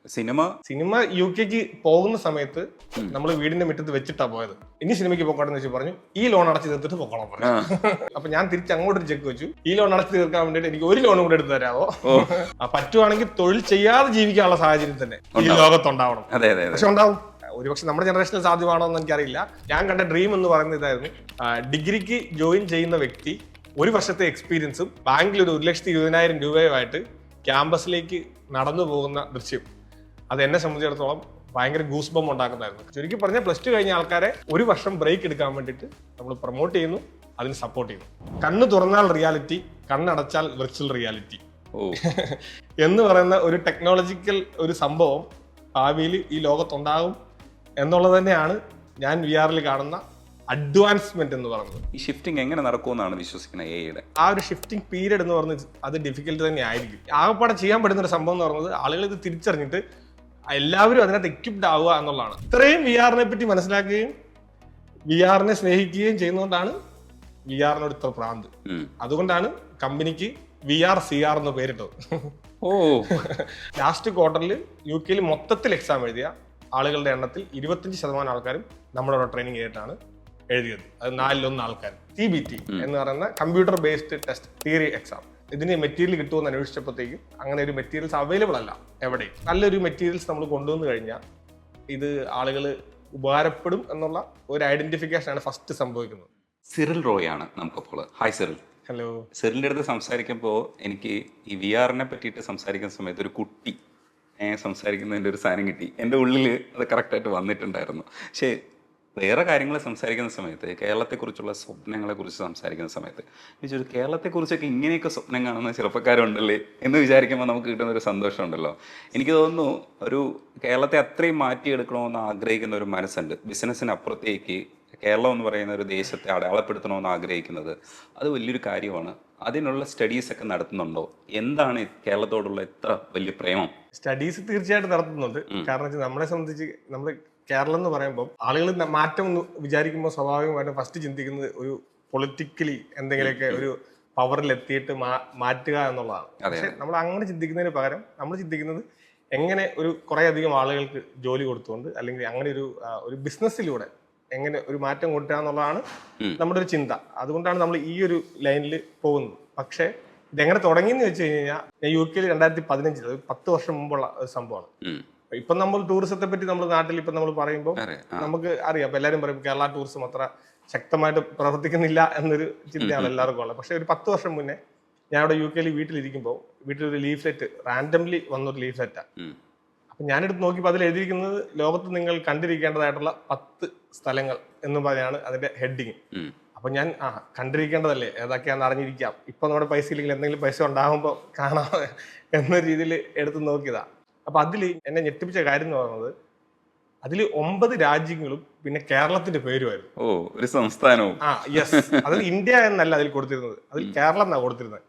Cinema UK പോകുന്ന സമയത്ത് നമ്മൾ വീടിന്റെ മുറ്റത്ത് വെച്ചിട്ടാ പോയത്. ഇനി സിനിമയ്ക്ക് പോകണമെന്ന് വെച്ച് പറഞ്ഞു ഈ ലോൺ അടച്ചു തീർത്തിട്ട് പോകണം പറഞ്ഞു. അപ്പൊ ഞാൻ തിരിച്ച് അങ്ങോട്ടൊരു ചെക്ക് വെച്ചു, ഈ ലോൺ അടച്ചു തീർക്കാൻ വേണ്ടിയിട്ട് എനിക്ക് ഒരു ലോൺ കൂടെ എടുത്ത് തരാമോ, പറ്റുവാണെങ്കിൽ തൊഴിൽ ചെയ്യാതെ ജീവിക്കാനുള്ള സാഹചര്യം തന്നെ ഈ ലോകത്തുണ്ടാവണം. പക്ഷെ ഉണ്ടാവും, ഒരുപക്ഷെ നമ്മുടെ ജനറേഷനിൽ സാധ്യമാണോ എന്ന് എനിക്കറിയില്ല. ഞാൻ കണ്ട ഡ്രീം എന്ന് പറയുന്നത് ഇതായിരുന്നു. ഡിഗ്രിക്ക് ജോയിൻ ചെയ്യുന്ന വ്യക്തി 1 വർഷത്തെ എക്സ്പീരിയൻസും ബാങ്കിൽ ഒരു 1,20,000 രൂപയുമായിട്ട് ക്യാമ്പസിലേക്ക് നടന്നു പോകുന്ന ദൃശ്യം, അത് എന്നെ സംബന്ധിച്ചിടത്തോളം ഭയങ്കര ഗൂസ് ബം ഉണ്ടാക്കുന്നതായിരുന്നു. ചുരുക്കി പറഞ്ഞാൽ പ്ലസ് 2 കഴിഞ്ഞ ആൾക്കാരെ 1 വർഷം ബ്രേക്ക് എടുക്കാൻ വേണ്ടിയിട്ട് നമ്മൾ പ്രൊമോട്ട് ചെയ്യുന്നു, അതിന് സപ്പോർട്ട് ചെയ്യുന്നു. കണ്ണ് തുറന്നാൽ റിയാലിറ്റി, കണ്ണടച്ചാൽ വിർച്വൽ റിയാലിറ്റി എന്ന് പറയുന്ന ഒരു ടെക്നോളജിക്കൽ ഒരു സംഭവം ഭാവിയിൽ ഈ ലോകത്തുണ്ടാകും എന്നുള്ളത് തന്നെയാണ് ഞാൻ VR കാണുന്ന അഡ്വാൻസ്മെന്റ് എന്ന് പറയുന്നത്. ഈ ഷിഫ്റ്റിംഗ് എങ്ങനെ നടക്കുമെന്നാണ് വിശ്വസിക്കുന്നത് AI-യുടെ? ആ ഒരു ഷിഫ്റ്റിംഗ് പീരീഡ് എന്ന് പറയുന്നത് അത് ഡിഫിക്കൽട്ട് തന്നെ ആയിരിക്കും. ആകെപ്പാടെ ചെയ്യാൻ പറ്റുന്ന ഒരു സംഭവം എന്ന് പറയുന്നത് ആളുകൾ ഇത് തിരിച്ചറിഞ്ഞിട്ട് എല്ലാവരും അതിനകത്ത് എക്വിപ്ഡ് ആവുക എന്നുള്ളതാണ്. ഇത്രയും VR-നെ പറ്റി മനസ്സിലാക്കുകയും VR-നെ സ്നേഹിക്കുകയും ചെയ്യുന്നതുകൊണ്ടാണ് VR-നോട് ഇത്ര പ്രാന്ത്. അതുകൊണ്ടാണ് കമ്പനിക്ക് VR-CR എന്ന് പേരിട്ടത്. ലാസ്റ്റ് ക്വാർട്ടറിൽ UK മൊത്തത്തിൽ എക്സാം എഴുതിയ ആളുകളുടെ എണ്ണത്തിൽ 25% ആൾക്കാരും നമ്മളോട് ട്രെയിനിങ് ചെയ്തിട്ടാണ് എഴുതിയത്. അത് 4-1 ആൾക്കാർ. CBT എന്ന് പറയുന്ന computer based test theory exam. ഇതിന് മെറ്റീരിയൽ കിട്ടുമെന്ന് അന്വേഷിച്ചപ്പോഴത്തേക്കും അങ്ങനെ ഒരു മെറ്റീരിയൽസ് അവൈലബിൾ അല്ല എവിടെയും. നല്ലൊരു മെറ്റീരിയൽസ് നമ്മൾ കൊണ്ടുവന്നു കഴിഞ്ഞാൽ ഇത് ആളുകൾ ഉപകാരപ്പെടും എന്നുള്ള ഒരു ഐഡന്റിഫിക്കേഷൻ ആണ് ഫസ്റ്റ് സംഭവിക്കുന്നത്. സിറിൽ റോയ് ആണ് നമുക്കപ്പോൾ. Hi Cyril. ഹലോ. സിറിലിൻ്റെ അടുത്ത് സംസാരിക്കുമ്പോൾ എനിക്ക് ഈ VR-നെ പറ്റിയിട്ട് സംസാരിക്കുന്ന സമയത്ത് ഒരു കുട്ടി സംസാരിക്കുന്നതിൻ്റെ ഒരു സാധനം കിട്ടി. എൻ്റെ ഉള്ളിൽ അത് കറക്റ്റായിട്ട് വന്നിട്ടുണ്ടായിരുന്നു. പക്ഷേ വേറെ കാര്യങ്ങൾ സംസാരിക്കുന്ന സമയത്ത്, കേരളത്തെക്കുറിച്ചുള്ള സ്വപ്നങ്ങളെക്കുറിച്ച് സംസാരിക്കുന്ന സമയത്ത് ചോദിച്ചു, കേരളത്തെക്കുറിച്ചൊക്കെ ഇങ്ങനെയൊക്കെ സ്വപ്നം കാണുന്ന ചെറുപ്പക്കാരുണ്ടല്ലേ എന്ന് വിചാരിക്കുമ്പോൾ നമുക്ക് കിട്ടുന്ന ഒരു സന്തോഷമുണ്ടല്ലോ. എനിക്ക് തോന്നുന്നു ഒരു കേരളത്തെ അത്രയും മാറ്റിയെടുക്കണമെന്ന് ആഗ്രഹിക്കുന്ന ഒരു മനസ്സുണ്ട്. ബിസിനസ്സിനപ്പുറത്തേക്ക് കേരളം എന്ന് പറയുന്ന ഒരു ദേശത്തെ അടയാളപ്പെടുത്തണമെന്ന് ആഗ്രഹിക്കുന്നത് അത് വലിയൊരു കാര്യമാണ്. അതിനുള്ള സ്റ്റഡീസ് ഒക്കെ നടത്തുന്നുണ്ടോ? എന്താണ് കേരളത്തോടുള്ള ഇത്ര വലിയ പ്രേമം? സ്റ്റഡീസ് തീർച്ചയായിട്ടും നടത്തുന്നുണ്ട്. കാരണം നമ്മളെ സംബന്ധിച്ച് നമ്മൾ കേരളം എന്ന് പറയുമ്പോൾ ആളുകൾ മാറ്റം എന്ന് വിചാരിക്കുമ്പോൾ സ്വാഭാവികമായിട്ടും ഫസ്റ്റ് ചിന്തിക്കുന്നത് ഒരു പൊളിറ്റിക്കലി എന്തെങ്കിലുമൊക്കെ ഒരു പവറിൽ എത്തിയിട്ട് മാറ്റുക എന്നുള്ളതാണ്. പക്ഷെ നമ്മൾ അങ്ങനെ ചിന്തിക്കുന്നതിന് പകരം നമ്മൾ ചിന്തിക്കുന്നത് എങ്ങനെ ഒരു കുറേ അധികം ആളുകൾക്ക് ജോലി കൊടുത്തുകൊണ്ട് അല്ലെങ്കിൽ അങ്ങനെ ഒരു ബിസിനസ്സിലൂടെ എങ്ങനെ ഒരു മാറ്റം കൊണ്ടുവരിക എന്നുള്ളതാണ് നമ്മുടെ ഒരു ചിന്ത. അതുകൊണ്ടാണ് നമ്മൾ ഈ ഒരു ലൈനിൽ പോകുന്നത്. പക്ഷേ ഇതെങ്ങനെ തുടങ്ങിയെന്ന് വെച്ച് കഴിഞ്ഞാൽ ഞാൻ UK 2015 10 വർഷം മുമ്പുള്ള ഒരു സംഭവമാണ്. ഇപ്പം നമ്മൾ ടൂറിസത്തെ പറ്റി നമ്മൾ നാട്ടിൽ ഇപ്പം നമ്മൾ പറയുമ്പോൾ നമുക്ക് അറിയാം, ഇപ്പം എല്ലാവരും പറയും കേരള ടൂറിസം അത്ര ശക്തമായിട്ട് പ്രവർത്തിക്കുന്നില്ല എന്നൊരു ചിന്തയാണ് എല്ലാവർക്കും ഉള്ളത്. പക്ഷെ ഒരു 10 വർഷം മുന്നേ ഞാൻ അവിടെ UK വീട്ടിലിരിക്കുമ്പോൾ വീട്ടിലൊരു ലീഫ്ലെറ്റ് റാൻഡംലി വന്നൊരു ലീഫ്ലെറ്റാണ്. അപ്പം ഞാനെടുത്ത് നോക്കിയപ്പോൾ അതിൽ എഴുതിയിരിക്കുന്നത് ലോകത്ത് നിങ്ങൾ കണ്ടിരിക്കേണ്ടതായിട്ടുള്ള 10 സ്ഥലങ്ങൾ എന്ന് പറഞ്ഞാണ് അതിന്റെ ഹെഡിങ്. അപ്പൊ ഞാൻ കണ്ടിരിക്കേണ്ടതല്ലേ, ഏതൊക്കെയാണെന്ന് അറിഞ്ഞിരിക്കാം, ഇപ്പൊ നമ്മുടെ പൈസ ഇല്ലെങ്കിൽ എന്തെങ്കിലും പൈസ ഉണ്ടാകുമ്പോൾ കാണാം എന്ന രീതിയിൽ എടുത്ത് നോക്കിയതാ. അപ്പൊ അതിൽ എന്നെ ഞെട്ടിപ്പിച്ച കാര്യം എന്ന് പറയുന്നത് അതിൽ 9 രാജ്യങ്ങളും പിന്നെ കേരളത്തിന്റെ പേരുമായിരുന്നു. ഒരു സംസ്ഥാനവും. യെസ്. അതിൽ ഇന്ത്യ എന്നല്ല അതിൽ കൊടുത്തിരുന്നത്, അതിൽ കേരളം എന്നാണ് കൊടുത്തിരുന്നത്.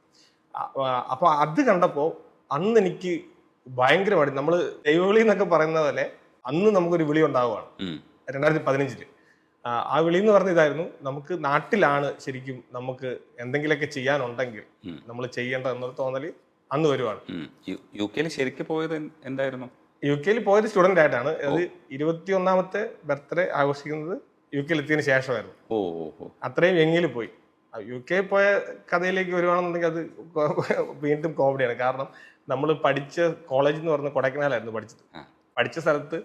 അപ്പൊ അത് കണ്ടപ്പോ അന്ന് എനിക്ക് ഭയങ്കരമായിട്ട്, നമ്മള് ദൈവവിളി എന്നൊക്കെ പറയുന്ന പോലെ അന്ന് നമുക്കൊരു വിളി ഉണ്ടാവുകയാണ് 2015. ആ വിളി എന്ന് പറഞ്ഞ ഇതായിരുന്നു, നമുക്ക് നാട്ടിലാണ് ശരിക്കും നമുക്ക് എന്തെങ്കിലുമൊക്കെ ചെയ്യാനുണ്ടെങ്കിൽ നമ്മൾ ചെയ്യേണ്ട എന്നൊരു തോന്നല് അന്ന് വരുവാണ്. UK ശരിക്കും പോയത് എന്തായിരുന്നു? UK പോയത് സ്റ്റുഡന്റ് ആയിട്ടാണ്. അത് 21ാമത്തെ ബർത്ത്ഡേ ആഘോഷിക്കുന്നത് UK എത്തിയതിനു ശേഷമായിരുന്നു. അത്രയും എങ്ങിൽ പോയി. UK പോയ കഥയിലേക്ക് വരുവാണെന്നുണ്ടെങ്കിൽ അത് വീണ്ടും കോമഡിയാണ്. കാരണം നമ്മൾ പഠിച്ച കോളേജ് എന്ന് പറഞ്ഞ കൊടൈക്കനാലായിരുന്നു പഠിച്ചത്. പഠിച്ച സ്ഥലത്ത്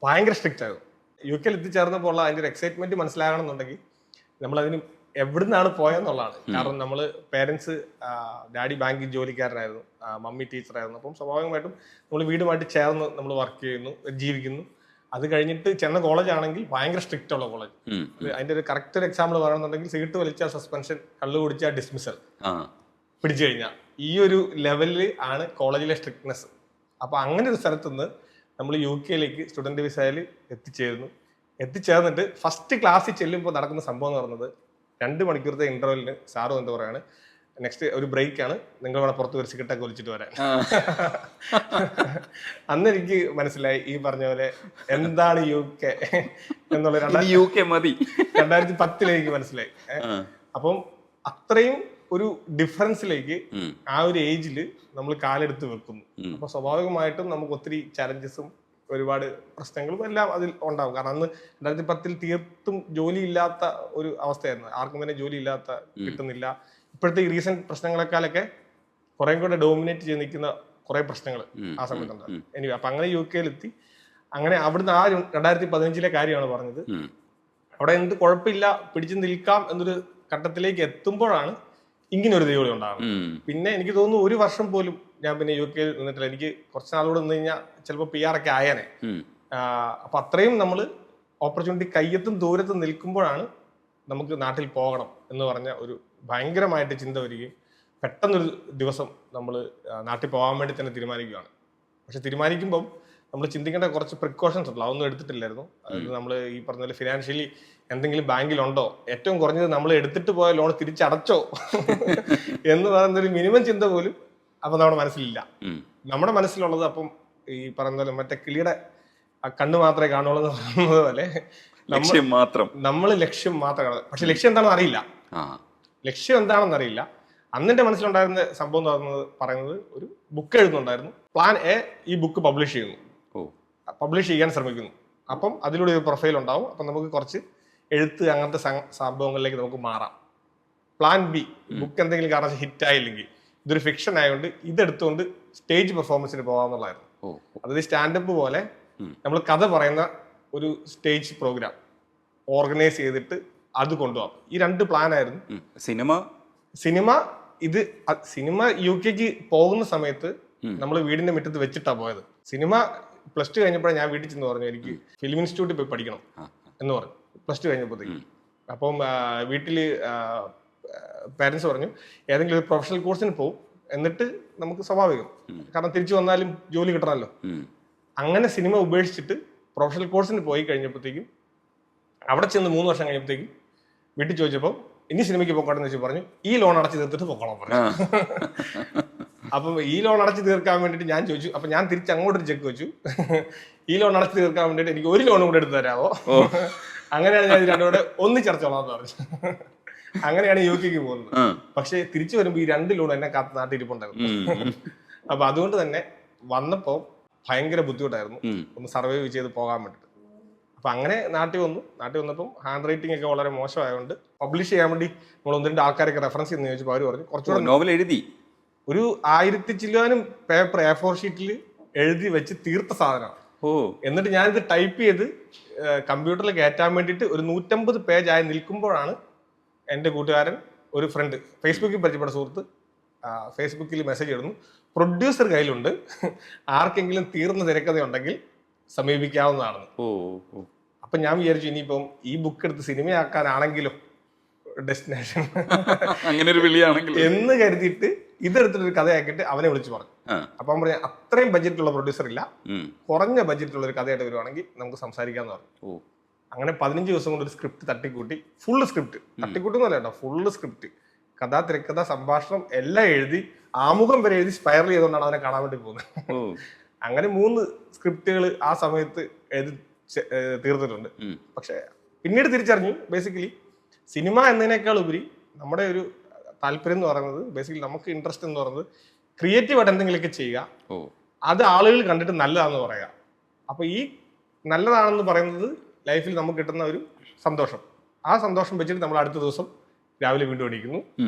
ഭയങ്കര സ്ട്രിക്റ്റ് ആയിരുന്നു. UK എത്തിച്ചേർന്നപ്പോൾ അതിന്റെ ഒരു എക്സൈറ്റ്മെന്റ് മനസ്സിലാകണമെന്നുണ്ടെങ്കിൽ നമ്മൾ അതിന് എവിടുന്നാണ് പോയെന്നുള്ളതാണ്. കാരണം നമ്മൾ പേരൻസ്, ഡാഡി ബാങ്കിൽ ജോലിക്കാരനായിരുന്നു, മമ്മി ടീച്ചറായിരുന്നു. അപ്പം സ്വാഭാവികമായിട്ടും നമ്മൾ വീടുമായിട്ട് ചേർന്ന് നമ്മൾ വർക്ക് ചെയ്യുന്നു, ജീവിക്കുന്നു. അത് കഴിഞ്ഞിട്ട് ചെന്ന കോളേജ് ആണെങ്കിൽ ഭയങ്കര സ്ട്രിക്റ്റ് ഉള്ള കോളേജ്. അതിന്റെ ഒരു കറക്റ്റ് ഒരു എക്സാമ്പിൾ പറയുന്നുണ്ടെങ്കിൽ സീറ്റ് വലിച്ചാൽ സസ്പെൻഷൻ, കള്ളു കുടിച്ചാൽ ഡിസ്മിസൽ, പിടിച്ചു കഴിഞ്ഞാൽ ഈ ഒരു ലെവലിൽ ആണ് കോളേജിലെ സ്ട്രിക്ട്നെസ്. അപ്പൊ അങ്ങനെ ഒരു സ്ഥലത്തുനിന്ന് നമ്മൾ UK സ്റ്റുഡന്റ് വിസയിൽ എത്തിച്ചേർന്നിട്ട് ഫസ്റ്റ് ക്ലാസ്സിൽ ചെല്ലുമ്പോൾ നടക്കുന്ന സംഭവം എന്ന് പറയുന്നത് 2 മണിക്കൂറത്തെ ഇന്റർവെല്ലിന് സാറും എന്താ പറയാണ്, നെക്സ്റ്റ് ഒരു ബ്രേക്ക് ആണ്, നിങ്ങൾ ഇവിടെ പുറത്ത് ഒരു സിഗരറ്റൊക്കെ വലിച്ചിട്ട് വരാൻ. അന്ന് എനിക്ക് മനസ്സിലായി ഈ പറഞ്ഞ പോലെ എന്താണ് UK എന്നുള്ള 2010 മനസ്സിലായി. അപ്പം അത്രയും ഒരു ഡിഫറൻസിലേക്ക് ആ ഒരു ഏജിൽ നമ്മൾ കാലെടുത്ത് വെക്കുന്നു. അപ്പൊ സ്വാഭാവികമായിട്ടും നമുക്ക് ഒത്തിരി ചലഞ്ചസും ഒരുപാട് പ്രശ്നങ്ങളും എല്ലാം അതിൽ ഉണ്ടാവും. കാരണം അന്ന് 2010 തീർത്തും ജോലി ഇല്ലാത്ത ഒരു അവസ്ഥയായിരുന്നു. ആർക്കും തന്നെ ജോലി ഇല്ലാത്ത കിട്ടുന്നില്ല. ഇപ്പോഴത്തെ ഈ റീസെന്റ് പ്രശ്നങ്ങളെക്കാളൊക്കെ കുറെ കൂടെ ഡോമിനേറ്റ് ചെയ്ത് നിൽക്കുന്ന കുറെ പ്രശ്നങ്ങൾ ആ സമയത്തുണ്ടായിരുന്നു. എനിക്ക് അപ്പൊ അങ്ങനെ UK എത്തി. അങ്ങനെ അവിടുന്ന് ആ 2015 കാര്യമാണ് പറഞ്ഞത്. അവിടെ എന്ത് കുഴപ്പമില്ല, പിടിച്ചു നിൽക്കാം എന്നൊരു ഘട്ടത്തിലേക്ക് എത്തുമ്പോഴാണ് ഇങ്ങനെ ഒരു ദൈവം ഉണ്ടാകുന്നത്. പിന്നെ എനിക്ക് തോന്നുന്നു 1 വർഷം പോലും ഞാൻ പിന്നെ UK നിന്നിട്ടില്ല. എനിക്ക് കുറച്ച് നാളുകൂടെ നിന്ന് കഴിഞ്ഞാൽ ചിലപ്പോൾ PR ഒക്കെ ആയാനേ. അപ്പൊ അത്രയും നമ്മൾ ഓപ്പർച്യൂണിറ്റി കയ്യെത്തും ദൂരത്തും നിൽക്കുമ്പോഴാണ് നമുക്ക് നാട്ടിൽ പോകണം എന്ന് പറഞ്ഞ ഒരു ഭയങ്കരമായിട്ട് ചിന്ത വരികയും പെട്ടെന്നൊരു ദിവസം നമ്മൾ നാട്ടിൽ പോകാൻ വേണ്ടി തന്നെ തീരുമാനിക്കുകയാണ്. പക്ഷെ തീരുമാനിക്കുമ്പം നമ്മൾ ചിന്തിക്കേണ്ട കുറച്ച് പ്രിക്കോഷൻസ് ഉണ്ടല്ലോ, അതൊന്നും എടുത്തിട്ടില്ലായിരുന്നു. അതായത് നമ്മൾ ഈ പറഞ്ഞ പോലെ ഫിനാൻഷ്യലി എന്തെങ്കിലും ബാങ്കിലുണ്ടോ, ഏറ്റവും കുറഞ്ഞത് നമ്മൾ എടുത്തിട്ട് പോയ ലോൺ തിരിച്ചടച്ചോ എന്ന് പറയുന്ന ഒരു മിനിമം ചിന്ത പോലും അപ്പൊ നമ്മുടെ മനസ്സിലില്ല. നമ്മുടെ മനസ്സിലുള്ളത് അപ്പം ഈ പറയുന്ന പോലെ മറ്റേ കിളിയുടെ കണ്ണ് മാത്രമേ കാണുള്ളൂ എന്ന് പറയുന്നത് പോലെ നമ്മൾ ലക്ഷ്യം മാത്രമേ കാണുന്നത്. പക്ഷെ ലക്ഷ്യം എന്താണെന്ന് അറിയില്ല. ലക്ഷ്യം എന്താണെന്ന് അറിയില്ല. അന്നെന്റെ മനസ്സിലുണ്ടായിരുന്ന സംഭവം പറയുന്നത് ഒരു ബുക്ക് എഴുതുന്നുണ്ടായിരുന്നു. പ്ലാൻ എ, ഈ ബുക്ക് പബ്ലിഷ് ചെയ്യുന്നു, പബ്ലിഷ് ചെയ്യാൻ ശ്രമിക്കുന്നു. അപ്പം അതിലൂടെ ഒരു പ്രൊഫൈൽ ഉണ്ടാവും. അപ്പം നമുക്ക് കുറച്ച് എഴുത്ത് അങ്ങനത്തെ സംഭവങ്ങളിലേക്ക് നമുക്ക് മാറാം. പ്ലാൻ ബി, ബുക്ക് എന്തെങ്കിലും കാരണം ഹിറ്റ് ആയില്ലെങ്കിൽ ഇതൊരു ഫിക്ഷൻ ആയതുകൊണ്ട് ഇതെടുത്തുകൊണ്ട് സ്റ്റേജ് പെർഫോമൻസിന് പോകാമെന്നുള്ളതായിരുന്നു. അതായത് സ്റ്റാൻഡപ്പ് പോലെ നമ്മൾ കഥ പറയുന്ന ഒരു സ്റ്റേജ് പ്രോഗ്രാം ഓർഗനൈസ് ചെയ്തിട്ട് അത് കൊണ്ടുപോകാം. ഈ 2 പ്ലാൻ ആയിരുന്നു. സിനിമ UK പോകുന്ന സമയത്ത് നമ്മൾ വീടിന്റെ മുറ്റത്ത് വെച്ചിട്ടാ പോയത്. സിനിമ +2 കഴിഞ്ഞപ്പോഴാണ് ഞാൻ വീട്ടിൽ ചെന്ന് പറഞ്ഞു എനിക്ക് ഫിലിം ഇൻസ്റ്റിറ്റ്യൂട്ടിൽ പോയി പഠിക്കണം എന്ന് പറഞ്ഞു. +2 കഴിഞ്ഞപ്പോഴത്തേക്ക് അപ്പം വീട്ടില് പാരന്റ്സ് പറഞ്ഞു ഏതെങ്കിലും ഒരു പ്രൊഫഷണൽ കോഴ്സിന് പോകും, എന്നിട്ട് നമുക്ക് സ്വാഭാവികം, കാരണം തിരിച്ചു വന്നാലും ജോലി കിട്ടണമല്ലോ. അങ്ങനെ സിനിമ ഉപേക്ഷിച്ചിട്ട് പ്രൊഫഷണൽ കോഴ്സിന് പോയി കഴിഞ്ഞപ്പോഴത്തേക്കും അവിടെ ചെന്ന് 3 വർഷം കഴിഞ്ഞപ്പോഴത്തേക്കും വീട്ടിൽ ചോദിച്ചപ്പോൾ ഇനി സിനിമയ്ക്ക് പോകണമെന്ന് വെച്ച് പറഞ്ഞു ഈ ലോൺ അടച്ചു തീർത്തിട്ട് പോകണം പറഞ്ഞു. അപ്പം ഈ ലോൺ അടച്ചു തീർക്കാൻ വേണ്ടിയിട്ട് ഞാൻ ചോദിച്ചു. അപ്പൊ ഞാൻ തിരിച്ച് അങ്ങോട്ടൊരു ചെക്ക് വെച്ചു, ഈ ലോൺ അടച്ചു തീർക്കാൻ വേണ്ടിയിട്ട് എനിക്ക് 1 ലോണും കൂടെ എടുത്ത് തരാമോ? അങ്ങനെയാണ് ഞാൻ 2 കൂടെ ഒന്നിച്ചടച്ചോളാന്ന് പറഞ്ഞു. അങ്ങനെയാണ് UK പോകുന്നത്. പക്ഷെ തിരിച്ചു വരുമ്പോൾ ഈ 2 ലോൺ എന്നെ കാത്ത് നാട്ടിരിപ്പുണ്ടായിരുന്നു. അപ്പൊ അതുകൊണ്ട് തന്നെ വന്നപ്പോ ഭയങ്കര ബുദ്ധിമുട്ടായിരുന്നു ഒന്ന് സർവൈവ് ചെയ്ത് പോകാൻ വേണ്ടിട്ട്. അപ്പൊ അങ്ങനെ നാട്ടിൽ വന്നപ്പം ഹാൻഡ് റൈറ്റിംഗ് ഒക്കെ വളരെ മോശമായതുകൊണ്ട് പബ്ലിഷ് ചെയ്യാൻ വേണ്ടി നമ്മൾ 1-2 ആൾക്കാരൊക്കെ റെഫറൻസ് ചെയ്യുന്ന ചോദിച്ചപ്പോൾ അവർ പറഞ്ഞു കുറച്ചുകൂടെ നോവൽ എഴുതി ഒരു 1000 ചില്ലാനും പേപ്പർ A4 ഷീറ്റിൽ എഴുതി വെച്ച് തീർത്ത സാധനമാണ്. എന്നിട്ട് ഞാനിത് ടൈപ്പ് ചെയ്ത് കമ്പ്യൂട്ടറിൽ കയറ്റാൻ വേണ്ടിയിട്ട് ഒരു 150 പേജ് ആയി നിൽക്കുമ്പോഴാണ് എൻ്റെ കൂട്ടുകാരൻ, ഒരു ഫ്രണ്ട്, ഫേസ്ബുക്കിൽ പരിചയപ്പെട്ട സുഹൃത്ത്, ഫേസ്ബുക്കിൽ മെസ്സേജ് ഇടുന്നു, പ്രൊഡ്യൂസർ കയ്യിലുണ്ട്, ആർക്കെങ്കിലും തീർന്ന തിരക്കഥയുണ്ടെങ്കിൽ സമീപിക്കാവുന്നതാണെന്ന്. അപ്പൊ ഞാൻ വിചാരിച്ചു ഇനിയിപ്പം ഈ ബുക്ക് എടുത്ത് സിനിമയാക്കാനാണെങ്കിലും ഡെസ്റ്റിനേഷൻ അങ്ങനെ ഒരു വിളിയാണെങ്കിൽ എന്ന് കരുതിയിട്ട് ഇതെടുത്തിട്ടൊരു കഥയാക്കിയിട്ട് അവനെ വിളിച്ചു പറഞ്ഞു. അപ്പൊ അവൻ പറഞ്ഞു അത്രയും ബഡ്ജറ്റുള്ള പ്രൊഡ്യൂസർ ഇല്ല, കുറഞ്ഞ ബഡ്ജറ്റുള്ള ഒരു കഥയായിട്ട് വരുവാണെങ്കിൽ നമുക്ക് സംസാരിക്കാന്ന് പറഞ്ഞു. അങ്ങനെ 15 ദിവസം കൊണ്ട് ഒരു സ്ക്രിപ്റ്റ് തട്ടിക്കൂട്ടി, ഫുള്ള് സ്ക്രിപ്റ്റ് തട്ടിക്കൂട്ടുന്നല്ല കേട്ടോ, ഫുള്ള് സ്ക്രിപ്റ്റ്, കഥ, തിരക്കഥ, സംഭാഷണം എല്ലാം എഴുതി, ആമുഖം വരെ എഴുതി സ്പൈറൽ ചെയ്തുകൊണ്ടാണ് അവനെ കാണാൻ വേണ്ടി പോകുന്നത്. അങ്ങനെ 3 സ്ക്രിപ്റ്റുകൾ ആ സമയത്ത് എഴുതി തീർത്തിട്ടുണ്ട്. പക്ഷെ പിന്നീട് തിരിച്ചറിഞ്ഞു ബേസിക്കലി സിനിമ എന്നതിനേക്കാൾ ഉപരി നമ്മുടെ ഒരു താല്പര്യം എന്ന് പറയുന്നത്, ബേസിക്കലി നമുക്ക് ഇൻട്രസ്റ്റ് എന്ന് പറയുന്നത് ക്രിയേറ്റീവായിട്ട് എന്തെങ്കിലുമൊക്കെ ചെയ്യുക, അത് ആളുകൾ കണ്ടിട്ട് നല്ലതാണെന്ന് പറയുക. അപ്പൊ ഈ നല്ലതാണെന്ന് പറയുന്നത് ലൈഫിൽ നമുക്ക് കിട്ടുന്ന ഒരു സന്തോഷം. ആ സന്തോഷം വെച്ചിട്ട് നമ്മൾ അടുത്ത ദിവസം രാവിലെ വീണ്ടും എണീക്കുന്നു,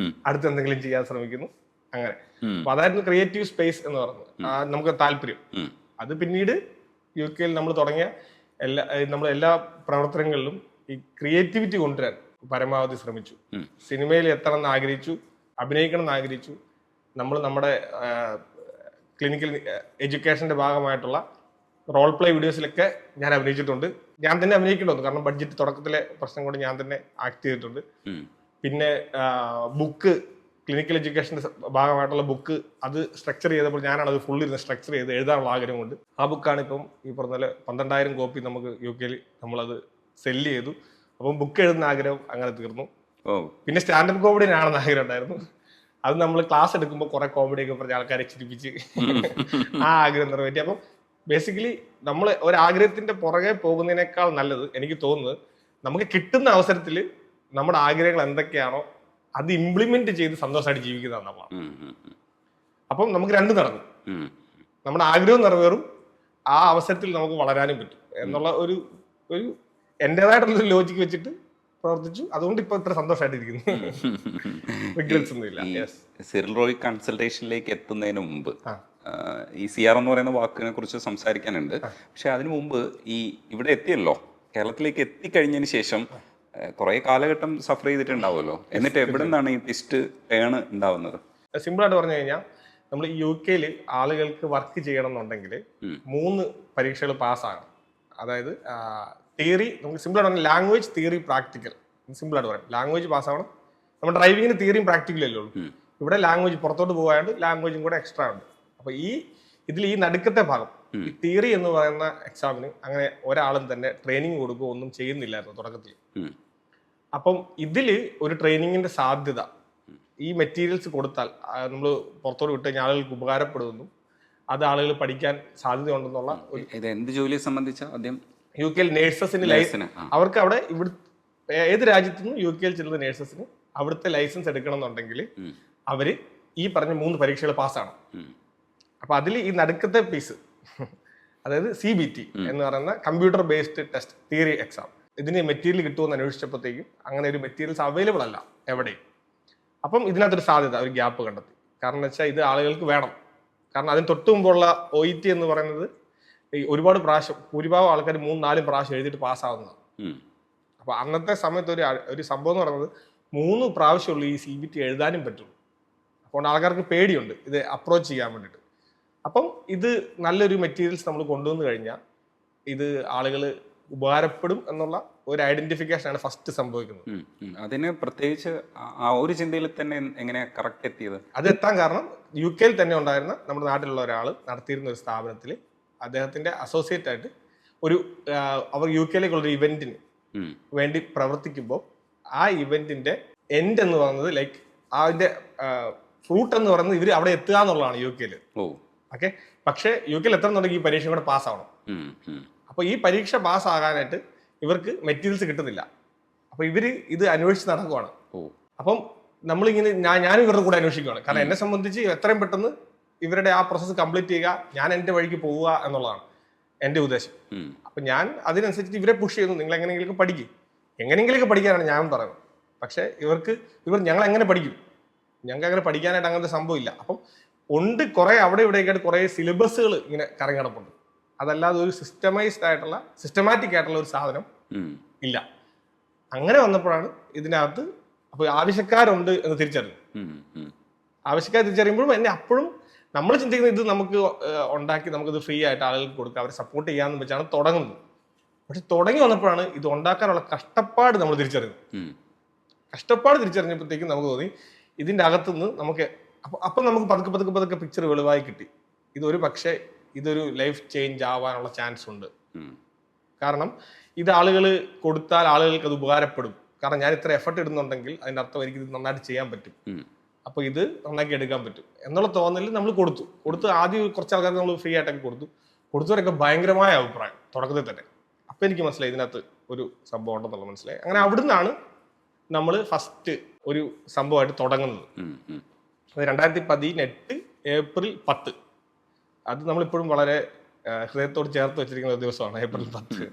അടുത്ത് എന്തെങ്കിലും ചെയ്യാൻ ശ്രമിക്കുന്നു. അങ്ങനെ അപ്പൊ അതായിരുന്നു ക്രിയേറ്റീവ് സ്പേസ് എന്ന് പറയുന്നത്, നമുക്ക് താല്പര്യം. അത് പിന്നീട് UK നമ്മൾ തുടങ്ങിയ എല്ലാ പ്രവർത്തനങ്ങളിലും ഈ ക്രിയേറ്റിവിറ്റി കൊണ്ടുവരാൻ പരമാവധി ശ്രമിച്ചു. സിനിമയിൽ എത്തണം എന്ന് ആഗ്രഹിച്ചു, അഭിനയിക്കണം എന്ന് ആഗ്രഹിച്ചു. നമ്മുടെ ക്ലിനിക്കൽ എഡ്യൂക്കേഷന്റെ ഭാഗമായിട്ടുള്ള റോൾ പ്ലേ വീഡിയോസിലൊക്കെ ഞാൻ അഭിനയിച്ചിട്ടുണ്ട്. ഞാൻ തന്നെ അഭിനയിക്കേണ്ടി, കാരണം ബഡ്ജറ്റ് തുടക്കത്തിലെ പ്രശ്നം കൊണ്ട് ഞാൻ തന്നെ ആക്ട് ചെയ്തിട്ടുണ്ട്. പിന്നെ ബുക്ക്, ക്ലിനിക്കൽ എഡ്യൂക്കേഷന്റെ ഭാഗമായിട്ടുള്ള ബുക്ക്, അത് സ്ട്രക്ചർ ചെയ്തപ്പോൾ ഞാനാണ് അത് ഫുള്ള് ഇരുന്ന് സ്ട്രക്ചർ ചെയ്ത് എഴുതാനുള്ള ആഗ്രഹം കൊണ്ട് ആ ബുക്കാണ് ഇപ്പം ഈ പറഞ്ഞ പോലെ 12,000 കോപ്പി നമുക്ക് UK നമ്മളത് സെല്ല് ചെയ്തു. അപ്പം ബുക്ക് എഴുതുന്ന ആഗ്രഹം അങ്ങനെ തീർന്നു. പിന്നെ സ്റ്റാൻഡപ്പ് കോമഡിനാണെന്ന് ആഗ്രഹം ഉണ്ടായിരുന്നു. അത് നമ്മൾ ക്ലാസ് എടുക്കുമ്പോൾ കുറെ കോമഡിയൊക്കെ പറഞ്ഞ ആൾക്കാരെ ചിരിപ്പിച്ച് ആ ആഗ്രഹം നിറവേറ്റി. അപ്പം ബേസിക്കലി നമ്മൾ ഒരാഗ്രഹത്തിന്റെ പുറകെ പോകുന്നതിനേക്കാൾ നല്ലത് എനിക്ക് തോന്നുന്നത് നമുക്ക് കിട്ടുന്ന അവസരത്തിൽ നമ്മുടെ ആഗ്രഹങ്ങൾ എന്തൊക്കെയാണോ അത് ഇംപ്ലിമെന്റ് ചെയ്ത് സന്തോഷമായിട്ട് ജീവിക്കുക എന്നുള്ളതാണ്. ഉം, ഉം, ഉം. അപ്പം നമുക്ക് രണ്ടും നടക്കും. ഉം. നമ്മുടെ ആഗ്രഹം നിറവേറും, ആ അവസരത്തിൽ നമുക്ക് വളരാനും പറ്റും എന്നുള്ള ഒരു ഒരു എന്റേതായിട്ടുള്ളൊരു ലോജിക്ക് വെച്ചിട്ട് പ്രവർത്തിച്ചു. അതുകൊണ്ട് ഇപ്പൊ ഇത്ര സന്തോഷമായിട്ടിരിക്കുന്നു. റിഗ്രറ്റ്സ് ഒന്നുമില്ല. യെസ്. സിറിൽ റോയ് കൺസൾട്ടേഷനിലേക്ക് എത്തുന്നതിന് മുമ്പ് ആ. ഈ CR എന്ന് പറയുന്ന വാക്കിനെ കുറിച്ച് സംസാരിക്കാനുണ്ട്. പക്ഷെ അതിനു മുമ്പ് ഈ ഇവിടെ എത്തിയല്ലോ, കേരളത്തിലേക്ക് എത്തിക്കഴിഞ്ഞതിന് ശേഷം കുറെ കാലഘട്ടം സഫർ ചെയ്തിട്ടുണ്ടാവുമല്ലോ. എന്നിട്ട് എവിടെ നിന്നാണ് ഈ ട്വിസ്റ്റ് ടേൺ ഉണ്ടാവുന്നത്? സിമ്പിൾ ആയിട്ട് പറഞ്ഞു കഴിഞ്ഞാൽ നമ്മൾ UK-ൽ ആളുകൾക്ക് വർക്ക് ചെയ്യണം എന്നുണ്ടെങ്കിൽ 3 പരീക്ഷകൾ പാസ്സാകണം. അതായത് തിയറി, നമുക്ക് സിമ്പിൾ ആയിട്ട് പറഞ്ഞാൽ ലാംഗ്വേജ്, തിയറി, പ്രാക്ടിക്കൽ. സിമ്പിൾ ആയിട്ട് പറയാം, ലാംഗ്വേജ് പാസ്സാവണം. നമ്മൾ ഡ്രൈവിങ്ങിന് തിയറിയും പ്രാക്ടിക്കലും അല്ലേ ഉള്ളൂ. ഇവിടെ ലാംഗ്വേജ് പുറത്തോട്ട് പോകാണ്ട് ലാംഗ്വേജും കൂടെ എക്സ്ട്രാ ഉണ്ട്. അപ്പൊ ഇതിൽ ഈ നടുക്കത്തെ ഭാഗം, ഈ തിയറി എന്ന് പറയുന്ന എക്സാമിന് അങ്ങനെ ഒരാളും തന്നെ ട്രെയിനിങ് കൊടുക്കുകയോ ഒന്നും ചെയ്യുന്നില്ലായിരുന്നു തുടക്കത്തിൽ. അപ്പം ഇതില് ഒരു ട്രെയിനിങ്ങിന്റെ സാധ്യത ഈ മെറ്റീരിയൽസ് കൊടുത്താൽ നമ്മൾ പുറത്തോട്ട് വിട്ട് കഴിഞ്ഞാൽ ആളുകൾക്ക് ഉപകാരപ്പെടുമെന്നും അത് ആളുകൾ പഠിക്കാൻ സാധ്യതയുണ്ടെന്നുള്ള ഒരു ഇത് എന്ത് ജോലിയെ സംബന്ധിച്ച ആദ്യം UK-ൽ നേഴ്സസിന് അവർക്ക് അവിടെ ഏത് രാജ്യത്തു നിന്നും UK-ൽ ചെല്ലുന്ന നേഴ്സസിന് അവിടുത്തെ ലൈസൻസ് എടുക്കണം എന്നുണ്ടെങ്കിൽ അവര് ഈ പറഞ്ഞ 3 പരീക്ഷകൾ പാസ്സാണ്. അപ്പൊ അതിൽ ഈ നടുക്കത്തെ പീസ്, അതായത് CBT എന്ന് പറയുന്ന computer based test theory exam, ഇതിന് മെറ്റീരിയൽ കിട്ടുമെന്ന് അന്വേഷിച്ചപ്പോഴത്തേക്കും അങ്ങനെ ഒരു മെറ്റീരിയൽസ് അവൈലബിൾ അല്ല എവിടെയും. അപ്പം ഇതിനകത്തൊരു സാധ്യത, ഒരു ഗ്യാപ്പ് കണ്ടെത്തി. കാരണം എന്ന് വെച്ചാൽ ഇത് ആളുകൾക്ക് വേണം. കാരണം അതിന് തൊട്ട് മുമ്പുള്ള OET എന്ന് പറയുന്നത് ഈ ഒരുപാട് പ്രാവശ്യം, ഭൂരിഭാഗം ആൾക്കാർ 3-4 പ്രാവശ്യം എഴുതിയിട്ട് പാസ്സാവുന്നതാണ്. അപ്പൊ അന്നത്തെ സമയത്ത് ഒരു സംഭവം എന്ന് പറയുന്നത് 3 പ്രാവശ്യമുള്ളൂ ഈ CBT എഴുതാനും പറ്റുള്ളൂ. അപ്പോൾ ആൾക്കാർക്ക് പേടിയുണ്ട് ഇത് അപ്രോച്ച് ചെയ്യാൻ വേണ്ടിയിട്ട്. അപ്പം ഇത് നല്ലൊരു മെറ്റീരിയൽസ് നമ്മൾ കൊണ്ടുവന്നു കഴിഞ്ഞാൽ ഇത് ആളുകൾ ഉപകാരപ്പെടും എന്നുള്ള ഒരു ഐഡന്റിഫിക്കേഷൻ ആണ് ഫസ്റ്റ് സംഭവിക്കുന്നത്. അതിന് പ്രത്യേകിച്ച് ആ ഒരു ചിന്തയിൽ തന്നെ എങ്ങനെയാ കറക്റ്റ് എത്തിയത്? അത് എത്താൻ കാരണം UK-ൽ തന്നെ ഉണ്ടായിരുന്ന നമ്മുടെ നാട്ടിലുള്ള ഒരാൾ നടത്തിയിരുന്ന ഒരു സ്ഥാപനത്തിൽ അദ്ദേഹത്തിന്റെ അസോസിയേറ്റ് ആയിട്ട് അവർ UK-ലേക്കുള്ള ഒരു ഇവന്റിന് വേണ്ടി പ്രവർത്തിക്കുമ്പോൾ ആ ഇവന്റിന്റെ എൻഡ് എന്ന് പറയുന്നത് ലൈക്ക് അതിന്റെ ഫ്രൂട്ട് എന്ന് പറയുന്നത് ഇവർ അവിടെ എത്തുക എന്നുള്ളതാണ് UK-ൽ. ഓക്കെ, പക്ഷേ UK-ൽ എത്തുന്നുണ്ടെങ്കിൽ ഈ പരീക്ഷ കൂടെ പാസ്സാവണം. അപ്പൊ ഈ പരീക്ഷ പാസ്സാകാനായിട്ട് ഇവർക്ക് മെറ്റീരിയൽസ് കിട്ടുന്നില്ല. അപ്പൊ ഇവര് ഇത് അന്വേഷിച്ച് നടക്കുവാണ്. അപ്പം നമ്മളിങ്ങനെ ഞാനും ഇവരുടെ കൂടെ അന്വേഷിക്കുകയാണ്. കാരണം എന്നെ സംബന്ധിച്ച് എത്രയും പെട്ടെന്ന് ഇവരുടെ ആ പ്രോസസ്സ് കംപ്ലീറ്റ് ചെയ്യുക, ഞാൻ എൻ്റെ വഴിക്ക് പോവുക എന്നുള്ളതാണ് എൻ്റെ ഉദ്ദേശം. അപ്പൊ ഞാൻ അതിനനുസരിച്ച് ഇവരെ പുഷ് ചെയ്യുന്നു, നിങ്ങൾ എങ്ങനെയെങ്കിലും പഠിക്കും, എങ്ങനെയെങ്കിലൊക്കെ പഠിക്കാനാണ് ഞാൻ പറയുന്നത്. പക്ഷെ ഇവർ ഞങ്ങൾ എങ്ങനെ പഠിക്കും, ഞങ്ങൾക്ക് അങ്ങനെ പഠിക്കാനായിട്ട് അങ്ങനത്തെ സംഭവം ഇല്ല. അപ്പം ഉണ്ട് കുറെ അവിടെ ഇവിടെയൊക്കെയായിട്ട് കുറെ സിലബസുകൾ ഇങ്ങനെ കറങ്ങി കിടപ്പുണ്ട്. അതല്ലാതെ ഒരു സിസ്റ്റമാറ്റിക് ആയിട്ടുള്ള ഒരു സാധനം ഇല്ല. അങ്ങനെ വന്നപ്പോഴാണ് ഇതിനകത്ത് അപ്പൊ ആവശ്യക്കാരുണ്ട് എന്ന് തിരിച്ചറിഞ്ഞു. ആവശ്യക്കാർ തിരിച്ചറിയുമ്പോഴും എന്നെ അപ്പോഴും നമ്മൾ ചിന്തിക്കുന്നത് ഇത് നമുക്ക് ഉണ്ടാക്കി നമുക്കിത് ഫ്രീ ആയിട്ട് ആളുകൾക്ക് കൊടുക്കുക, അവരെ സപ്പോർട്ട് ചെയ്യാന്ന് വെച്ചാണ് തുടങ്ങുന്നത്. പക്ഷെ തുടങ്ങി വന്നപ്പോഴാണ് ഇത് ഉണ്ടാക്കാനുള്ള കഷ്ടപ്പാട് നമ്മൾ തിരിച്ചറിയുന്നത്. കഷ്ടപ്പാട് തിരിച്ചറിഞ്ഞപ്പോഴത്തേക്കും നമുക്ക് തോന്നി ഇതിന്റെ അകത്തുനിന്ന് നമുക്ക് അപ്പൊ നമുക്ക് പതുക്കെ പിക്ചർ വെളിവായി കിട്ടി. ഇതൊരു പക്ഷേ ഇതൊരു ലൈഫ് ചേഞ്ച് ആവാനുള്ള ചാൻസ് ഉണ്ട്. കാരണം ഇത് ആളുകൾ കൊടുത്താൽ ആളുകൾക്ക് അത് ഉപകാരപ്പെടും. കാരണം ഞാൻ ഇത്ര എഫർട്ട് ഇടുന്നുണ്ടെങ്കിൽ അതിന്റെ അർത്ഥം എനിക്ക് ഇത് നന്നായിട്ട് ചെയ്യാൻ പറ്റും, അപ്പൊ ഇത് നന്നാക്കി എടുക്കാൻ പറ്റും എന്നുള്ള തോന്നലിൽ നമ്മൾ കൊടുത്തു. ആദ്യം കുറച്ച് ആൾക്കാർക്ക് നമ്മൾ ഫ്രീ ആയിട്ടൊക്കെ കൊടുത്തവരൊക്കെ ഭയങ്കരമായ അഭിപ്രായം തുടക്കത്തിൽ തന്നെ. അപ്പൊ എനിക്ക് മനസ്സിലായി ഇതിനകത്ത് ഒരു സംഭവം ഉണ്ടെന്നുള്ള മനസ്സിലായി. അങ്ങനെ അവിടുന്നാണ് നമ്മൾ ഫസ്റ്റ് ഒരു സംഭവമായിട്ട് തുടങ്ങുന്നത്. അത് 2018 ഏപ്രിൽ 10. അത് നമ്മളിപ്പോഴും വളരെ ഹൃദയത്തോട് ചേർത്ത് വെച്ചിരിക്കുന്ന ഒരു ദിവസമാണ് ഏപ്രിൽ 10.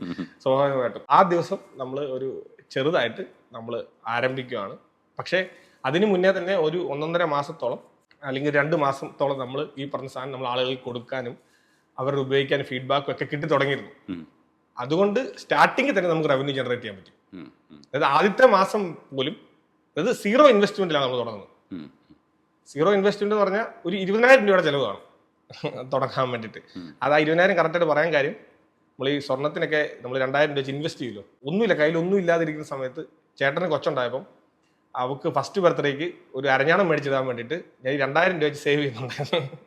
സ്വാഭാവികമായിട്ടും ആ ദിവസം നമ്മൾ ഒരു ചെറുതായിട്ട് നമ്മൾ ആരംഭിക്കുകയാണ്. പക്ഷേ അതിന് മുന്നേ തന്നെ ഒരു 1.5 മാസത്തോളം അല്ലെങ്കിൽ 2 മാസത്തോളം നമ്മൾ ഈ പറഞ്ഞ സാധനം നമ്മൾ ആളുകൾക്ക് കൊടുക്കാനും അവരുടെ ഉപയോഗിക്കാനും ഫീഡ്ബാക്കും ഒക്കെ കിട്ടി തുടങ്ങിയിരുന്നു. അതുകൊണ്ട് സ്റ്റാർട്ടിങ്ങിൽ തന്നെ നമുക്ക് റവന്യൂ ജനറേറ്റ് ചെയ്യാൻ പറ്റും. അതായത് ആദ്യത്തെ മാസം പോലും അതായത് 0 ഇൻവെസ്റ്റ്മെന്റിലാണ് നമ്മൾ തുടങ്ങുന്നത്. 0 ഇൻവെസ്റ്റ്മെന്റ് എന്ന് പറഞ്ഞാൽ ഒരു 20,000 രൂപയുടെ ചെലവ് കാണും തുടങ്ങാൻ വേണ്ടിയിട്ട്. അത് ആ 20,000 കറക്റ്റായിട്ട് പറയാൻ കാര്യം നമ്മൾ ഈ സ്വർണ്ണത്തിനൊക്കെ നമ്മൾ 2,000 രൂപ വെച്ച് ഇൻവെസ്റ്റ് ചെയ്യല്ലോ. ഒന്നുമില്ല, കയ്യിൽ ഒന്നും ഇല്ലാതിരിക്കുന്ന സമയത്ത് ചേട്ടന് കൊച്ചുണ്ടായപ്പം അവൾക്ക് ഫസ്റ്റ് ബർത്ത്ഡേക്ക് ഒരു അരഞ്ഞാണം മേടിച്ചിടാൻ വേണ്ടിയിട്ട് ഞാൻ 2,000 രൂപ വെച്ച് സേവ് ചെയ്യുന്നുണ്ടായിരുന്നു.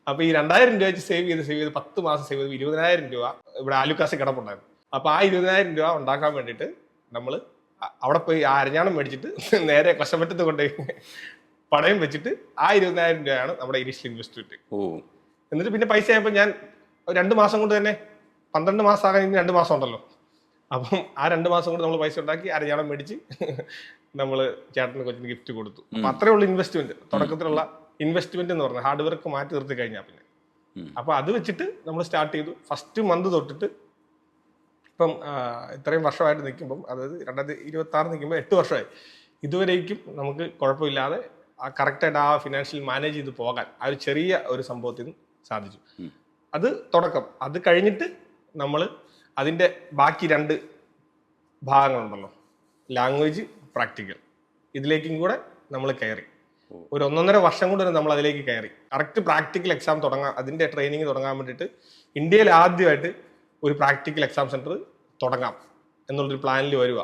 അപ്പൊ ഈ 2,000 രൂപ വെച്ച് സേവ് ചെയ്ത് 10 മാസം സേവ് ചെയ്ത് 20,000 രൂപ ഇവിടെ ആലുക്കാസിൽ കിടപ്പുണ്ടായിരുന്നു. അപ്പൊ ആ 20,000 രൂപ ഉണ്ടാക്കാൻ വേണ്ടിയിട്ട് നമ്മൾ അവിടെ പോയി ആ അരഞ്ഞാണം മേടിച്ചിട്ട് നേരെ കഷ്ടപ്പെട്ടത്ത് കൊണ്ടുപോയി പണയം വെച്ചിട്ട് ആ 20,000 രൂപയാണ് നമ്മുടെ ഇനീഷ്യൽ ഇൻവെസ്റ്റ്മെന്റ്. എന്നിട്ട് പിന്നെ പൈസ ആയപ്പോൾ ഞാൻ 2 മാസം കൊണ്ട് തന്നെ 12 മാസം ആകാൻ 2 മാസം ഉണ്ടല്ലോ, അപ്പം ആ 2 മാസം കൊണ്ട് നമ്മൾ പൈസ ഉണ്ടാക്കി അരഞ്ഞാളം മേടിച്ച് നമ്മൾ ചേട്ടന് കൊച്ചിന് ഗിഫ്റ്റ് കൊടുത്തു. അപ്പൊ അത്രേ ഉള്ളൂ ഇൻവെസ്റ്റ്മെന്റ്. തുടക്കത്തിലുള്ള ഇൻവെസ്റ്റ്മെന്റ് എന്ന് പറഞ്ഞാൽ ഹാർഡ് വർക്ക് മാറ്റി നിർത്തി കഴിഞ്ഞാൽ പിന്നെ അപ്പൊ അത് വെച്ചിട്ട് നമ്മൾ സ്റ്റാർട്ട് ചെയ്തു. ഫസ്റ്റ് മന്ത് തൊട്ടിട്ട് ഇപ്പം ഇത്രയും വർഷമായിട്ട് നിൽക്കുമ്പം, അതായത് 2026 നിൽക്കുമ്പോൾ 8 വർഷമായി. ഇതുവരേക്കും നമുക്ക് കുഴപ്പമില്ലാതെ കറക്റ്റായിട്ട് ആ ഫിനാൻഷ്യൽ മാനേജ് ചെയ്ത് പോകാൻ ആ ഒരു ചെറിയ ഒരു സംഭവത്തിന് സാധിച്ചു. അത് തുടക്കം. അത് കഴിഞ്ഞിട്ട് നമ്മൾ അതിൻ്റെ ബാക്കി 2 ഭാഗങ്ങളുണ്ടല്ലോ, ലാംഗ്വേജ്, പ്രാക്ടിക്കൽ, ഇതിലേക്കും കൂടെ നമ്മൾ കയറി. ഒരു 1.5 വർഷം കൊണ്ട് നമ്മൾ അതിലേക്ക് കയറി. കറക്റ്റ് പ്രാക്ടിക്കൽ എക്സാം തുടങ്ങാൻ, അതിൻ്റെ ട്രെയിനിങ് തുടങ്ങാൻ വേണ്ടിയിട്ട് ഇന്ത്യയിൽ ആദ്യമായിട്ട് ഒരു പ്രാക്ടിക്കൽ എക്സാം സെൻറ്റർ തുടങ്ങാം എന്നുള്ളൊരു പ്ലാനിൽ വരിക.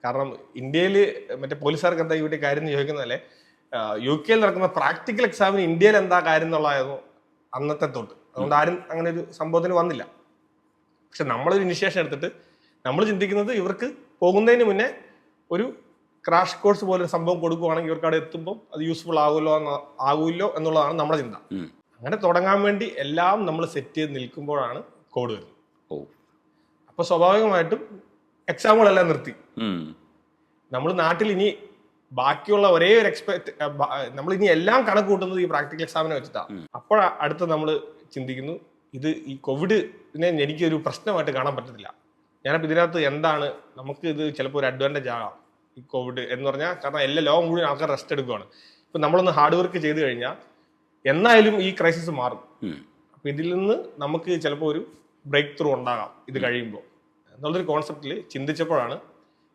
കാരണം ഇന്ത്യയിൽ മറ്റേ പോലീസുകാർക്ക് എന്താ ഇവിടെ കാര്യം എന്ന് ചോദിക്കുന്നതല്ലേ, UK നടക്കുന്ന പ്രാക്ടിക്കൽ എക്സാമിന് ഇന്ത്യയിൽ എന്താ കാര്യം എന്നുള്ളതായിരുന്നു അന്നത്തെ തൊട്ട്. അതുകൊണ്ട് ആരും അങ്ങനെ ഒരു സംഭവത്തിന് വന്നില്ല. പക്ഷെ നമ്മളൊരു ഇനിഷ്യേഷൻ എടുത്തിട്ട് നമ്മൾ ചിന്തിക്കുന്നത് ഇവർക്ക് പോകുന്നതിന് മുന്നേ ഒരു ക്രാഷ് കോഴ്സ് പോലെ ഒരു സംഭവം കൊടുക്കുവാണെങ്കിൽ ഇവർക്ക് അവിടെ എത്തുമ്പോൾ അത് യൂസ്ഫുൾ ആകുമല്ലോ എന്നുള്ളതാണ് നമ്മുടെ ചിന്ത. അങ്ങനെ തുടങ്ങാൻ വേണ്ടി എല്ലാം നമ്മൾ സെറ്റ് ചെയ്ത് നിൽക്കുമ്പോഴാണ് കോഡ് വരുന്നത്. അപ്പൊ സ്വാഭാവികമായിട്ടും എക്സാമുകളെല്ലാം നിർത്തി. നമ്മൾ നാട്ടിൽ ഇനി ബാക്കിയുള്ള ഒരേ ഒരു നമ്മൾ ഇനി എല്ലാം കണക്ക് കൂട്ടുന്നത് ഈ പ്രാക്ടിക്കൽ എക്സാമിനെ വെച്ചിട്ടാണ്. അപ്പോൾ അടുത്ത് നമ്മൾ ചിന്തിക്കുന്നു, ഇത് ഈ കോവിഡിനെ എനിക്കൊരു പ്രശ്നമായിട്ട് കാണാൻ പറ്റത്തില്ല. ഞാനപ്പോൾ ഇതിനകത്ത് എന്താണ്, നമുക്ക് ഇത് ചിലപ്പോൾ ഒരു അഡ്വാൻറ്റേജ് ആകാം ഈ കോവിഡ് എന്ന് പറഞ്ഞാൽ. കാരണം എല്ലാ ലോകം മുഴുവൻ ആൾക്കാർ റെസ്റ്റ് എടുക്കുകയാണ്. ഇപ്പം നമ്മളൊന്ന് ഹാർഡ് വർക്ക് ചെയ്ത് കഴിഞ്ഞാൽ എന്നായാലും ഈ ക്രൈസിസ് മാറും. അപ്പം ഇതിൽ നിന്ന് നമുക്ക് ചിലപ്പോൾ ഒരു ബ്രേക്ക് ത്രൂ ഉണ്ടാകാം ഇത് കഴിയുമ്പോൾ എന്നുള്ളൊരു കോൺസെപ്റ്റിൽ ചിന്തിച്ചപ്പോഴാണ്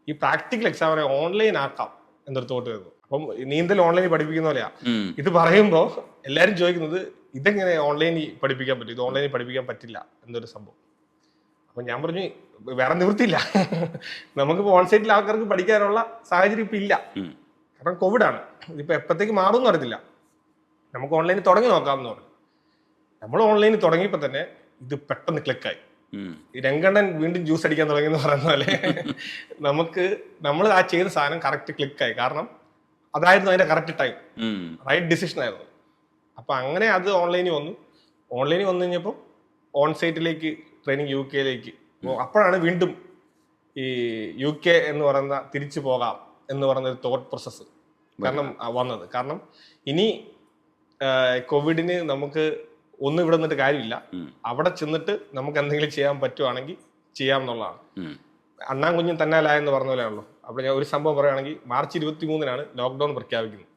ഈ പ്രാക്ടിക്കൽ എക്സാമിനെ ഓൺലൈൻ ആക്കാം എന്നൊരു തോട്ട് വരുന്നത്. അപ്പം നീന്തൽ ഓൺലൈനിൽ പഠിപ്പിക്കുന്ന പോലെയാ. ഇത് പറയുമ്പോൾ എല്ലാവരും ചോദിക്കുന്നത് ഇതെങ്ങനെ ഓൺലൈനിൽ പഠിപ്പിക്കാൻ പറ്റും, ഇത് ഓൺലൈനിൽ പഠിപ്പിക്കാൻ പറ്റില്ല എന്നൊരു സംഭവം. അപ്പം ഞാൻ പറഞ്ഞു വേറെ നിവൃത്തിയില്ല, നമുക്കിപ്പോൾ ഓൺസൈറ്റിൽ ആൾക്കാർക്ക് പഠിക്കാനുള്ള സാഹചര്യം ഇപ്പം ഇല്ല. കാരണം കോവിഡാണ്. ഇതിപ്പോൾ എപ്പോഴത്തേക്ക് മാറും എന്ന് അറിയത്തില്ല. നമുക്ക് ഓൺലൈനിൽ തുടങ്ങി നോക്കാമെന്ന് പറഞ്ഞു. നമ്മൾ ഓൺലൈനിൽ തുടങ്ങിയപ്പോൾ തന്നെ ഇത് പെട്ടെന്ന് ക്ലിക്കായി. ഈ രംഗണ്ണൻ വീണ്ടും ജ്യൂസ് അടിക്കാൻ തുടങ്ങിയെന്ന് പറയുന്ന പോലെ നമ്മൾ ആ ചെയ്ത സാധനം കറക്റ്റ് ക്ലിക്കായി. കാരണം അതായിരുന്നു അതിന്റെ കറക്റ്റ് ടൈം, റൈറ്റ് ഡിസിഷൻ ആയിരുന്നു. അപ്പൊ അങ്ങനെ അത് ഓൺലൈനിൽ വന്നു. ഓൺലൈനിൽ വന്നു കഴിഞ്ഞപ്പോൾ ഓൺ സൈറ്റിലേക്ക് ട്രെയിനിങ് UK അപ്പോഴാണ് വീണ്ടും ഈ UK എന്ന് പറയുന്ന തിരിച്ചു പോകാം എന്ന് പറയുന്ന ഒരു തോട്ട് പ്രോസസ്സ് വന്നത്. കാരണം ഇനി കോവിഡിന് നമുക്ക് ഒന്നും ഇവിടെ നിന്നിട്ട് കാര്യമില്ല, അവിടെ ചെന്നിട്ട് നമുക്ക് എന്തെങ്കിലും ചെയ്യാൻ പറ്റുവാണെങ്കിൽ ചെയ്യാം എന്നുള്ളതാണ്. അണ്ണാൻ കുഞ്ഞും തന്നാലായെന്ന് പറഞ്ഞ പോലെ ആണല്ലോ. അപ്പോൾ ഞാൻ ഒരു സംഭവം പറയുകയാണെങ്കിൽ March 23 ലോക്ക്ഡൌൺ പ്രഖ്യാപിക്കുന്നത്.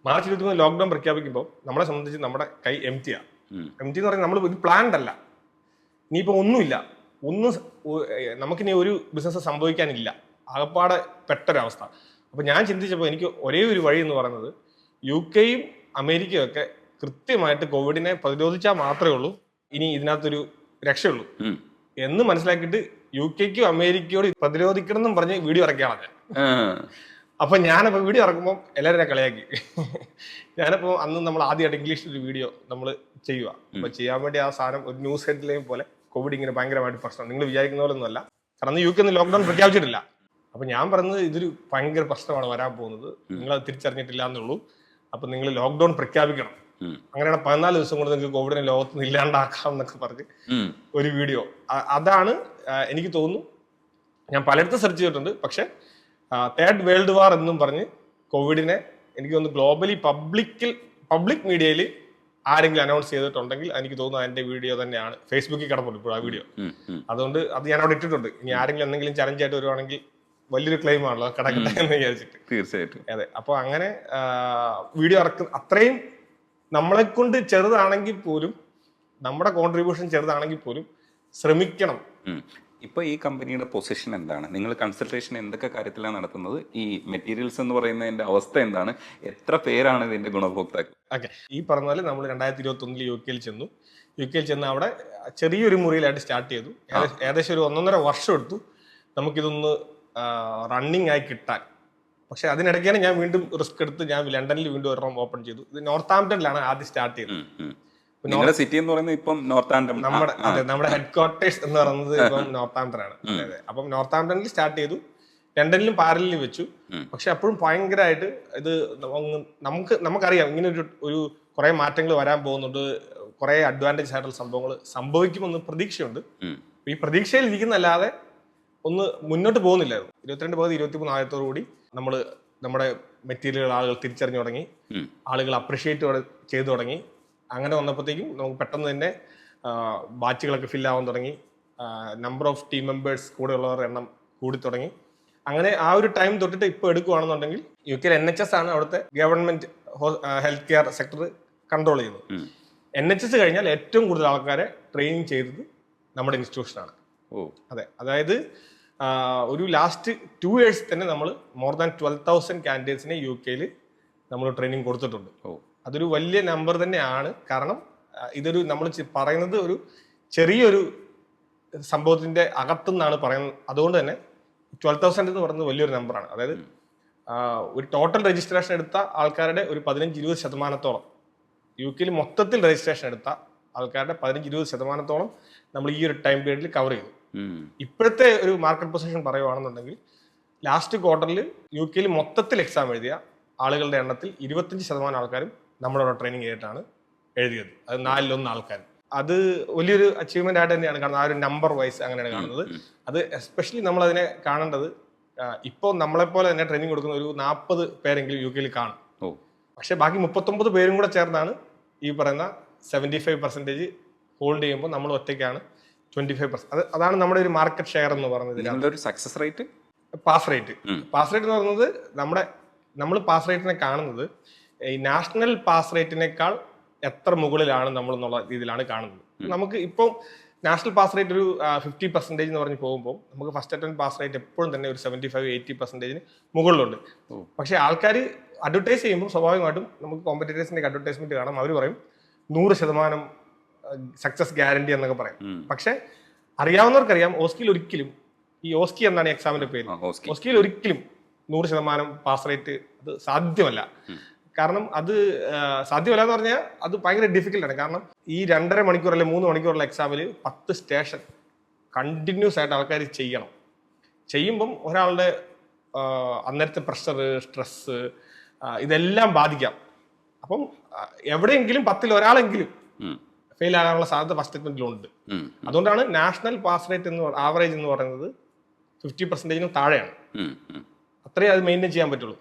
March 23 ലോക്ക്ഡൌൺ പ്രഖ്യാപിക്കുമ്പോൾ നമ്മളെ സംബന്ധിച്ച് നമ്മുടെ കൈ എംറ്റിയാണ്. എംറ്റി എന്ന് പറഞ്ഞാൽ നമ്മൾ ഇത് പ്ലാൻഡ് അല്ല. ഇനിയിപ്പോൾ ഒന്നുമില്ല, നമുക്കിനി ഒരു ബിസിനസ് സംഭവിക്കാനില്ല, ആകപ്പാടെ പെട്ടൊരവസ്ഥ. അപ്പം ഞാൻ ചിന്തിച്ചപ്പോൾ എനിക്ക് ഒരേ ഒരു വഴി എന്ന് പറയുന്നത് UK അമേരിക്കയും ഒക്കെ കൃത്യമായിട്ട് കോവിഡിനെ പ്രതിരോധിച്ചാൽ മാത്രമേ ഉള്ളൂ ഇനി ഇതിനകത്തൊരു രക്ഷയുള്ളൂ എന്ന് മനസ്സിലാക്കിയിട്ട് UK അമേരിക്കയോട് പ്രതിരോധിക്കണം എന്നും പറഞ്ഞ് വീഡിയോ ഇറക്കിയാണ് ഞാൻ. അപ്പൊ ഞാനപ്പോ വീഡിയോ ഇറക്കുമ്പോൾ എല്ലാവരും കളിയാക്കി. ഞാനിപ്പോ അന്ന് നമ്മൾ ആദ്യമായിട്ട് ഇംഗ്ലീഷിൽ ഒരു വീഡിയോ നമ്മൾ ചെയ്യുക. അപ്പൊ ചെയ്യാൻ വേണ്ടി ആ സാധനം ഒരു ന്യൂസ് ഹെഡ്ലൈൻ പോലെ കോവിഡ് ഇങ്ങനെ ഭയങ്കരമായിട്ട് പ്രശ്നം, നിങ്ങൾ വിചാരിക്കുന്ന പോലെ ഒന്നുമല്ല. കാരണം UK ലോക്ക്ഡൌൺ പ്രഖ്യാപിച്ചിട്ടില്ല. അപ്പൊ ഞാൻ പറഞ്ഞത് ഇതൊരു ഭയങ്കര പ്രശ്നമാണ് വരാൻ പോകുന്നത്, നിങ്ങൾ അത് തിരിച്ചറിഞ്ഞിട്ടില്ല എന്നുള്ളൂ. അപ്പൊ നിങ്ങൾ ലോക്ക്ഡൌൺ പ്രഖ്യാപിക്കണം, അങ്ങനെയാണ് 14 ദിവസം കൊണ്ട് നിങ്ങൾക്ക് കോവിഡിനെ ലോകത്ത് നിന്ന് ഇല്ലാണ്ടാക്കാം എന്നൊക്കെ പറഞ്ഞ് ഒരു വീഡിയോ. അതാണ് എനിക്ക് തോന്നുന്നു, ഞാൻ പലയിടത്തും സെർച്ച് ചെയ്തിട്ടുണ്ട്. പക്ഷെ തേർഡ് വേൾഡ് വാർ എന്നും പറഞ്ഞ് കോവിഡിനെ എനിക്ക് തോന്നുന്നു ഗ്ലോബലി പബ്ലിക് മീഡിയയിൽ ആരെങ്കിലും അനൗൺസ് ചെയ്തിട്ടുണ്ടെങ്കിൽ എനിക്ക് തോന്നുന്നു അതിന്റെ വീഡിയോ തന്നെയാണ്. ഫേസ്ബുക്കിൽ കിടപ്പുണ്ട് ഇപ്പോൾ ആ വീഡിയോ. അതുകൊണ്ട് അത് ഞാൻ അവിടെ ഇട്ടിട്ടുണ്ട്. ഇനി ആരെങ്കിലും എന്തെങ്കിലും ചലഞ്ച് ആയിട്ട് വരുവാണെങ്കിൽ വലിയൊരു ക്ലെയിം ആണല്ലോ കിടക്കട്ടെ എന്ന് വിചാരിച്ചിട്ട്. തീർച്ചയായിട്ടും അതെ. അപ്പൊ അങ്ങനെ വീഡിയോ ഇറക്കുന്ന അത്രയും നമ്മളെ കൊണ്ട് ചെറുതാണെങ്കിൽ പോലും, നമ്മുടെ കോൺട്രിബ്യൂഷൻ ചെറുതാണെങ്കിൽ പോലും ശ്രമിക്കണം. ഇപ്പൊ ഈ കമ്പനിയുടെ പൊസിഷൻ എന്താണ്? നിങ്ങൾ കൺസൾട്ടേഷൻ എന്തൊക്കെ കാര്യത്തിലാണ് നടത്തുന്നത്? ഈ മെറ്റീരിയൽസ് എന്ന് പറയുന്നതിന്റെ അവസ്ഥ എന്താണ്? എത്ര പേരാണ് ഇതിന്റെ ഗുണഭോക്താക്കൾ? ഓക്കെ, ഈ പറഞ്ഞ പോലെ നമ്മൾ 2021 UK ചെന്നു. UK ചെന്ന് അവിടെ ചെറിയൊരു മുറിയിലായിട്ട് സ്റ്റാർട്ട് ചെയ്തു. ഏകദേശം ഒരു 1.5 വർഷം എടുത്തു നമുക്കിതൊന്ന് റണ്ണിങ് ആയി കിട്ടാൻ. പക്ഷെ അതിനിടയ്ക്കാണ് ഞാൻ വീണ്ടും റിസ്ക് എടുത്ത് ഞാൻ ലണ്ടനിൽ വീണ്ടും ഒരെണ്ണം ഓപ്പൺ ചെയ്തു. ഇത് നോർത്താംപ്ടണിലാണ് ആദ്യം സ്റ്റാർട്ട് ചെയ്തത്. സിറ്റി എന്ന് പറയുന്നത് ഇപ്പം നോർത്താംപ്ടൺ, നമ്മുടെ ഹെഡ് ക്വാർട്ടേഴ്സ് എന്ന് പറയുന്നത് ഇപ്പം നോർത്താംപ്ടൺ ആണ്. അപ്പം നോർത്താംപ്ടണിൽ സ്റ്റാർട്ട് ചെയ്തു, ലണ്ടനിലും പാരലിലും വെച്ചു. പക്ഷെ അപ്പോഴും ഭയങ്കരമായിട്ട് ഇത് നമുക്കറിയാം ഇങ്ങനെ ഒരു കുറെ മാറ്റങ്ങൾ വരാൻ പോകുന്നുണ്ട്, കുറെ അഡ്വാൻറ്റേജ് ആയിട്ടുള്ള സംഭവങ്ങൾ സംഭവിക്കുമെന്ന് പ്രതീക്ഷയുണ്ട്. ഈ പ്രതീക്ഷയിൽ ഇരിക്കുന്നല്ലാതെ ഒന്ന് മുന്നോട്ട് പോകുന്നില്ലായിരുന്നു. 22 പകുതി 23 ആയത്തോടു കൂടി നമ്മൾ നമ്മുടെ മെറ്റീരിയലുകൾ ആളുകൾ തിരിച്ചറിഞ്ഞു തുടങ്ങി, ആളുകൾ അപ്രിഷിയേറ്റ് ചെയ്തു തുടങ്ങി. അങ്ങനെ വന്നപ്പോഴത്തേക്കും നമുക്ക് പെട്ടെന്ന് തന്നെ ബാച്ചുകളൊക്കെ ഫില്ലാവാൻ തുടങ്ങി. നമ്പർ ഓഫ് ടീം മെമ്പേഴ്സ് കൂടെ ഉള്ളവരുടെ എണ്ണം കൂടി തുടങ്ങി. അങ്ങനെ ആ ഒരു ടൈം തൊട്ടിട്ട് ഇപ്പോൾ എടുക്കുകയാണെന്നുണ്ടെങ്കിൽ UK NHS ആണ് അവിടുത്തെ government health care sector control ചെയ്യുന്നത്. NHS കഴിഞ്ഞാൽ ഏറ്റവും കൂടുതൽ ആൾക്കാരെ ട്രെയിനിങ് ചെയ്തത് നമ്മുടെ ഇൻസ്റ്റിറ്റ്യൂഷനാണ്. അതെ, അതായത് ഒരു ലാസ്റ്റ് 2 years തന്നെ നമ്മൾ മോർ ദാൻ 12,000 കാൻഡിഡേറ്റ്സിനെ UK നമ്മൾ ട്രെയിനിങ് കൊടുത്തിട്ടുണ്ട്. അതൊരു വലിയ നമ്പർ തന്നെയാണ്. കാരണം ഇതൊരു നമ്മൾ പറയുന്നത് ഒരു ചെറിയൊരു സംഭവത്തിന്റെ അകത്തുനിന്നാണ് പറയുന്നത്. അതുകൊണ്ട് തന്നെ 12,000 എന്ന് പറയുന്നത് വലിയൊരു നമ്പറാണ്. അതായത് ഒരു ടോട്ടൽ രജിസ്ട്രേഷൻ എടുത്ത ആൾക്കാരുടെ ഒരു 15-20% UK മൊത്തത്തിൽ രജിസ്ട്രേഷൻ എടുത്ത ആൾക്കാരുടെ 15-20% നമ്മൾ ഈ ഒരു ടൈം പീരീഡിൽ കവർ ചെയ്തു. ഇപ്പോഴത്തെ ഒരു മാർക്കറ്റ് പൊസിഷൻ പറയുവാണെന്നുണ്ടെങ്കിൽ ലാസ്റ്റ് ക്വാർട്ടറിൽ UK മൊത്തത്തിൽ എക്സാം എഴുതിയ ആളുകളുടെ എണ്ണത്തിൽ 25% ആൾക്കാരും നമ്മളോട് ട്രെയിനിങ് ചെയ്തിട്ടാണ് എഴുതിയത്. അത് 4-1 ആൾക്കാർ. അത് വലിയൊരു അച്ചീവ്മെന്റ് ആയിട്ട് തന്നെയാണ് കാണുന്നത്. ആ ഒരു നമ്പർ വൈസ് അങ്ങനെയാണ് കാണുന്നത്. അത് എസ്പെഷ്യലി നമ്മൾ അതിനെ കാണേണ്ടത് ഇപ്പോൾ നമ്മളെപ്പോലെ തന്നെ ട്രെയിനിങ് കൊടുക്കുന്ന ഒരു 40 പേരെങ്കിലും UK കാണും. പക്ഷെ ബാക്കി 39 പേരും കൂടെ ചേർന്നാണ് ഈ പറയുന്ന 75% ഹോൾഡ് ചെയ്യുമ്പോൾ നമ്മൾ ഒറ്റയ്ക്കാണ് 25%. അതാണ് നമ്മുടെ ഒരു മാർക്കറ്റ് ഷെയർ എന്ന് പറയുന്നത്. സക്സസ് റേറ്റ്, പാസ് റേറ്റ് എന്ന് പറയുന്നത് നമ്മൾ പാസ് റേറ്റിനെ കാണുന്നത് ഈ നാഷണൽ പാസ് റേറ്റിനേക്കാൾ എത്ര മുകളിലാണ് നമ്മൾ എന്നുള്ള രീതിയിലാണ് കാണുന്നത്. നമുക്ക് ഇപ്പം നാഷണൽ പാസ് റേറ്റ് ഒരു 50% എന്ന് പറഞ്ഞ് പോകുമ്പോൾ നമുക്ക് ഫസ്റ്റ് അറ്റംപ്റ്റ് പാസ് റേറ്റ് എപ്പോഴും തന്നെ ഒരു 75-80% മുകളിലുണ്ട്. പക്ഷെ ആൾക്കാർ അഡ്വർടൈസ് ചെയ്യുമ്പോൾ സ്വാഭാവികമായിട്ടും നമുക്ക് കോമ്പറ്റീറ്റേഴ്സിന്റെ അഡ്വർടൈസ്മെന്റ് കാണാം. അവർ പറയും 100% സക്സസ് ഗ്യാരണ്ടി എന്നൊക്കെ പറയും. പക്ഷെ അറിയാവുന്നവർക്കറിയാം ഓസ്കിയിൽ ഒരിക്കലും ഓസ്കി എന്നാണ് എക്സാമിന്റെ പേര്. ഓസ്കിയിൽ ഒരിക്കലും 100% പാസ് റേറ്റ് അത് സാധ്യമല്ല. കാരണം അത് സാധ്യമല്ല എന്ന് പറഞ്ഞാൽ അത് ഭയങ്കര ഡിഫിക്കൽട്ടാണ്. കാരണം ഈ 2.5 മണിക്കൂർ അല്ലെങ്കിൽ 3 മണിക്കൂറുള്ള എക്സാമിൽ 10 സ്റ്റേഷൻ കണ്ടിന്യൂസ് ആയിട്ട് ആൾക്കാർ ചെയ്യണം. ചെയ്യുമ്പം ഒരാളുടെ അന്നേരത്തെ പ്രഷർ, സ്ട്രെസ് ഇതെല്ലാം ബാധിക്കാം. അപ്പം എവിടെയെങ്കിലും 10-ൽ ഒരാളെങ്കിലും ഫെയിൽ ആകാനുള്ള സാധ്യത ഫസ്റ്റ് അറ്റംപ്റ്റിലുണ്ട്. അതുകൊണ്ടാണ് നാഷണൽ പാസ് റേറ്റ് ആവറേജ് എന്ന് പറയുന്നത് 50%-നും താഴെയാണ്. അത്രേ അത് മെയിൻറ്റെയിൻ ചെയ്യാൻ പറ്റുള്ളൂ.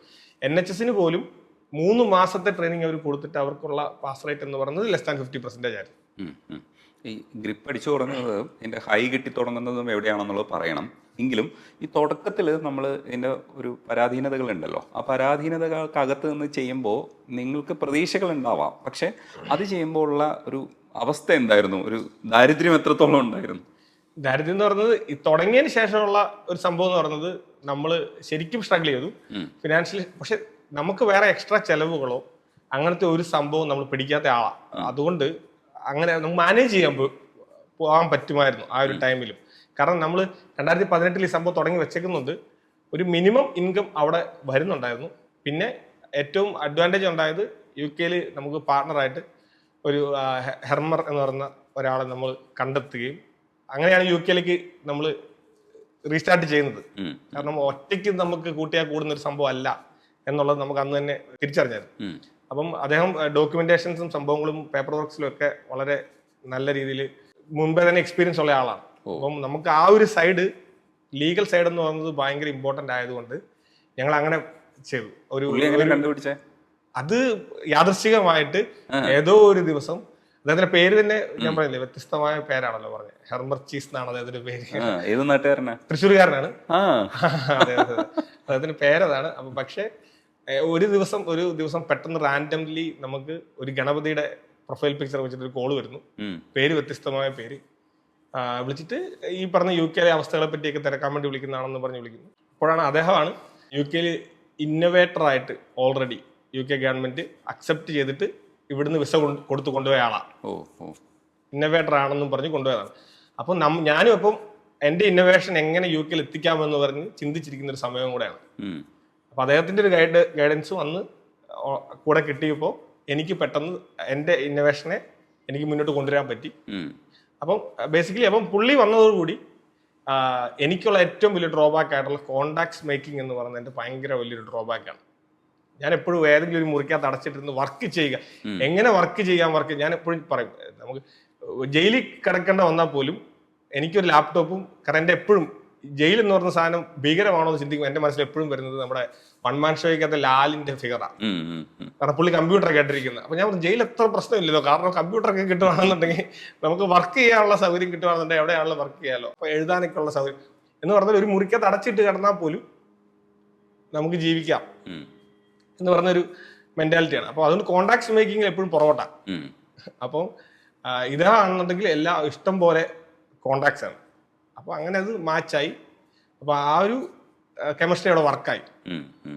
NHS പോലും 3 മാസത്തെ ട്രെയിനിങ് അവർ കൊടുത്തിട്ട് അവർക്കുള്ള പാസ് റേറ്റ് എന്ന് പറയുന്നത് ലെസ് ദാൻ 50% ആയിരുന്നു. ഈ ഗ്രിപ്പ് അടിച്ചു തുടങ്ങുന്നത് ഇതിൻ്റെ ഹൈ കിട്ടി തുടങ്ങുന്നതും എവിടെയാണെന്നുള്ളത് പറയണം. എങ്കിലും ഈ തുടക്കത്തിൽ നമ്മൾ ഇതിൻ്റെ ഒരു പരാധീനതകളുണ്ടല്ലോ, ആ പരാധീനതകൾക്കകത്ത് നിന്ന് ചെയ്യുമ്പോൾ നിങ്ങൾക്ക് പ്രതീക്ഷകൾ ഉണ്ടാവാം. പക്ഷെ അത് ചെയ്യുമ്പോൾ ഉള്ള ഒരു അവസ്ഥ എന്തായിരുന്നു? ഒരു ദാരിദ്ര്യം എത്രത്തോളം ഉണ്ടായിരുന്നു? ദാരിദ്ര്യം എന്ന് പറയുന്നത് ഈ തുടങ്ങിയതിന് ശേഷമുള്ള ഒരു സംഭവം എന്ന് പറയുന്നത് നമ്മൾ ശരിക്കും സ്ട്രഗിൾ ചെയ്തു ഫിനാൻഷ്യലി. പക്ഷെ നമുക്ക് വേറെ എക്സ്ട്രാ ചെലവുകളോ അങ്ങനത്തെ ഒരു സംഭവം നമ്മൾ പിടിക്കാത്ത ആളാണ്. അതുകൊണ്ട് അങ്ങനെ നമുക്ക് മാനേജ് ചെയ്യാൻ പോകാൻ പറ്റുമായിരുന്നു ആ ഒരു ടൈമിലും. കാരണം നമ്മൾ 2018 ഈ സംഭവം തുടങ്ങി വെച്ചേക്കുന്നുണ്ട്. ഒരു മിനിമം ഇൻകം അവിടെ വരുന്നുണ്ടായിരുന്നു. പിന്നെ ഏറ്റവും അഡ്വാൻറ്റേജ് ഉണ്ടായത് UK നമുക്ക് പാർട്ണറായിട്ട് ഒരു ഹെർമർ എന്ന് പറയുന്ന ഒരാളെ നമ്മൾ കണ്ടെത്തുകയും അങ്ങനെയാണ് UK നമ്മൾ റീസ്റ്റാർട്ട് ചെയ്യുന്നത്. കാരണം ഒറ്റയ്ക്ക് നമുക്ക് കൂട്ടിയാൽ കൂടുന്ന ഒരു സംഭവം അല്ല എന്നുള്ളത് നമുക്ക് അന്ന് തന്നെ തിരിച്ചറിഞ്ഞായിരുന്നു. അപ്പം അദ്ദേഹം ഡോക്യുമെന്റേഷൻസും സംഭവങ്ങളും പേപ്പർ വർക്സിലും ഒക്കെ വളരെ നല്ല രീതിയിൽ മുൻപേ തന്നെ എക്സ്പീരിയൻസ് ഉള്ള ആളാണ്. അപ്പം നമുക്ക് ആ ഒരു സൈഡ്, ലീഗൽ സൈഡ് എന്ന് പറയുന്നത് ഭയങ്കര ഇമ്പോർട്ടന്റ് ആയതുകൊണ്ട് ഞങ്ങൾ അങ്ങനെ ചെയ്തു. അത് യാദൃശ്ചികമായിട്ട് ഏതോ ഒരു ദിവസം, അദ്ദേഹത്തിന്റെ പേര് തന്നെ ഞാൻ പറഞ്ഞില്ലേ വ്യത്യസ്തമായ പേരാണല്ലോ പറഞ്ഞത്, ഹെർമർ ചീസ് എന്നാണ് അദ്ദേഹത്തിന്റെ പേര്. തൃശ്ശൂർകാരനാണ് അദ്ദേഹത്തിന്റെ പേരതാണ്. അപ്പൊ പക്ഷെ ഒരു ദിവസം പെട്ടെന്ന് റാൻഡംലി നമുക്ക് ഒരു ഗണപതിയുടെ പ്രൊഫൈൽ പിക്ചർ വെച്ചിട്ട് ഒരു കോള് വരുന്നു. പേര് വ്യത്യസ്തമായ പേര്. വിളിച്ചിട്ട് ഈ പറഞ്ഞ UK അവസ്ഥകളെ പറ്റിയൊക്കെ തിരക്കാൻ വേണ്ടി വിളിക്കുന്നതാണെന്ന് പറഞ്ഞ് വിളിക്കുന്നു. അപ്പോഴാണ് അദ്ദേഹമാണ് UK ഇന്നോവേറ്റർ ആയിട്ട് ഓൾറെഡി UK ഗവൺമെന്റ് അക്സെപ്റ്റ് ചെയ്തിട്ട് ഇവിടുന്ന് വിസ കൊടുത്ത് കൊണ്ടുപോയ ആളാണ്. ഇന്നോവേറ്റർ ആണെന്നും പറഞ്ഞ് കൊണ്ടുപോയതാണ്. അപ്പം ഞാനും അപ്പം എൻ്റെ ഇന്നോവേഷൻ എങ്ങനെ UK എത്തിക്കാമെന്ന് പറഞ്ഞ് ചിന്തിച്ചിരിക്കുന്ന ഒരു സമയം കൂടെയാണ്. അപ്പൊ അദ്ദേഹത്തിന്റെ ഒരു ഗൈഡൻസ് വന്ന് കൂടെ കിട്ടിയപ്പോൾ എനിക്ക് പെട്ടെന്ന് എൻ്റെ ഇന്നോവേഷനെ എനിക്ക് മുന്നോട്ട് കൊണ്ടുവരാൻ പറ്റി. അപ്പം ബേസിക്കലി പുള്ളി വന്നതോടുകൂടി എനിക്കുള്ള ഏറ്റവും വലിയ ഡ്രോബാക്ക് ആയിട്ടുള്ള കോണ്ടാക്ട്സ് മേക്കിംഗ് എന്ന് പറയുന്നത് എൻ്റെ ഭയങ്കര വലിയൊരു ഡ്രോബാക്കാണ്. ഞാൻ എപ്പോഴും ഏതെങ്കിലും ഒരു മുറിക്കകത്ത് അടച്ചിട്ടിരുന്ന് വർക്ക് ചെയ്യുക, എങ്ങനെ വർക്ക് ചെയ്യാൻ ഞാൻ എപ്പോഴും പറയും, നമുക്ക് ജയിലിൽ കിടക്കേണ്ട വന്നാൽ പോലും എനിക്കൊരു ലാപ്ടോപ്പും, കാരണം എൻ്റെ എപ്പോഴും ജയിൽ എന്ന് പറഞ്ഞ സാധനം ഭീകരമാണോ എന്ന് ചിന്തിക്കുമ്പോൾ എൻ്റെ മനസ്സിൽ എപ്പോഴും വരുന്നത് നമ്മുടെ വൺ മാൻ ഷോയ്ക്കകത്ത് ലാലിന്റെ ഫിഗറാണ്. കാരണം പുള്ളി കമ്പ്യൂട്ടർ കേട്ടിരിക്കുന്നത്. അപ്പൊ ഞാൻ പറഞ്ഞു ജയിൽ എത്ര പ്രശ്നമില്ലല്ലോ, കാരണം കമ്പ്യൂട്ടറൊക്കെ കിട്ടുവാണെന്നുണ്ടെങ്കിൽ നമുക്ക് വർക്ക് ചെയ്യാനുള്ള സൗകര്യം കിട്ടുവാണെന്നുണ്ടെങ്കിൽ എവിടെയാണല്ലോ വർക്ക് ചെയ്യാമല്ലോ, അപ്പൊ എഴുതാനൊക്കെ ഉള്ള സൗകര്യം എന്ന് പറഞ്ഞാൽ ഒരു മുറിക്കകത്ത് അടച്ചിട്ട് കിടന്നാൽ പോലും നമുക്ക് ജീവിക്കാം എന്ന് പറഞ്ഞൊരു മെന്റാലിറ്റിയാണ്. അപ്പൊ അതുകൊണ്ട് കോൺട്രാക്ട് മേക്കിംഗ് എപ്പോഴും പുറകോട്ടാണ്. അപ്പം ഇതാണെന്നുണ്ടെങ്കിൽ എല്ലാ ഇഷ്ടം പോലെ കോൺട്രാക്ട്സ് ആണ്. അപ്പൊ അങ്ങനെ അത് മാച്ചായി. അപ്പൊ ആ ഒരു കെമിസ്ട്രി അവിടെ വർക്കായി.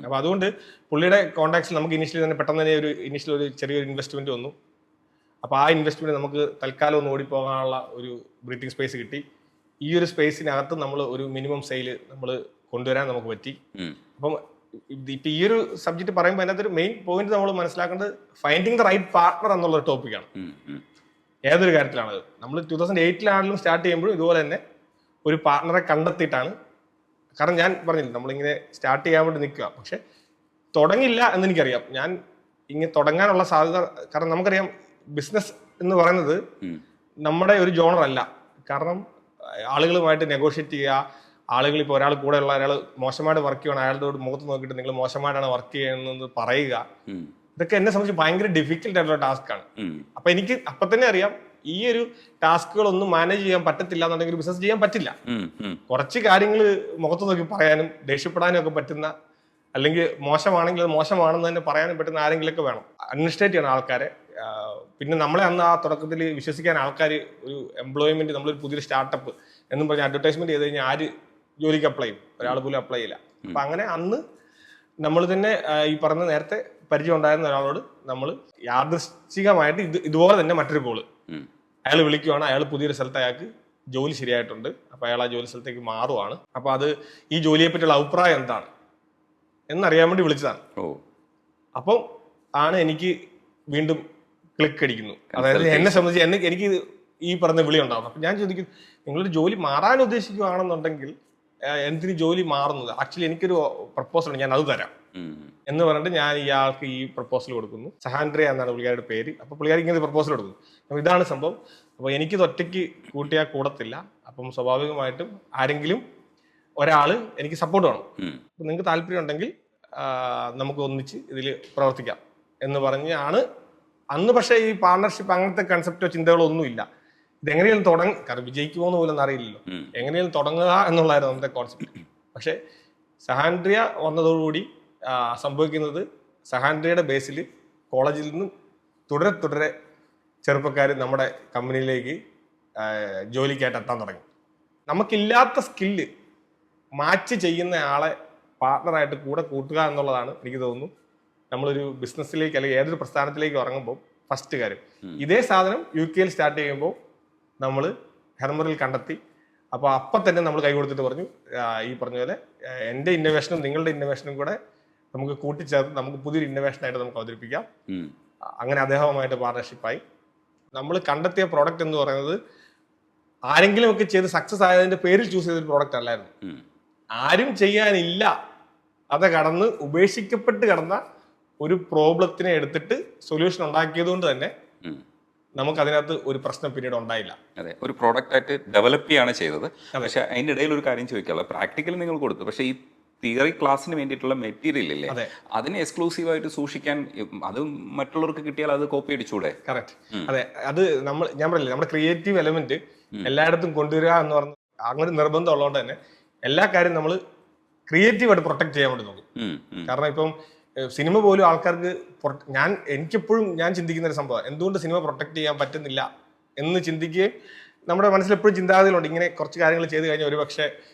അപ്പൊ അതുകൊണ്ട് പുള്ളിയുടെ കോൺടാക്ട്സിൽ നമുക്ക് ഇനിഷ്യലി തന്നെ പെട്ടെന്ന് തന്നെ ഒരു ചെറിയൊരു ഇൻവെസ്റ്റ്മെന്റ് വന്നു. അപ്പൊ ആ ഇൻവെസ്റ്റ്മെന്റ് നമുക്ക് തൽക്കാലം ഒന്ന് ഓടിപ്പോകാനുള്ള ഒരു ബ്രീത്തിങ് സ്പേസ് കിട്ടി. ഈ ഒരു സ്പേസിനകത്ത് നമ്മൾ ഒരു മിനിമം സെയിൽ നമ്മൾ കൊണ്ടുവരാൻ നമുക്ക് പറ്റി. അപ്പം ഇപ്പൊ ഈ ഒരു സബ്ജക്ട് പറയുമ്പോൾ അതിനകത്തൊരു മെയിൻ പോയിന്റ് നമ്മൾ മനസ്സിലാക്കേണ്ടത് ഫൈൻഡിങ് ദ റൈറ്റ് പാർട്ണർ എന്നുള്ള ഒരു ടോപ്പിക്കാണ്. ഏതൊരു കാര്യത്തിലാണത്. നമ്മൾ 2008 സ്റ്റാർട്ട് ചെയ്യുമ്പോഴും ഇതുപോലെ തന്നെ ഒരു പാർട്ണറെ കണ്ടെത്തിയിട്ടാണ്. കാരണം ഞാൻ പറഞ്ഞില്ല, നമ്മളിങ്ങനെ സ്റ്റാർട്ട് ചെയ്യാൻ വേണ്ടി നിൽക്കുക, പക്ഷെ തുടങ്ങില്ല എന്നെനിക്കറിയാം. ഞാൻ ഇങ്ങനെ തുടങ്ങാനുള്ള സാധ്യത, കാരണം നമുക്കറിയാം ബിസിനസ് എന്ന് പറയുന്നത് നമ്മുടെ ഒരു ജോണർ അല്ല. കാരണം ആളുകളുമായിട്ട് നെഗോഷിയേറ്റ് ചെയ്യുക, ആളുകൾ ഇപ്പോൾ ഒരാൾ കൂടെ ഉള്ള ഒരാൾ മോശമായിട്ട് വർക്ക് ചെയ്യണം, അയാളുടെ മുഖത്ത് നോക്കിയിട്ട് നിങ്ങൾ മോശമായിട്ടാണ് വർക്ക് ചെയ്യുന്നത് പറയുക, ഇതൊക്കെ എന്നെ സംബന്ധിച്ച് ഭയങ്കര ഡിഫിക്കൽട്ട് ആയിട്ടുള്ള ടാസ്ക് ആണ്. അപ്പൊ എനിക്ക് അപ്പൊ തന്നെ അറിയാം ഈ ഒരു ടാസ്കുകളൊന്നും മാനേജ് ചെയ്യാൻ പറ്റത്തില്ല എന്നുണ്ടെങ്കിൽ ബിസിനസ് ചെയ്യാൻ പറ്റില്ല. കുറച്ച് കാര്യങ്ങൾ മുഖത്ത് നോക്കി പറയാനും ദേഷ്യപ്പെടാനും ഒക്കെ പറ്റുന്ന, അല്ലെങ്കിൽ മോശമാണെങ്കിൽ അത് മോശമാണെന്ന് തന്നെ പറയാനും പറ്റുന്ന ആരെങ്കിലുമൊക്കെ വേണം. അഡ്മിനിസ്ട്രേറ്റ് ചെയ്യണം ആൾക്കാരെ. പിന്നെ നമ്മളെ അന്ന് ആ തുടക്കത്തിൽ വിശ്വസിക്കാൻ ആൾക്കാർ, ഒരു എംപ്ലോയ്മെന്റ്, നമ്മളൊരു പുതിയൊരു സ്റ്റാർട്ടപ്പ് എന്നും പറഞ്ഞ് അഡ്വർടൈസ്മെന്റ് ചെയ്ത് കഴിഞ്ഞാൽ ആര് ജോലിക്ക് അപ്ലൈ ചെയ്യും? ഒരാൾ പോലും അപ്ലൈ ചെയ്യില്ല. അപ്പൊ അങ്ങനെ അന്ന് നമ്മൾ തന്നെ ഈ പറഞ്ഞ നേരത്തെ പരിചയം ഉണ്ടായിരുന്ന ഒരാളോട് നമ്മൾ യാദൃശ്ചികമായിട്ട് ഇതുപോലെ തന്നെ മറ്റൊരു കോള് അയാൾ വിളിക്കുവാണ്. അയാൾ പുതിയൊരു സ്ഥലത്ത് അയാൾക്ക് ജോലി ശരിയായിട്ടുണ്ട്. അപ്പൊ അയാൾ ആ ജോലി സ്ഥലത്തേക്ക് മാറുവാണ്. അപ്പൊ അത് ഈ ജോലിയെ പറ്റിയുള്ള അഭിപ്രായം എന്താണ് എന്നറിയാൻ വേണ്ടി വിളിച്ചതാണ്. അപ്പം ആണ് എനിക്ക് വീണ്ടും ക്ലിക്ക് അടിക്കുന്നു. അതായത് എന്നെ സംബന്ധിച്ച് എനിക്ക് ഈ പറഞ്ഞ വിളി ഉണ്ടാകുന്നു. അപ്പൊ ഞാൻ ചോദിക്കും, നിങ്ങളൊരു ജോലി മാറാൻ ഉദ്ദേശിക്കുകയാണെന്നുണ്ടെങ്കിൽ എന്തിന് ജോലി മാറുന്നത്? ആക്ച്വലി എനിക്കൊരു പ്രപ്പോസൽ ഉണ്ട്, ഞാൻ അത് തരാം എന്ന് പറഞ്ഞിട്ട് ഞാൻ ഇയാൾക്ക് ഈ പ്രപ്പോസൽ കൊടുക്കുന്നു. സഹാൻഡ്രിയ എന്നാണ് പുള്ളിക്കാരുടെ പേര്. അപ്പൊ പുള്ളിക്കാരി ഇങ്ങനെ പ്രപ്പോസൽ കൊടുക്കുന്നു. അപ്പൊ ഇതാണ് സംഭവം. അപ്പൊ എനിക്കിത് ഒറ്റയ്ക്ക് കൂട്ടിയാൽ കൂടത്തില്ല. അപ്പം സ്വാഭാവികമായിട്ടും ആരെങ്കിലും ഒരാള് എനിക്ക് സപ്പോർട്ട് വേണം. അപ്പൊ നിങ്ങൾക്ക് താല്പര്യം ഉണ്ടെങ്കിൽ നമുക്ക് ഒന്നിച്ച് ഇതിൽ പ്രവർത്തിക്കാം എന്ന് പറഞ്ഞാണ് അന്ന്. പക്ഷേ ഈ പാർട്ണർഷിപ്പ് അങ്ങനത്തെ കൺസെപ്റ്റോ ചിന്തകളോ ഒന്നുമില്ല. ഇതെങ്ങനെയും തുടങ്ങി, കാരണം വിജയിക്കുമോന്ന് പോലും അറിയില്ലല്ലോ, എങ്ങനെയും തുടങ്ങുക എന്നുള്ളതായിരുന്നു നമ്മുടെ കോൺസെപ്റ്റ്. പക്ഷെ സഹാൻഡ്രിയ വന്നതോടുകൂടി സംഭവിക്കുന്നത്, സഹാൻഡ്രിയയുടെ ബേസിൽ കോളേജിൽ നിന്നും തുടരെ ചെറുപ്പക്കാർ നമ്മുടെ കമ്പനിയിലേക്ക് ജോലിക്കായിട്ട് എത്താൻ തുടങ്ങി. നമുക്കില്ലാത്ത സ്കില്ല് മാച്ച് ചെയ്യുന്ന ആളെ പാർട്ണറായിട്ട് കൂടെ കൂട്ടുക എന്നുള്ളതാണ് എനിക്ക് തോന്നുന്നു നമ്മളൊരു ബിസിനസ്സിലേക്ക് അല്ലെങ്കിൽ ഏതൊരു പ്രസ്ഥാനത്തിലേക്ക് ഇറങ്ങുമ്പോൾ ഫസ്റ്റ് കാര്യം. ഇതേ സാധനം UK സ്റ്റാർട്ട് ചെയ്യുമ്പോൾ നമ്മൾ ഹെർമറിൽ കണ്ടെത്തി. അപ്പോൾ അപ്പം തന്നെ നമ്മൾ കൈ കൊടുത്തിട്ട് പറഞ്ഞു, ഈ പറഞ്ഞ പോലെ എൻ്റെ ഇന്നോവേഷനും നിങ്ങളുടെ ഇന്നോവേഷനും കൂടെ നമുക്ക് കൂട്ടിച്ചേർത്ത് നമുക്ക് പുതിയൊരു ഇന്നോവേഷനായിട്ട് നമുക്ക് അവതരിപ്പിക്കാം. അങ്ങനെ അദ്ദേഹവുമായിട്ട് പാർട്ണർഷിപ്പായി. നമ്മൾ കണ്ടെത്തിയ പ്രോഡക്റ്റ് എന്ന് പറയുന്നത് ആരെങ്കിലും ഒക്കെ ചെയ്ത് സക്സസ് ആയതിന്റെ പേരിൽ ചൂസ് ചെയ്തൊരു പ്രോഡക്റ്റ് അല്ലായിരുന്നു. ആരും ചെയ്യാനില്ല, അത് കടന്ന് ഉപേക്ഷിക്കപ്പെട്ട് കിടന്ന ഒരു പ്രോബ്ലത്തിനെ എടുത്തിട്ട് സൊല്യൂഷൻ ഉണ്ടാക്കിയത് കൊണ്ട് തന്നെ നമുക്ക് അതിനകത്ത് ഒരു പ്രശ്നം പിന്നീട് ഉണ്ടായില്ല. അതെ, ഒരു പ്രോഡക്റ്റ് ആയിട്ട് ഡെവലപ്പ് ചെയ്യാണ് ചെയ്തത്. പക്ഷെ അതിൻ്റെ ഇടയിൽ ഒരു കാര്യം ചോദിക്കാനുള്ളത്, പ്രാക്ടിക്കലി നിങ്ങൾ കൊടുത്തു, പക്ഷേ ഈ തിയറി ക്ലാസ്സിന് വേണ്ടിയിട്ടുള്ള മെറ്റീരിയൽ ഇല്ലേ, അതിനെ എക്സ്ക്ലൂസീവ് ആയിട്ട് സൂക്ഷിക്കാൻ അത് മറ്റുള്ളവർക്ക് കിട്ടിയാൽ അത് കോപ്പി അടിച്ചൂടെ? കറക്റ്റ്. അതെ, അത് ഞാൻ പറയില്ലേ, നമ്മുടെ ക്രിയേറ്റീവ് എലമെന്റ് എല്ലായിടത്തും കൊണ്ടുവരിക എന്ന് പറഞ്ഞ അങ്ങനെ നിർബന്ധം ഉള്ളതുകൊണ്ട് തന്നെ എല്ലാ കാര്യം നമ്മൾ ക്രിയേറ്റീവായിട്ട് പ്രൊട്ടക്ട് ചെയ്യാൻ വേണ്ടി നോക്കും. കാരണം ഇപ്പം സിനിമ പോലും ആൾക്കാർക്ക് എനിക്കെപ്പോഴും ഞാൻ ചിന്തിക്കുന്ന ഒരു സംഭവം, എന്തുകൊണ്ട് സിനിമ പ്രൊട്ടക്ട് ചെയ്യാൻ പറ്റുന്നില്ല എന്ന് ചിന്തിക്കുകയും നമ്മുടെ മനസ്സിൽ എപ്പോഴും ചിന്താഗതികളുണ്ട്. ഇങ്ങനെ കുറച്ച് കാര്യങ്ങൾ ചെയ്ത് കഴിഞ്ഞാൽ ഒരു പക്ഷേ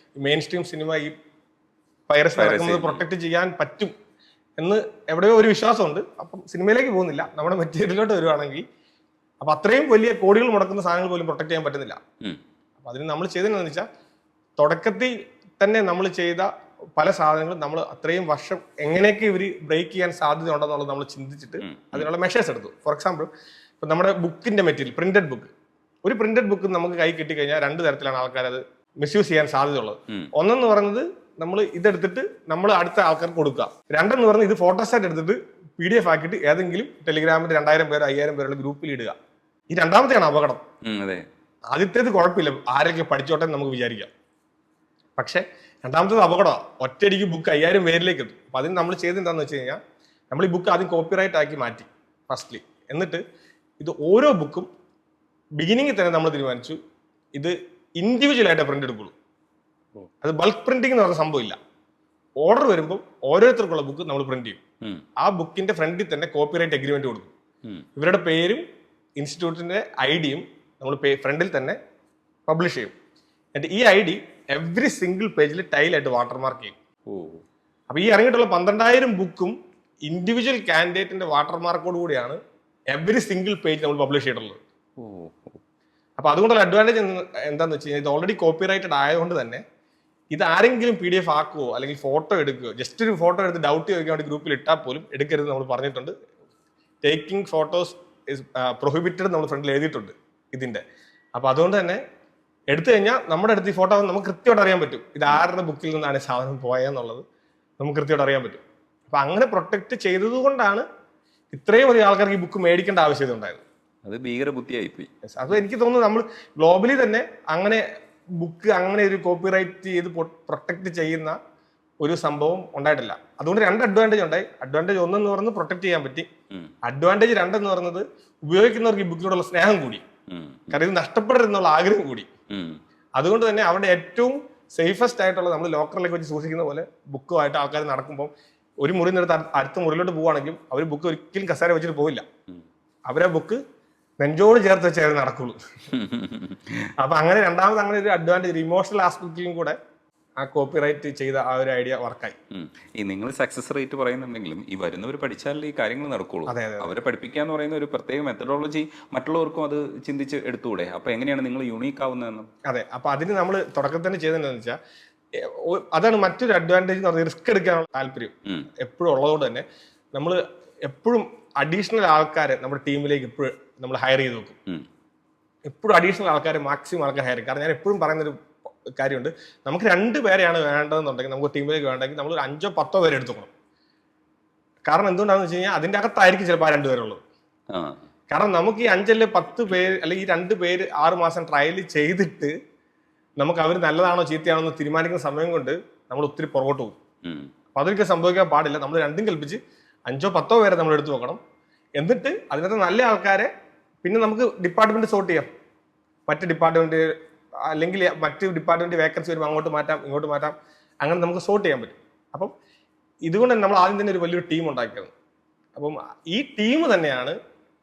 മെയിൻ സ്ട്രീം സിനിമ ഈ പൈറസി നടക്കുന്നത് പ്രൊട്ടക്ട് ചെയ്യാൻ പറ്റും എന്ന് എവിടെയോ ഒരു വിശ്വാസമുണ്ട്. അപ്പം സിനിമയിലേക്ക് പോകുന്നില്ല, നമ്മുടെ മെറ്റീരിയലിലോട്ട് വരുവാണെങ്കിൽ അപ്പൊ അത്രയും വലിയ കോടികൾ മുടക്കുന്ന സാധനങ്ങൾ പോലും പ്രൊട്ടക്ട് ചെയ്യാൻ പറ്റുന്നില്ല. അപ്പൊ അതിന് നമ്മൾ ചെയ്തതെന്ന് വെച്ചാൽ തുടക്കത്തിൽ തന്നെ നമ്മൾ ചെയ്ത പല സാധനങ്ങളും നമ്മൾ അത്രയും വർഷം എങ്ങനെയൊക്കെ ഇവർ ബ്രേക്ക് ചെയ്യാൻ സാധ്യത ഉണ്ടെന്നുള്ളത് നമ്മൾ ചിന്തിച്ചിട്ട് അതിനുള്ള മെഷേഴ്സ് എടുത്തു. ഫോർ എക്സാമ്പിൾ, ഇപ്പൊ നമ്മുടെ ബുക്കിന്റെ മെറ്റീരിയൽ, പ്രിന്റഡ് ബുക്ക്, ഒരു പ്രിന്റഡ് ബുക്ക് നമുക്ക് കൈ കിട്ടിക്കഴിഞ്ഞാൽ 2 തരത്തിലാണ് ആൾക്കാർ അത് മിസ്യൂസ് ചെയ്യാൻ സാധ്യതയുള്ളത്. ഒന്നെന്ന് പറയുന്നത് നമ്മൾ ഇതെടുത്തിട്ട് നമ്മൾ അടുത്ത ആൾക്കാർക്ക് കൊടുക്കുക. രണ്ടെന്ന് പറഞ്ഞാൽ ഇത് ഫോട്ടോസ്റ്റാറ്റ് എടുത്തിട്ട് PDF ആക്കിയിട്ട് ഏതെങ്കിലും ടെലിഗ്രാമിന്റെ 2000 പേര് 5000 പേരുള്ള ഗ്രൂപ്പിൽ ഇടുക. ഈ രണ്ടാമത്തെയാണ് അപകടം. ആദ്യത്തേത് കുഴപ്പമില്ല, ആരൊക്കെ പഠിച്ചോട്ടെ എന്ന് നമുക്ക് വിചാരിക്കാം. പക്ഷെ രണ്ടാമത്തേത് അപകടമാണ്. ഒറ്റയടിക്ക് ബുക്ക് 5000 പേരിലേക്ക് എത്തും. അപ്പൊ അതിന് നമ്മൾ ചെയ്തെന്താന്ന് വെച്ച് കഴിഞ്ഞാൽ, നമ്മൾ ഈ ബുക്ക് ആദ്യം കോപ്പിറൈറ്റ് ആക്കി മാറ്റി ഫസ്റ്റ്ലി. എന്നിട്ട് ഇത് ഓരോ ബുക്കും ബിഗിനിങ്ങിൽ തന്നെ നമ്മൾ തീരുമാനിച്ചു ഇത് ഇൻഡിവിജ്വൽ ആയിട്ട് പ്രിന്റ് എടുക്കുള്ളൂ. അത് ബൾക്ക് പ്രിന്റിംഗ് എന്ന് പറഞ്ഞ സംഭവമില്ല. ഓർഡർ വരുമ്പോൾ ഓരോരുത്തർക്കുള്ള ബുക്ക് നമ്മൾ പ്രിന്റ് ചെയ്യും. ആ ബുക്കിന്റെ ഫ്രണ്ടിൽ തന്നെ കോപ്പിറൈറ്റ് അഗ്രിമെന്റ് കൊടുക്കും. ഇവരുടെ പേരും ഇൻസ്റ്റിറ്റ്യൂട്ടിന്റെ ഐഡിയും നമ്മൾ ഫ്രണ്ടിൽ തന്നെ പബ്ലിഷ് ചെയ്യും. എന്നിട്ട് ഈ ഐഡി എവറി സിംഗിൾ പേജിൽ ടൈലായിട്ട് വാട്ടർമാർക്ക് ചെയ്യും. അപ്പൊ ഈ ഇറങ്ങിയിട്ടുള്ള 12000 ബുക്കും ഇൻഡിവിജ്വൽ കാൻഡിഡേറ്റിന്റെ വാട്ടർമാർക്കോട് കൂടിയാണ് എവറി സിംഗിൾ പേജ് നമ്മൾ പബ്ലിഷ് ചെയ്തിട്ടുള്ളത്. അപ്പൊ അതുകൊണ്ടുള്ള അഡ്വാൻറ്റേജ് എന്താന്ന് വെച്ച് കഴിഞ്ഞാൽ, ഇത് ഓൾറെഡി കോപ്പിറൈറ്റഡ് ആയതുകൊണ്ട് തന്നെ ഇത് ആരെങ്കിലും PDF ആക്കുവോ അല്ലെങ്കിൽ ഫോട്ടോ എടുക്കുകയോ, ജസ്റ്റ് ഒരു ഫോട്ടോ എടുത്ത് ഡൗട്ട് ചോദിക്കാൻ വേണ്ടി ഗ്രൂപ്പിൽ ഇട്ടാൽ പോലും എടുക്കരുത് നമ്മൾ പറഞ്ഞിട്ടുണ്ട്. ടേക്കിംഗ് ഫോട്ടോസ് ഇസ് പ്രൊഹിബിറ്റഡ് നമ്മൾ ഫ്രണ്ടിൽ എഴുതിയിട്ടുണ്ട് ഇതിന്റെ. അപ്പൊ അതുകൊണ്ട് തന്നെ എടുത്തു കഴിഞ്ഞാൽ നമ്മുടെ അടുത്ത് ഈ ഫോട്ടോ നമുക്ക് കൃത്യമായിട്ട് അറിയാൻ പറ്റും ഇത് ആരുടെ ബുക്കിൽ നിന്നാണ് സാധനം പോയെന്നുള്ളത് നമുക്ക് കൃത്യമായിട്ട് അറിയാൻ പറ്റും. അപ്പൊ അങ്ങനെ പ്രൊട്ടക്ട് ചെയ്തത് കൊണ്ടാണ് ഇത്രയും അധികം ആൾക്കാർക്ക് ഈ ബുക്ക് മേടിക്കേണ്ട ആവശ്യത ഉണ്ടായത്. അത് ഭീകര ബുദ്ധിയായിപ്പോയി. അത് എനിക്ക് തോന്നുന്നു നമ്മൾ ഗ്ലോബലി തന്നെ അങ്ങനെ ബുക്ക് അങ്ങനെ ഒരു കോപ്പിറൈറ്റ് ചെയ്ത് പ്രൊട്ടക്ട് ചെയ്യുന്ന ഒരു സംഭവം ഉണ്ടായിട്ടില്ല. അതുകൊണ്ട് 2 അഡ്വാൻറ്റേജ് ഉണ്ടായി. അഡ്വാൻറ്റേജ് 1 എന്ന് പറയുന്നത് പ്രൊട്ടക്ട് ചെയ്യാൻ പറ്റി. അഡ്വാൻറ്റേജ് 2 എന്ന് പറയുന്നത് ഉപയോഗിക്കുന്നവർക്ക് ഈ ബുക്കിനോടുള്ള സ്നേഹം കൂടി, കാരണം ഇത് നഷ്ടപ്പെടരുന്നുള്ള ആഗ്രഹം കൂടി. അതുകൊണ്ട് തന്നെ അവിടെ ഏറ്റവും സേഫസ്റ്റ് ആയിട്ടുള്ള നമ്മൾ ലോക്കറിലേക്ക് വെച്ച് സൂക്ഷിക്കുന്ന പോലെ ബുക്കുമായിട്ട് ആൾക്കാർ നടക്കുമ്പോൾ ഒരു മുറി നിന്നെടുത്ത് അടുത്ത മുറിയിലോട്ട് പോവുകയാണെങ്കിൽ അവർ ബുക്ക് ഒരിക്കലും കസേര വെച്ചിട്ട് പോവില്ല. അവരെ ബുക്ക് നെഞ്ചോട് ചേർത്ത് വെച്ചേ നടക്കുള്ളൂ. അപ്പൊ അങ്ങനെ രണ്ടാമത് അങ്ങനെ ഒരു അഡ്വാൻറ്റേജ്, ഇമോഷണൽ ആസ്പെക്റ്റിലും കൂടെ ആ കോപ്പിറൈറ്റ് ചെയ്ത ആ ഒരു ഐഡിയ വർക്കായി. ഈ നിങ്ങൾ സക്സസ് റേറ്റ് പറയുന്നുണ്ടെങ്കിലും ഈ വരുന്നവർ പഠിച്ചാൽ ഈ കാര്യങ്ങൾ നടക്കുള്ളൂ. അവരെ പഠിപ്പിക്കുക എന്ന് പറയുന്ന ഒരു പ്രത്യേക മെത്തഡോളജി മറ്റുള്ളവർക്കും അത് ചിന്തിച്ച് എടുത്തുകൂടെ? അപ്പൊ എങ്ങനെയാണ് നിങ്ങൾ യൂണീക്ക് ആവുന്നതെന്ന്? അതെ, അപ്പൊ അതിന് നമ്മൾ തുടക്കത്തിൽ തന്നെ ചെയ്തതെന്ന് വെച്ചാൽ, അതാണ് മറ്റൊരു അഡ്വാൻറ്റേജ് എന്ന് പറഞ്ഞാൽ റിസ്ക് എടുക്കാനുള്ള താല്പര്യം എപ്പോഴും ഉള്ളതുകൊണ്ട് തന്നെ നമ്മൾ എപ്പോഴും അഡീഷണൽ ആൾക്കാരെ നമ്മുടെ ടീമിലേക്ക് എപ്പോഴും നമ്മൾ ഹയർ ചെയ്ത് നോക്കും. എപ്പോഴും അഡീഷണൽ ആൾക്കാരെ മാക്സിമം ആൾക്കാർ ഹയർ ചെയ്യും. കാരണം ഞാൻ എപ്പോഴും പറയുന്നൊരു കാര്യമുണ്ട്, നമുക്ക് 2 പേരെയാണ് വേണ്ടതെന്നുണ്ടെങ്കിൽ നമുക്ക് ടീമിലേക്ക് വേണ്ടെങ്കിൽ നമ്മൾ ഒരു 5 or 10 പേരെ എടുത്തോക്കണം. കാരണം എന്തുകൊണ്ടാണെന്ന് വെച്ച് കഴിഞ്ഞാൽ അതിൻ്റെ അകത്തായിരിക്കും ചിലപ്പോൾ ആ 2 പേരുള്ളത്. കാരണം നമുക്ക് ഈ 5 അല്ലെങ്കിൽ 10 പേര് അല്ലെങ്കിൽ ഈ 2 പേര് 6 മാസം ട്രയൽ ചെയ്തിട്ട് നമുക്ക് അവർ നല്ലതാണോ ചീത്തയാണോ എന്ന് തീരുമാനിക്കുന്ന സമയം കൊണ്ട് നമ്മൾ ഒത്തിരി പുറകോട്ട് പോകും. അപ്പൊ അതൊരിക്കലും സംഭവിക്കാൻ പാടില്ല. നമ്മൾ 2ഉം കൽപ്പിച്ച് 5 or 10 പേരെ നമ്മൾ എടുത്തു നോക്കണം. എന്നിട്ട് അതിനകത്ത് നല്ല ആൾക്കാരെ പിന്നെ നമുക്ക് ഡിപ്പാർട്ട്മെന്റ് സോർട്ട് ചെയ്യാം. മറ്റ് ഡിപ്പാർട്ട്മെന്റ് അല്ലെങ്കിൽ മറ്റ് ഡിപ്പാർട്ട്മെന്റ് വേക്കൻസി വരുമ്പോൾ അങ്ങോട്ട് മാറ്റാം, ഇങ്ങോട്ട് മാറ്റാം, അങ്ങനെ നമുക്ക് സോർട്ട് ചെയ്യാൻ പറ്റും. അപ്പം ഇതുകൊണ്ട് നമ്മൾ ആദ്യം തന്നെ ഒരു വലിയൊരു ടീം ഉണ്ടാക്കിയത്. അപ്പം ഈ ടീം തന്നെയാണ്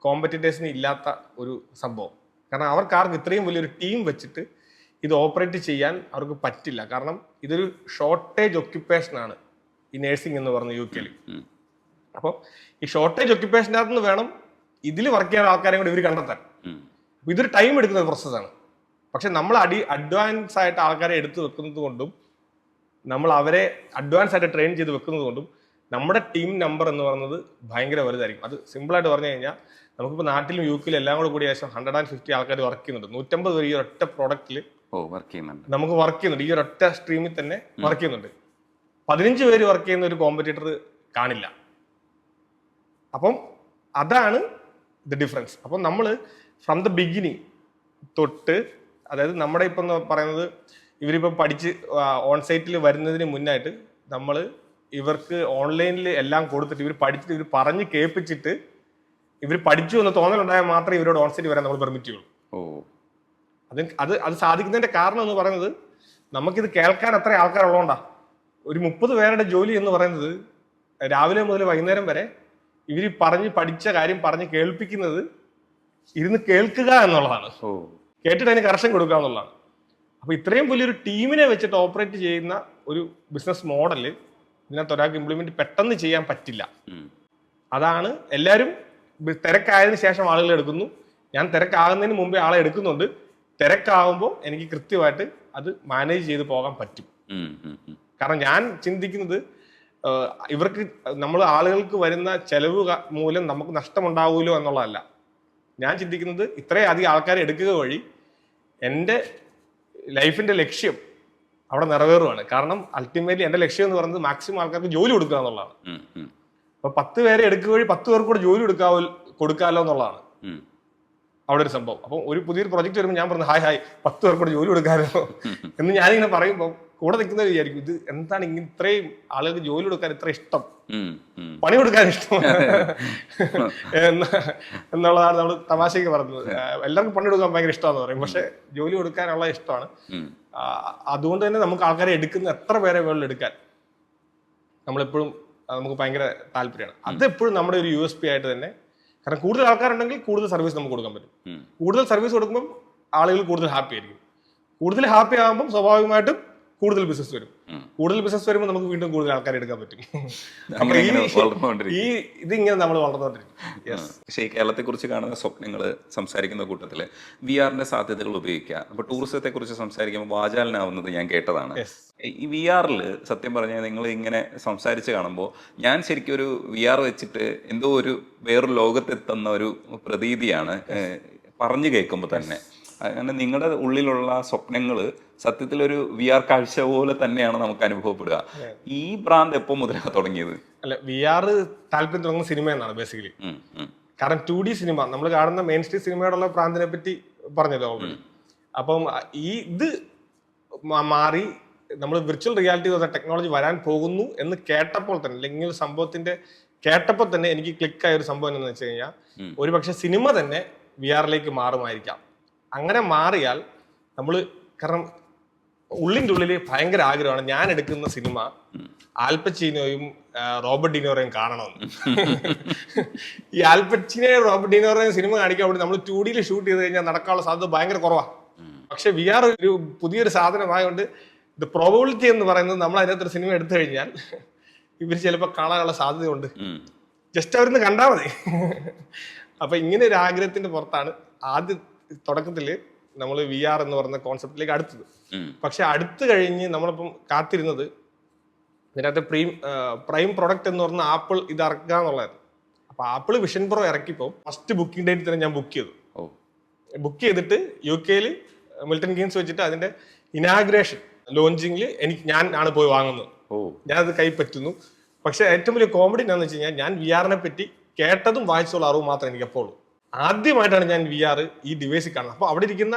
കോമ്പറ്റീറ്റേഴ്സിന് ഇല്ലാത്ത ഒരു സംഭവം. കാരണം അവർക്ക് ആർക്കും ഇത്രയും വലിയൊരു ടീം വെച്ചിട്ട് ഇത് ഓപ്പറേറ്റ് ചെയ്യാൻ അവർക്ക് പറ്റില്ല. കാരണം ഇതൊരു ഷോർട്ടേജ് ഒക്യുപ്പേഷനാണ് ഈ നേഴ്സിംഗ് എന്ന് പറഞ്ഞ UK. അപ്പോൾ ഈ ഷോർട്ടേജ് ഒക്യുപ്പേഷൻ്റെ അകത്ത് നിന്ന് വേണം ഇതിൽ വർക്ക് ചെയ്യാൻ ആൾക്കാരെ കൂടി ഇവർ കണ്ടെത്താൻ. അപ്പൊ ഇതൊരു ടൈം എടുക്കുന്ന ഒരു പ്രോസസ്സാണ്. പക്ഷെ നമ്മൾ അഡ്വാൻസ് ആയിട്ട് ആൾക്കാരെ എടുത്തു വെക്കുന്നത് കൊണ്ടും നമ്മൾ അവരെ അഡ്വാൻസ് ആയിട്ട് ട്രെയിൻ ചെയ്ത് വെക്കുന്നത് കൊണ്ടും നമ്മുടെ ടീം നമ്പർ എന്ന് പറയുന്നത് ഭയങ്കര വലുതായിരിക്കും. അത് സിമ്പിളായിട്ട് പറഞ്ഞു കഴിഞ്ഞാൽ നമുക്കിപ്പോൾ നാട്ടിലും UK എല്ലാം കൂടി ഏകദേശം 150 ആൾക്കാർ വർക്ക് ചെയ്യുന്നുണ്ട്. 150 പേര് ഈ ഒറ്റ പ്രോഡക്റ്റിൽ നമുക്ക് വർക്ക് ചെയ്യുന്നുണ്ട്. ഈ ഒരൊറ്റ സ്ട്രീമിൽ തന്നെ വർക്ക് ചെയ്യുന്നുണ്ട്. 15 പേര് വർക്ക് ചെയ്യുന്ന ഒരു കോമ്പറ്റീറ്റർ കാണില്ല. അപ്പം അതാണ് ദ ഡിഫറൻസ്. അപ്പം നമ്മൾ ഫ്രം ദ ബിഗിനിങ് തൊട്ട്, അതായത് നമ്മുടെ ഇപ്പം പറയുന്നത് ഇവരിപ്പം പഠിച്ച് ഓൺസൈറ്റിൽ വരുന്നതിന് മുന്നായിട്ട് നമ്മൾ ഇവർക്ക് ഓൺലൈനിൽ എല്ലാം കൊടുത്തിട്ട് ഇവർ പഠിച്ചിട്ട് ഇവർ പറഞ്ഞ് കേൾപ്പിച്ചിട്ട് ഇവർ പഠിച്ചു എന്ന് തോന്നലുണ്ടായാൽ മാത്രമേ ഇവരോട് ഓൺസൈറ്റ് വരാൻ നമ്മൾ പെർമിറ്റ് ചെയ്യുള്ളൂ. അത് സാധിക്കുന്നതിന്റെ കാരണം എന്ന് പറയുന്നത് നമുക്കിത് കേൾക്കാൻ അത്ര ആൾക്കാരുള്ളതുകൊണ്ടാണ്. ഒരു 30 പേരുടെ ജോലി എന്ന് പറയുന്നത് രാവിലെ മുതൽ വൈകുന്നേരം വരെ ഇവർ പഠിച്ച കാര്യം പറഞ്ഞ് കേൾപ്പിക്കുന്നത് ഇരുന്ന് കേൾക്കുക എന്നുള്ളതാണ്. കേട്ടിട്ട് അതിന് കറക്ഷൻ കൊടുക്കുക എന്നുള്ളതാണ്. അപ്പൊ ഇത്രയും വലിയൊരു ടീമിനെ വെച്ചിട്ട് ഓപ്പറേറ്റ് ചെയ്യുന്ന ഒരു ബിസിനസ് മോഡല് ഇതിനകത്ത് ഒരാൾക്ക് ഇംപ്ലിമെന്റ് പെട്ടെന്ന് ചെയ്യാൻ പറ്റില്ല. അതാണ് എല്ലാവരും തിരക്കായതിനു ശേഷം ആളുകൾ എടുക്കുന്നു. ഞാൻ തിരക്കാകുന്നതിന് മുമ്പേ ആളെ എടുക്കുന്നുണ്ട്. തിരക്കാവുമ്പോൾ എനിക്ക് കൃത്യമായിട്ട് അത് മാനേജ് ചെയ്ത് പോകാൻ പറ്റും. കാരണം ഞാൻ ചിന്തിക്കുന്നത് ഇവർക്ക് നമ്മൾ ആളുകൾക്ക് വരുന്ന ചെലവ് മൂലം നമുക്ക് നഷ്ടമുണ്ടാവുമല്ലോ എന്നുള്ളതല്ല. ഞാൻ ചിന്തിക്കുന്നത് ഇത്രയും അധികം ആൾക്കാരെ എടുക്കുക വഴി എൻ്റെ ലൈഫിന്റെ ലക്ഷ്യം അവിടെ നിറവേറുകയാണ്. കാരണം അൾട്ടിമേറ്റ്ലി എൻ്റെ ലക്ഷ്യം എന്ന് പറയുന്നത് മാക്സിമം ആൾക്കാർക്ക് ജോലി കൊടുക്കുക എന്നുള്ളതാണ്. അപ്പൊ 10 പേരെ എടുക്കുക വഴി 10 പേർക്ക് കൂടെ ജോലി കൊടുക്കാമല്ലോ എന്നുള്ളതാണ്. അവിടെ ഒരു സംഭവം. അപ്പം ഒരു പുതിയൊരു പ്രൊജക്ട് വരുമ്പോൾ ഞാൻ പറഞ്ഞു ഹായ് 10 പേർക്ക് കൂടെ ജോലി കൊടുക്കാമല്ലോ എന്ന് ഞാനിങ്ങനെ പറയുമ്പോൾ കൂടെ നിൽക്കുന്നവർ വിചാരിക്കും ഇത് എന്താണ് ഇങ്ങനെ ഇത്രയും ആളുകൾക്ക് ജോലി കൊടുക്കാൻ ഇത്ര ഇഷ്ടം, പണി കൊടുക്കാൻ ഇഷ്ടം എന്നുള്ളതാണ് നമ്മൾ തമാശയ്ക്ക് പറഞ്ഞത്. എല്ലാവർക്കും പണി കൊടുക്കാൻ ഭയങ്കര ഇഷ്ടമാണെന്ന് പറയും, പക്ഷെ ജോലി കൊടുക്കാനുള്ള ഇഷ്ടമാണ്. അതുകൊണ്ട് തന്നെ നമുക്ക് ആൾക്കാരെ എടുക്കുന്ന എത്ര പേരെ വേണമെങ്കിലും എടുക്കാൻ നമ്മളെപ്പോഴും നമുക്ക് ഭയങ്കര താല്പര്യമാണ്. അതെപ്പോഴും നമ്മുടെ ഒരു USP ആയിട്ട് തന്നെ, കാരണം കൂടുതൽ ആൾക്കാരുണ്ടെങ്കിൽ കൂടുതൽ സർവീസ് നമുക്ക് കൊടുക്കാൻ പറ്റും. കൂടുതൽ സർവീസ് കൊടുക്കുമ്പോൾ ആളുകൾ കൂടുതൽ ഹാപ്പി ആയിരിക്കും. കൂടുതൽ ഹാപ്പി ആകുമ്പോൾ സ്വാഭാവികമായിട്ടും കൂടുതൽ ബിസിനസ് വരും. കൂടുതൽ ബിസിനസ് വരുമ്പോൾ നമുക്ക് വീണ്ടും കൂടുതൽ ആൾക്കാരെ എടുക്കാൻ പറ്റും. ഇതിങ്ങനെ നമ്മൾ വളർന്നുകൊണ്ടിരിക്കും. പക്ഷേ ഈ കേരളത്തെ കുറിച്ച് കാണുന്ന സ്വപ്നങ്ങൾ സംസാരിക്കുന്ന കൂട്ടത്തില് VR-ന്റെ സാധ്യതകൾ ഉപയോഗിക്കുക. അപ്പൊ ടൂറിസത്തെ കുറിച്ച് സംസാരിക്കുമ്പോൾ വാചാലനാവുന്നത് ഞാൻ കേട്ടതാണ്. ഈ VR-ൽ സത്യം പറഞ്ഞാൽ നിങ്ങൾ ഇങ്ങനെ സംസാരിച്ച് കാണുമ്പോൾ ഞാൻ ശരിക്കും ഒരു VR വെച്ചിട്ട് എന്തോ ഒരു വേറൊരു ലോകത്തെത്തുന്ന ഒരു പ്രതീതിയാണ് പറഞ്ഞു കേൾക്കുമ്പോൾ തന്നെ. അങ്ങനെ നിങ്ങളുടെ ഉള്ളിലുള്ള സ്വപ്നങ്ങൾ സത്യത്തിൽ ഒരു VR കാഴ്ച പോലെ തന്നെയാണ് നമുക്ക് അനുഭവപ്പെടുക. ഈ ഭ്രാന്ത് എപ്പോൾ മുതലാണ് തുടങ്ങിയത്? അല്ല, VR താല്പര്യം തുടങ്ങുന്ന സിനിമ എന്നാണ് ബേസിക്കലി. കാരണം 2D സിനിമ നമ്മൾ കാണുന്ന മെയിൻ സ്ട്രീം സിനിമയോടുള്ള ഭ്രാന്തിനെ പറ്റി പറഞ്ഞല്ലോ ഓൾറെഡി. അപ്പം ഇത് മാറി നമ്മൾ വിർച്വൽ റിയാലിറ്റി എന്ന ടെക്നോളജി വരാൻ പോകുന്നു എന്ന് കേട്ടപ്പോൾ തന്നെ, അല്ലെങ്കിൽ ഒരു സംഭവത്തിന്റെ കേട്ടപ്പോൾ തന്നെ എനിക്ക് ക്ലിക്കായ ഒരു സംഭവം എന്താണെന്ന് വെച്ച് കഴിഞ്ഞാൽ ഒരുപക്ഷെ സിനിമ തന്നെ VR-ലേക്ക് മാറുമായിരിക്കാം. അങ്ങനെ മാറിയാൽ നമ്മൾ, കാരണം ഉള്ളിൻ്റെ ഉള്ളിൽ ഭയങ്കര ആഗ്രഹമാണ് ഞാൻ എടുക്കുന്ന സിനിമ ആൽപച്ചീനോയും റോബർട്ട് ഡിനോറയും കാണണമെന്ന്. ഈ ആൽപച്ചീനോയും റോബർട്ട് ഡിനോറയും സിനിമ കാണിക്കാൻ വേണ്ടി നമ്മൾ 2D ഷൂട്ട് ചെയ്ത് കഴിഞ്ഞാൽ നടക്കാനുള്ള സാധ്യത ഭയങ്കര കുറവാണ്. പക്ഷെ VR ഒരു പുതിയൊരു സാധനമായതുകൊണ്ട് ഇത് പ്രോബബിലിറ്റി എന്ന് പറയുന്നത് നമ്മൾ അതിനകത്തൊരു സിനിമ എടുത്തു കഴിഞ്ഞാൽ ഇവർ ചിലപ്പോൾ കാണാനുള്ള സാധ്യതയുണ്ട്. ജസ്റ്റ് അവരിന്ന് കണ്ടാൽ മതി. അപ്പൊ ഇങ്ങനെ ഒരു ആഗ്രഹത്തിന്റെ പുറത്താണ് ആദ്യ തുടക്കത്തില് നമ്മൾ VR എന്ന് പറയുന്ന കോൺസെപ്റ്റിലേക്ക് അടുത്തത്. പക്ഷെ അടുത്ത് കഴിഞ്ഞ് നമ്മളിപ്പം കാത്തിരുന്നത് ഇതിനകത്ത് പ്രൈം പ്രൊഡക്റ്റ് എന്ന് പറഞ്ഞ ആപ്പിൾ ഇത് ഇറക്കുക എന്നുള്ളതായിരുന്നു. അപ്പൊ ആപ്പിൾ വിഷൻ പ്രോ ഇറക്കിയപ്പോൾ ഫസ്റ്റ് ബുക്കിംഗ് ഡേറ്റ് തന്നെ ഞാൻ ബുക്ക് ചെയ്തു. ബുക്ക് ചെയ്തിട്ട് UK മിൽട്ടൺ കീൻസ് വെച്ചിട്ട് അതിന്റെ ഇനാഗ്രേഷൻ ലോഞ്ചിങ്ങിൽ ഞാൻ ആണ് പോയി വാങ്ങുന്നത്. ഞാനത് കൈപ്പറ്റുന്നു. പക്ഷെ ഏറ്റവും വലിയ കോമഡി എന്താണെന്ന് വെച്ച് കഴിഞ്ഞാൽ ഞാൻ VR-നെ പറ്റി കേട്ടതും വായിച്ചുള്ള അറിവ് മാത്രമേ എനിക്ക് എപ്പോഴും. ആദ്യമായിട്ടാണ് ഞാൻ VR ഈ ഡിവൈസിൽ കാണുന്നത്. അപ്പൊ അവിടെ ഇരിക്കുന്ന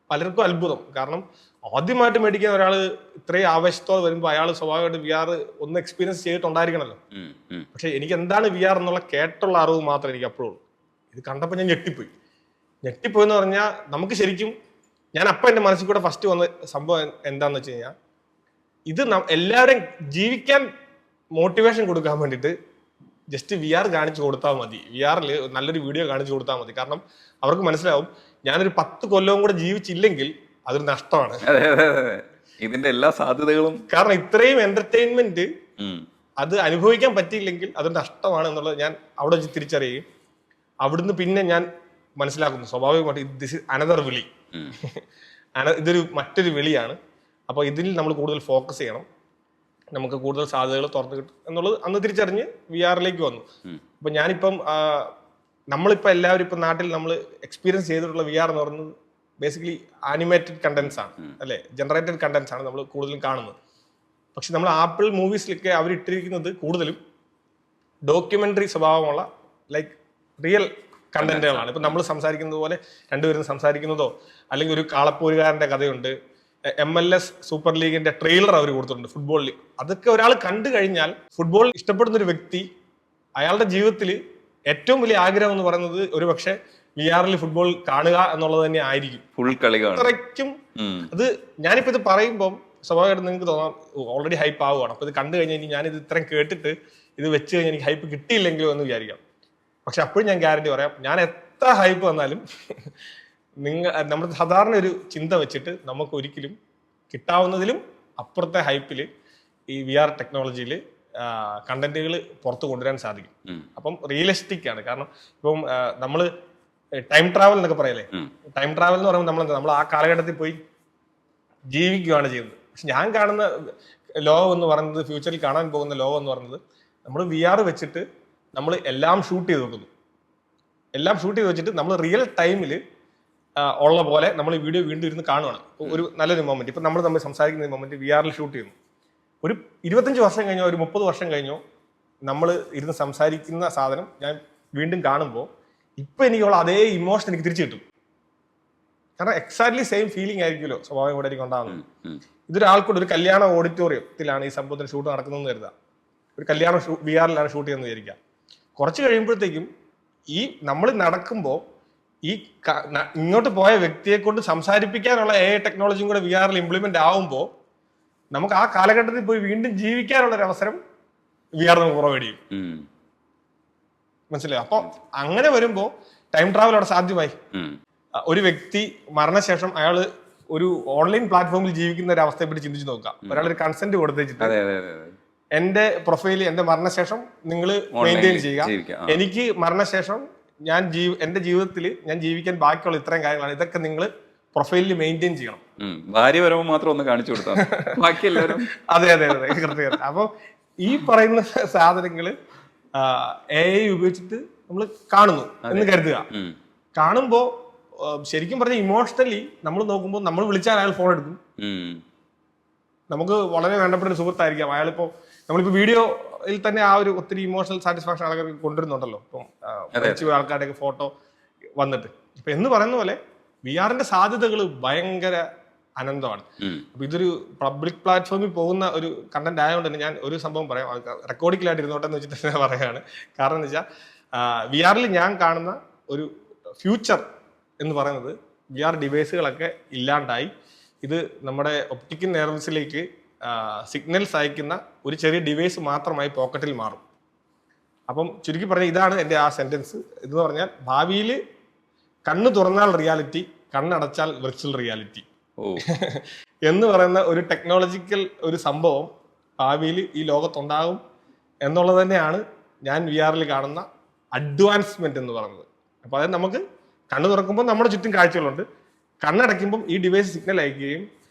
പലർക്കും അത്ഭുതം. കാരണം ആദ്യമായിട്ട് മേടിക്കുന്ന ഒരാൾ ഇത്രയും ആവേശത്തോടെ വരുമ്പോൾ അയാൾ സ്വാഭാവികമായിട്ട് VR ഒന്ന് എക്സ്പീരിയൻസ് ചെയ്തിട്ടുണ്ടായിരിക്കണല്ലോ. പക്ഷെ എനിക്ക് എന്താണ് VR എന്നുള്ള കേട്ടുള്ള അറിവ് മാത്രമേ എനിക്ക് അപ്പോഴും. ഇത് കണ്ടപ്പോൾ ഞാൻ ഞെട്ടിപ്പോയെന്ന് പറഞ്ഞാൽ നമുക്ക് ശരിക്കും ഞാൻ അപ്പം എൻ്റെ മനസ്സിൽ കൂടെ ഫസ്റ്റ് വന്ന സംഭവം എന്താന്ന് വെച്ച് കഴിഞ്ഞാൽ ഇത് എല്ലാവരും ജീവിക്കാൻ മോട്ടിവേഷൻ കൊടുക്കാൻ വേണ്ടിയിട്ട് ജസ്റ്റ് VR കാണിച്ചു കൊടുത്താൽ മതി. VR-ൽ നല്ലൊരു വീഡിയോ കാണിച്ചു കൊടുത്താൽ മതി. കാരണം അവർക്ക് മനസ്സിലാവും ഞാനൊരു 10 കൊല്ലവും കൂടെ ജീവിച്ചില്ലെങ്കിൽ അതൊരു നഷ്ടമാണ്. ഇതിന്റെ എല്ലാ സാധ്യതകളും, കാരണം ഇത്രയും എന്റർടൈൻമെന്റ് അത് അനുഭവിക്കാൻ പറ്റിയില്ലെങ്കിൽ അതൊരു നഷ്ടമാണ് എന്നുള്ളത് ഞാൻ അവിടെ വെച്ച് തിരിച്ചറിയുകയും അവിടുന്ന് പിന്നെ ഞാൻ മനസ്സിലാക്കുന്നു സ്വാഭാവികമായിട്ട് ദിസ് ഇസ് അനദർ വിളി, ഇതൊരു മറ്റൊരു വിളിയാണ്. അപ്പോൾ ഇതിൽ നമ്മൾ കൂടുതൽ ഫോക്കസ് ചെയ്യണം, നമുക്ക് കൂടുതൽ സാധ്യതകൾ തുറന്നു കിട്ടും എന്നുള്ളത് അന്ന് തിരിച്ചറിഞ്ഞ് VR-ലേക്ക് വന്നു. അപ്പൊ ഞാനിപ്പം നമ്മളിപ്പോൾ എല്ലാവരും ഇപ്പം നാട്ടിൽ നമ്മൾ എക്സ്പീരിയൻസ് ചെയ്തിട്ടുള്ള VR എന്ന് പറയുന്നത് ബേസിക്കലി ആനിമേറ്റഡ് കണ്ടന്റ്സ് ആണ്, അല്ലെ, ജനറേറ്റഡ് കണ്ടന്റ്സ് ആണ് നമ്മൾ കൂടുതലും കാണുന്നത്. പക്ഷെ നമ്മൾ ആപ്പിൾ മൂവീസിലൊക്കെ അവരിട്ടിരിക്കുന്നത് കൂടുതലും ഡോക്യുമെന്ററി സ്വഭാവമുള്ള ലൈക്ക് റിയൽ കണ്ടന്റുകളാണ്. ഇപ്പൊ നമ്മൾ സംസാരിക്കുന്നത് പോലെ രണ്ടുപേരും സംസാരിക്കുന്നതോ അല്ലെങ്കിൽ ഒരു കാളപ്പോരുകാരന്റെ കഥയുണ്ട്, MLS സൂപ്പർ ലീഗിന്റെ ട്രെയിലർ അവർ കൊടുത്തിട്ടുണ്ട് ഫുട്ബോൾ ലീഗ്. അതൊക്കെ ഒരാൾ കണ്ടു കഴിഞ്ഞാൽ ഫുട്ബോൾ ഇഷ്ടപ്പെടുന്ന ഒരു വ്യക്തി അയാളുടെ ജീവിതത്തിൽ ഏറ്റവും വലിയ ആഗ്രഹം എന്ന് പറയുന്നത് ഒരു പക്ഷെ VR-ൽ ഫുട്ബോൾ കാണുക എന്നുള്ളത് തന്നെ ആയിരിക്കും. ഫുൾ കളി അത്രയ്ക്കും അത് ഞാനിപ്പോ ഇത് പറയുമ്പോൾ സ്വാഭാവികമായിട്ട് നിങ്ങൾക്ക് തോന്നാം ഓൾറെഡി ഹൈപ്പ് ആവുകയാണ്. അപ്പൊ ഇത് കണ്ടു കഴിഞ്ഞാൽ ഞാനിത് ഇത്രയും കേട്ടിട്ട് ഇത് വെച്ച് കഴിഞ്ഞാൽ എനിക്ക് ഹൈപ്പ് കിട്ടിയില്ലെങ്കിലോ എന്ന് വിചാരിക്കാം. പക്ഷെ അപ്പോഴും ഞാൻ ഗ്യാരണ്ടി പറയാം, ഞാൻ എത്ര ഹൈപ്പ് വന്നാലും നമ്മുടെ സാധാരണ ഒരു ചിന്ത വെച്ചിട്ട് നമുക്ക് ഒരിക്കലും കിട്ടാവുന്നതിലും അപ്പുറത്തെ ഹൈപ്പിൽ ഈ VR ടെക്നോളജിയിൽ കണ്ടന്റുകൾ പുറത്തു കൊണ്ടുവരാൻ സാധിക്കും. അപ്പം റിയലിസ്റ്റിക് ആണ്. കാരണം ഇപ്പം നമ്മൾ ടൈം ട്രാവൽ എന്നൊക്കെ പറയല്ലേ, ടൈം ട്രാവൽ എന്ന് പറയുമ്പോൾ നമ്മൾ ആ കാലഘട്ടത്തിൽ പോയി ജീവിക്കുകയാണ് ചെയ്യുന്നത്. പക്ഷെ ഞാൻ കാണുന്ന ലോകം എന്ന് പറയുന്നത്, ഫ്യൂച്ചറിൽ കാണാൻ പോകുന്ന ലോകം എന്ന് പറയുന്നത്, നമ്മൾ VR വെച്ചിട്ട് നമ്മൾ എല്ലാം ഷൂട്ട് ചെയ്ത് വെക്കുന്നു. എല്ലാം ഷൂട്ട് ചെയ്ത് വെച്ചിട്ട് നമ്മൾ റിയൽ ടൈമിൽ ഉള്ള പോലെ നമ്മൾ ഈ വീഡിയോ വീണ്ടും ഇരുന്ന് കാണുകയാണ്. ഒരു നല്ലൊരു മൊമെന്റ്, ഇപ്പം നമ്മൾ തമ്മിൽ സംസാരിക്കുന്ന മൊമെന്റ് VR-ൽ ഷൂട്ട് ചെയ്യുന്നു. ഒരു 25 വർഷം കഴിഞ്ഞോ ഒരു 30 വർഷം കഴിഞ്ഞോ നമ്മൾ ഇരുന്ന് സംസാരിക്കുന്ന സാധനം ഞാൻ വീണ്ടും കാണുമ്പോൾ ഇപ്പം എനിക്കുള്ള അതേ ഇമോഷൻ എനിക്ക് തിരിച്ചു കിട്ടും. കാരണം എക്സാക്ട്ലി സെയിം ഫീലിംഗ് ആയിരിക്കുമല്ലോ സ്വഭാവം കൂടെ ആയിരിക്കും ഉണ്ടാകുന്നത്. ഇതൊരാൾക്കൂടെ ഒരു കല്യാണ ഓഡിറ്റോറിയത്തിലാണ് ഈ സംഭവത്തിന് ഷൂട്ട് നടക്കുന്നതെന്ന് കരുതാം. ഒരു കല്യാണ VR ലാണ് ഷൂട്ട് ചെയ്യുന്നത് വിചാരിക്കാം. കുറച്ച് കഴിയുമ്പോഴത്തേക്കും ഈ നമ്മൾ നടക്കുമ്പോൾ ഈ ഇങ്ങോട്ട് പോയ വ്യക്തിയെ കൊണ്ട് സംസാരിപ്പിക്കാനുള്ള AI ടെക്നോളജിയും കൂടെ VR ഇംപ്ലിമെന്റ് ആവുമ്പോൾ നമുക്ക് ആ കാലഘട്ടത്തിൽ പോയി വീണ്ടും ജീവിക്കാനുള്ള ഒരു അവസരം VR നമുക്ക് പ്രൊവൈഡ് ചെയ്യും. മനസ്സിലായോ? അപ്പൊ അങ്ങനെ വരുമ്പോ ടൈം ട്രാവൽ അവിടെ സാധ്യമായി. ഒരു വ്യക്തി മരണശേഷം അയാള് ഒരു ഓൺലൈൻ പ്ലാറ്റ്ഫോമിൽ ജീവിക്കുന്ന ഒരു അവസ്ഥയെ പറ്റി ചിന്തിച്ചു നോക്കാം. ഒരാൾ ഒരു കൺസെന്റ് കൊടുത്തിട്ട് എന്റെ പ്രൊഫൈല് എന്റെ മരണശേഷം നിങ്ങൾ മെയിൻറ്റെയിൻ ചെയ്യുക, എനിക്ക് മരണശേഷം എന്റെ ജീവിതത്തിൽ ഞാൻ ജീവിക്കാൻ ബാക്കിയുള്ള ഇത്രയും കാര്യങ്ങളാണ്, ഇതൊക്കെ നിങ്ങൾ പ്രൊഫൈലിൽ മെയിൻറ്റെയിൻ ചെയ്യണം. ഭാര്യ വരുമ്പോൾ മാത്രം ഒന്ന് കാണിച്ചു കൊടുത്താൽ ബാക്കി എല്ലാവരും അതെ കൃത്യം. അപ്പൊ ഈ പറയുന്ന സാധനങ്ങള് AI ഉപയോഗിച്ചിട്ട് നമ്മൾ കാണുന്നു എന്ന് കരുതുക. കാണുമ്പോ ശരിക്കും പറഞ്ഞ ഇമോഷണലി നമ്മൾ നോക്കുമ്പോൾ നമ്മൾ വിളിച്ചാൽ അയാൾ ഫോൺ എടുക്കും. നമുക്ക് വളരെ വേണ്ടപ്പെട്ട ഒരു സുഹൃത്തായിരിക്കാം അയാളിപ്പോ. നമ്മളിപ്പോ വീഡിയോയിൽ തന്നെ ആ ഒരു ഒത്തിരി ഇമോഷണൽ സാറ്റിസ്ഫാക്ഷൻ ആൾക്കാർക്ക് കൊണ്ടുവരുന്നുണ്ടല്ലോ. ഇപ്പം ആൾക്കാരുടെയൊക്കെ ഫോട്ടോ വന്നിട്ട് ഇപ്പൊ എന്ന് പറയുന്ന പോലെ VR സാധ്യതകൾ ഭയങ്കര അനന്തമാണ്. അപ്പൊ ഇതൊരു പബ്ലിക് പ്ലാറ്റ്ഫോമിൽ പോകുന്ന ഒരു കണ്ടന്റ് ആയതുകൊണ്ട് തന്നെ ഞാൻ ഒരു സംഭവം പറയാം, റെക്കോർഡിങ്ങിലായിട്ട് ഇരുന്നോട്ടെ എന്ന് വെച്ചിട്ട് തന്നെ പറയാണ്. കാരണം എന്ന് വെച്ചാൽ VR ഞാൻ കാണുന്ന ഒരു ഫ്യൂച്ചർ എന്ന് പറയുന്നത് VR ഡിവൈസുകളൊക്കെ ഇല്ലാണ്ടായി ഇത് നമ്മുടെ ഒപ്റ്റിക്കൽ നെർവ്സിലേക്ക് സിഗ്നൽസ് അയക്കുന്ന ഒരു ചെറിയ ഡിവൈസ് മാത്രമായി പോക്കറ്റിൽ മാറും. അപ്പം ചുരുക്കി പറഞ്ഞാൽ ഇതാണ് എൻ്റെ ആ സെന്റൻസ്. ഇതെന്ന് പറഞ്ഞാൽ ഭാവിയിൽ കണ്ണ് തുറന്നാൽ റിയാലിറ്റി, കണ്ണടച്ചാൽ വിർച്വൽ റിയാലിറ്റി എന്ന് പറയുന്ന ഒരു ടെക്നോളജിക്കൽ ഒരു സംഭവം ഭാവിയിൽ ഈ ലോകത്തുണ്ടാകും എന്നുള്ളത് തന്നെയാണ് ഞാൻ VR കാണുന്ന അഡ്വാൻസ്മെന്റ് എന്ന് പറയുന്നത്. അപ്പൊ അതായത് നമുക്ക് കണ്ണ് തുറക്കുമ്പോൾ നമ്മുടെ ചുറ്റും കാഴ്ചകളുണ്ട്, കണ്ണടയ്ക്കുമ്പം ഈ ഡിവൈസ് സിഗ്നൽ അയക്കുകയും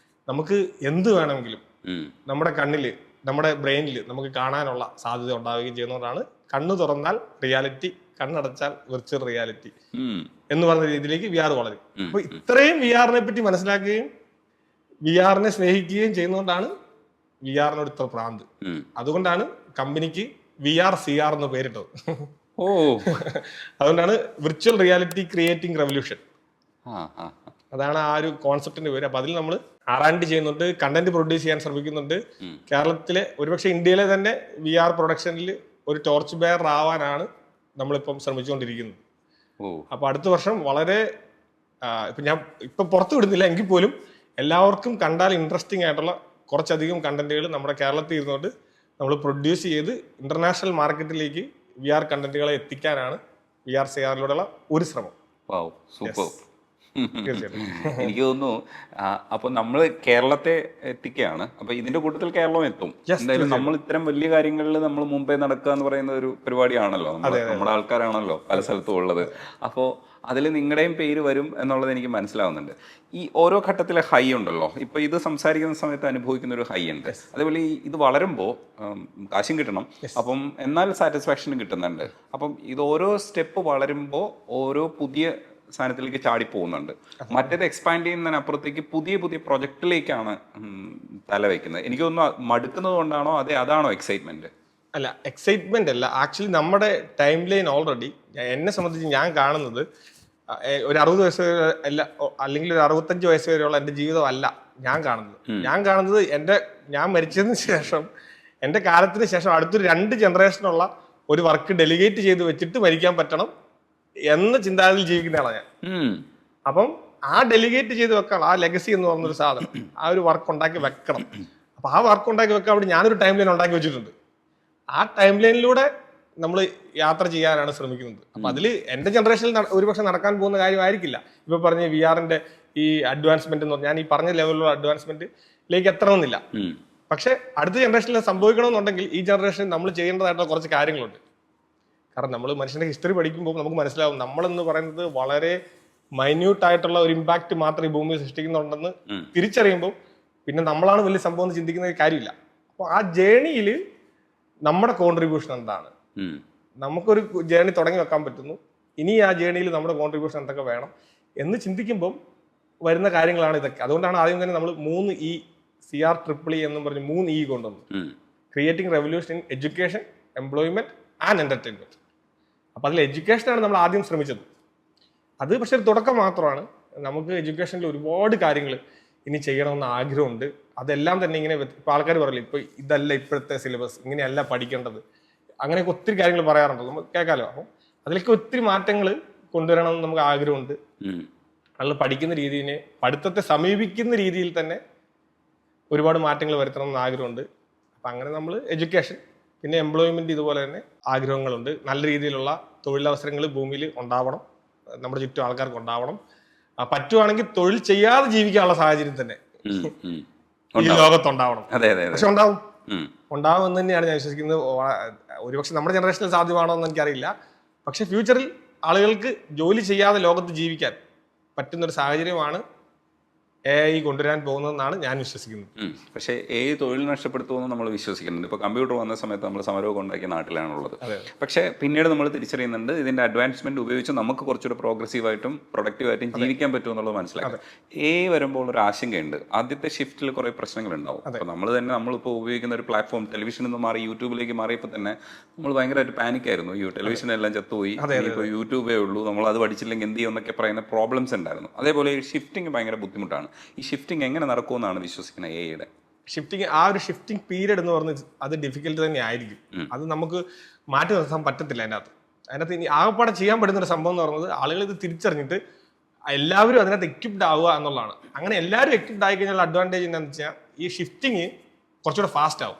നമുക്ക് എന്ത് വേണമെങ്കിലും നമ്മുടെ കണ്ണില് നമ്മുടെ ബ്രെയിനിൽ നമുക്ക് കാണാനുള്ള സാധ്യത ഉണ്ടാവുകയും ചെയ്യുന്നതുകൊണ്ടാണ് കണ്ണ് തുറന്നാൽ റിയാലിറ്റി, കണ്ണടച്ചാൽ വിർച്വൽ റിയാലിറ്റി എന്ന് പറഞ്ഞ രീതിയിലേക്ക് VR വളരും. അപ്പൊ ഇത്രയും VR പറ്റി മനസ്സിലാക്കുകയും VR സ്നേഹിക്കുകയും ചെയ്യുന്നതുകൊണ്ടാണ് VR ഇത്ര പ്രാന്ത്. അതുകൊണ്ടാണ് കമ്പനിക്ക് VRCR എന്ന് പേരിട്ടത്. അതുകൊണ്ടാണ് വിർച്വൽ റിയാലിറ്റി ക്രിയേറ്റിംഗ് റെവല്യൂഷൻ. അതാണ് ആ ഒരു കോൺസെപ്റ്റിന്റെ പേര്. അപ്പൊ അതിൽ നമ്മൾ R&D ചെയ്യുന്നുണ്ട്, കണ്ടന്റ് പ്രൊഡ്യൂസ് ചെയ്യാൻ ശ്രമിക്കുന്നുണ്ട്. കേരളത്തിലെ ഒരുപക്ഷെ ഇന്ത്യയിലെ തന്നെ VR പ്രൊഡക്ഷനിൽ ഒരു ടോർച്ച് ബെയർ ആവാനാണ് നമ്മളിപ്പം ശ്രമിച്ചുകൊണ്ടിരിക്കുന്നത്. അപ്പൊ അടുത്ത വർഷം വളരെ ഇപ്പൊ ഞാൻ ഇപ്പൊ പുറത്തു വിടുന്നില്ല എങ്കിൽ പോലും എല്ലാവർക്കും കണ്ടാൽ ഇൻട്രസ്റ്റിംഗ് ആയിട്ടുള്ള കുറച്ചധികം കണ്ടന്റുകൾ നമ്മുടെ കേരളത്തിൽ ഇരുന്നുകൊണ്ട് നമ്മൾ പ്രൊഡ്യൂസ് ചെയ്ത് ഇന്റർനാഷണൽ മാർക്കറ്റിലേക്ക് VR കണ്ടന്റുകളെ എത്തിക്കാനാണ് VRCRലൂടെയുള്ള ഒരു ശ്രമം. എനിക്ക് തോന്നുന്നു അപ്പൊ നമ്മൾ കേരളത്തെ എത്തിക്കുകയാണ്. അപ്പൊ ഇതിന്റെ കൂട്ടത്തിൽ കേരളം എത്തും എന്തായാലും. നമ്മൾ ഇത്തരം വലിയ കാര്യങ്ങളിൽ നമ്മൾ മുമ്പേ നടക്കുക എന്ന് പറയുന്ന ഒരു പരിപാടിയാണല്ലോ, നമ്മുടെ ആൾക്കാരാണല്ലോ പല സ്ഥലത്തും ഉള്ളത്. അപ്പോൾ അതിൽ നിങ്ങളുടെയും പേര് വരും എന്നുള്ളത് എനിക്ക് മനസ്സിലാവുന്നുണ്ട്. ഈ ഓരോ ഘട്ടത്തിലെ ഹൈ ഉണ്ടല്ലോ, ഇപ്പൊ ഇത് സംസാരിക്കുന്ന സമയത്ത് അനുഭവിക്കുന്ന ഒരു ഹൈ ഉണ്ട്. അതേപോലെ ഇത് വളരുമ്പോൾ കാശും കിട്ടണം, അപ്പം എന്നാൽ സാറ്റിസ്ഫാക്ഷനും കിട്ടുന്നുണ്ട്. അപ്പം ഇത് ഓരോ സ്റ്റെപ്പ് വളരുമ്പോൾ ഓരോ പുതിയ സാധനത്തിലേക്ക് ചാടി പോകുന്നുണ്ട്. മറ്റേത് എക്സ്പാൻഡ് ചെയ്യുന്നതിനപ്പുറത്തേക്ക് പുതിയ പുതിയ പ്രൊജക്റ്റിലേക്കാണ് തല വയ്ക്കുന്നത്. എനിക്ക് തോന്നുന്നു മടുക്കുന്നത് കൊണ്ടാണോ അതാണോ എക്സൈറ്റ്മെന്റ്? അല്ല, എക്സൈറ്റ്മെന്റ് അല്ല. ആക്ച്വലി നമ്മുടെ ടൈം ലൈൻ ഓൾറെഡി എന്നെ സംബന്ധിച്ച് ഞാൻ കാണുന്നത് ഒരു 60 വയസ്സ് വരെ അല്ല, അല്ലെങ്കിൽ ഒരു 65 വയസ്സ് വരെയുള്ള എൻ്റെ ജീവിതം അല്ല ഞാൻ കാണുന്നത്. ഞാൻ മരിച്ചതിന് ശേഷം എൻ്റെ കാലത്തിന് ശേഷം അടുത്തൊരു 2 ജനറേഷനുള്ള ഒരു വർക്ക് ഡെലിഗേറ്റ് ചെയ്ത് വെച്ചിട്ട് മരിക്കാൻ പറ്റണം എന്ന ചിന്താഗതിയിൽ ജീവിക്കുന്നതാണ് ഞാൻ. അപ്പം ആ ഡെലിഗേറ്റ് ചെയ്ത് വെക്കണം, ആ ലെഗസി എന്ന് പറഞ്ഞൊരു സാധനം, ആ ഒരു വർക്ക് ഉണ്ടാക്കി വെക്കണം. അപ്പൊ ആ വർക്ക് ഉണ്ടാക്കി വെക്കാൻ വേണ്ടി ഞാനൊരു ടൈം ലൈൻ ഉണ്ടാക്കി വെച്ചിട്ടുണ്ട്. ആ ടൈം ലൈനിലൂടെ നമ്മൾ യാത്ര ചെയ്യാനാണ് ശ്രമിക്കുന്നത്. അപ്പൊ അതിൽ എന്റെ ജനറേഷനിൽ ഒരുപക്ഷെ നടക്കാൻ പോകുന്ന കാര്യമായിരിക്കില്ല ഇപ്പൊ പറഞ്ഞ VR ഈ അഡ്വാൻസ്മെന്റ് എന്ന് പറഞ്ഞാൽ ഞാൻ ഈ പറഞ്ഞ ലെവലിലുള്ള അഡ്വാൻസ്മെന്റിലേക്ക് എത്തണമെന്നില്ല. പക്ഷെ അടുത്ത ജനറേഷനിൽ സംഭവിക്കണമെന്നുണ്ടെങ്കിൽ ഈ ജനറേഷനിൽ നമ്മൾ ചെയ്യേണ്ടതായിട്ടുള്ള കുറച്ച് കാര്യങ്ങളുണ്ട്. കാരണം നമ്മൾ മനുഷ്യന്റെ ഹിസ്റ്ററി പഠിക്കുമ്പോൾ നമുക്ക് മനസ്സിലാവും നമ്മളെന്ന് പറയുന്നത് വളരെ മൈന്യൂട്ട് ആയിട്ടുള്ള ഒരു ഇമ്പാക്ട് മാത്രം ഈ ഭൂമിയിൽ സൃഷ്ടിക്കുന്നുണ്ടെന്ന് തിരിച്ചറിയുമ്പോൾ പിന്നെ നമ്മളാണ് വലിയ സംഭവം എന്ന് ചിന്തിക്കുന്ന കാര്യമില്ല. അപ്പൊ ആ ജേണിയിൽ നമ്മുടെ കോൺട്രിബ്യൂഷൻ എന്താണ്, നമുക്കൊരു ജേണി തുടങ്ങി വെക്കാൻ പറ്റുന്നു, ഇനി ആ ജേണിയിൽ നമ്മുടെ കോൺട്രിബ്യൂഷൻ എന്തൊക്കെ വേണം എന്ന് ചിന്തിക്കുമ്പോൾ വരുന്ന കാര്യങ്ങളാണ് ഇതൊക്കെ. അതുകൊണ്ടാണ് ആദ്യം തന്നെ നമ്മൾ 3 E CREEE എന്നും പറഞ്ഞ് 3 E കൊണ്ടുവന്നു. Creating revolution in education, employment and entertainment. അപ്പൊ അതിൽ എഡ്യൂക്കേഷനാണ് നമ്മൾ ആദ്യം ശ്രമിച്ചത്. അത് പക്ഷെ ഒരു തുടക്കം മാത്രമാണ്. നമുക്ക് എഡ്യൂക്കേഷനിൽ ഒരുപാട് കാര്യങ്ങൾ ഇനി ചെയ്യണമെന്ന് ആഗ്രഹമുണ്ട്. അതെല്ലാം തന്നെ ഇങ്ങനെ ഇപ്പൊ ആൾക്കാർ പറയില്ല, ഇപ്പൊ ഇതല്ല ഇപ്പോഴത്തെ സിലബസ്, ഇങ്ങനെയല്ല പഠിക്കേണ്ടത്, അങ്ങനെയൊക്കെ ഒത്തിരി കാര്യങ്ങൾ പറയാറുണ്ട്, നമുക്ക് കേൾക്കാമല്ലോ. അപ്പം അതിലേക്ക് ഒത്തിരി മാറ്റങ്ങൾ കൊണ്ടുവരണമെന്ന് നമുക്ക് ആഗ്രഹമുണ്ട്. നമ്മൾ പഠിക്കുന്ന രീതിയെ, പഠിത്തത്തെ സമീപിക്കുന്ന രീതിയിൽ തന്നെ ഒരുപാട് മാറ്റങ്ങൾ വരുത്തണം എന്ന് ആഗ്രഹമുണ്ട്. അപ്പം അങ്ങനെ നമ്മൾ എഡ്യൂക്കേഷൻ, പിന്നെ എംപ്ലോയ്മെന്റ്, ഇതുപോലെ തന്നെ ആഗ്രഹങ്ങളുണ്ട്. നല്ല രീതിയിലുള്ള തൊഴിലവസരങ്ങൾ ഭൂമിയിൽ ഉണ്ടാവണം, നമ്മുടെ ചുറ്റും ആൾക്കാർക്ക് ഉണ്ടാവണം. പറ്റുവാണെങ്കിൽ തൊഴിൽ ചെയ്യാതെ ജീവിക്കാനുള്ള സാഹചര്യം തന്നെ ഈ ലോകത്തുണ്ടാവണം. പക്ഷെ ഉണ്ടാവും എന്ന് തന്നെയാണ് ഞാൻ വിശ്വസിക്കുന്നത്. ഒരുപക്ഷെ നമ്മുടെ ജനറേഷനിൽ സാധ്യമാണോ എന്ന് എനിക്കറിയില്ല. പക്ഷെ ഫ്യൂച്ചറിൽ ആളുകൾക്ക് ജോലി ചെയ്യാതെ ലോകത്ത് ജീവിക്കാൻ പറ്റുന്നൊരു സാഹചര്യമാണ് AI കൊണ്ടുവരാൻ പോകുന്നതെന്നാണ് ഞാൻ വിശ്വസിക്കുന്നത്. പക്ഷേ AI തൊഴിൽ നഷ്ടപ്പെടുത്തുമെന്ന് നമ്മൾ വിശ്വസിക്കുന്നുണ്ട്. ഇപ്പോൾ കമ്പ്യൂട്ടർ വന്ന സമയത്ത് നമ്മൾ സമരമൊക്കെ ഉണ്ടാക്കിയ നാട്ടിലാണുള്ളത്. പക്ഷേ പിന്നീട് നമ്മൾ തിരിച്ചറിയുന്നുണ്ട് ഇതിന്റെ അഡ്വാൻസ്മെന്റ് ഉപയോഗിച്ച് നമുക്ക് കുറച്ചുകൂടെ പ്രോഗ്രസീവായിട്ടും പ്രൊഡക്റ്റീവായിട്ടും ജീവിക്കാൻ പറ്റുമെന്നുള്ളത് മനസ്സിലാക്കാം. AI വരുമ്പോൾ ഒരു ആശങ്കയുണ്ട്. ആദ്യത്തെ ഷിഫ്റ്റിൽ കുറേ പ്രശ്നങ്ങളുണ്ടാവും. അപ്പോൾ നമ്മളിപ്പോൾ ഉപയോഗിക്കുന്ന ഒരു പ്ലാറ്റ്ഫോം ടെലിവിഷനിൽ നിന്ന് മാറി യൂട്യൂബിലേക്ക് മാറിയപ്പോൾ തന്നെ നമ്മൾ ഭയങ്കരമായിട്ട് പാനിക്കായിരുന്നു. ടെലിവിഷനെല്ലാം ചത്തുപോയി, ഇപ്പോൾ യൂട്യൂബേ ഉള്ളൂ, നമ്മൾ അത് പഠിച്ചില്ലെങ്കിൽ എന്ത് ചെയ്യും എന്നൊക്കെ പറയുന്ന പ്രോബ്ലംസ് ഉണ്ടായിരുന്നു. അതേപോലെ ഈ ഷിഫ്റ്റിംഗ് ഭയങ്കര ബുദ്ധിമുട്ടാണ്. ഈ ഷിഫ്റ്റിംഗ് എങ്ങനെ നടക്കുമെന്നാണ് വിശ്വസിക്കുന്നത് AI-യുടെ ഷിഫ്റ്റിംഗ്? ആ ഒരു ഷിഫ്റ്റിംഗ് പീരീഡ് എന്ന് പറഞ്ഞാൽ അത് ഡിഫിക്കൽട്ട് തന്നെ ആയിരിക്കും. അത് നമുക്ക് മാറ്റി നിർത്താൻ പറ്റത്തില്ല. അതിനകത്ത് ഇനി ആകെപ്പാടെ ചെയ്യാൻ പറ്റുന്ന ഒരു സംഭവം എന്ന് പറയുന്നത് ആളുകൾ ഇത് തിരിച്ചറിഞ്ഞിട്ട് എല്ലാവരും അതിനകത്ത് എക്വിപ്ഡ് ആവുക എന്നുള്ളതാണ്. അങ്ങനെ എല്ലാവരും എക്വിപ്ഡ് ആയി കഴിഞ്ഞാൽ അഡ്വാൻറ്റേജ് എന്താണെന്ന് വെച്ചാൽ ഈ ഷിഫ്റ്റിംഗ് കുറച്ചുകൂടെ ഫാസ്റ്റ് ആവും.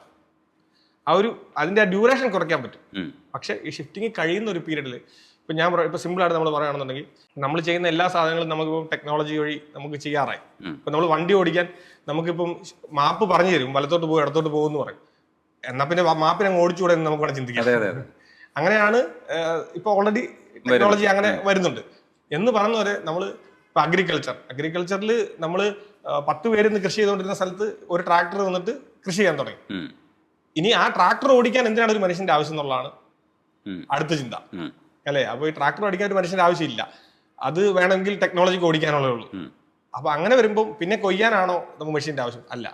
അതിന്റെ ഡ്യൂറേഷൻ കുറയ്ക്കാൻ പറ്റും. പക്ഷെ ഈ ഷിഫ്റ്റിംഗ് കഴിയുന്ന ഒരു പീരീഡിൽ ഇപ്പൊ സിമ്പിൾ ആയിട്ട് നമ്മൾ പറയുകയാണെന്നുണ്ടെങ്കിൽ, നമ്മൾ ചെയ്യുന്ന എല്ലാ സാധനങ്ങളും നമുക്കിപ്പം ടെക്നോളജി വഴി നമുക്ക് ചെയ്യാറായി. ഇപ്പൊ നമ്മൾ വണ്ടി ഓടിക്കാൻ നമുക്കിപ്പം മാപ്പ് പറഞ്ഞു തരും, വലത്തോട്ട് പോകും ഇടത്തോട്ട് പോകുമെന്ന് പറയും. എന്നാൽ പിന്നെ മാപ്പിനെ അങ്ങ് ഓടിച്ചുകൂടെ എന്ന് നമുക്ക് വേണം ചിന്തിക്കാം. അങ്ങനെയാണ് ഇപ്പൊ ഓൾറെഡി ടെക്നോളജി അങ്ങനെ വരുന്നുണ്ട് എന്ന് പറഞ്ഞവരെ. നമ്മൾ ഇപ്പൊ അഗ്രികൾച്ചറിൽ നമ്മൾ 10 പേര് കൃഷി ചെയ്തുകൊണ്ടിരുന്ന സ്ഥലത്ത് ഒരു ട്രാക്ടർ വന്നിട്ട് കൃഷി ചെയ്യാൻ തുടങ്ങി. ഇനി ആ ട്രാക്ടർ ഓടിക്കാൻ എന്തിനാണ് ഒരു മനുഷ്യന്റെ ആവശ്യം എന്നുള്ളതാണ് അടുത്ത ചിന്ത, അല്ലേ? അപ്പൊ ഈ ട്രാക്ടർ ഓടിക്കാൻ ഒരു മനുഷ്യന്റെ ആവശ്യമില്ല, അത് വേണമെങ്കിൽ ടെക്നോളജിക്ക് ഓടിക്കാനുള്ളേ ഉള്ളൂ. അപ്പൊ അങ്ങനെ വരുമ്പോൾ പിന്നെ കൊയ്യാനാണോ നമുക്ക് മെഷീന്റെ ആവശ്യം? അല്ല.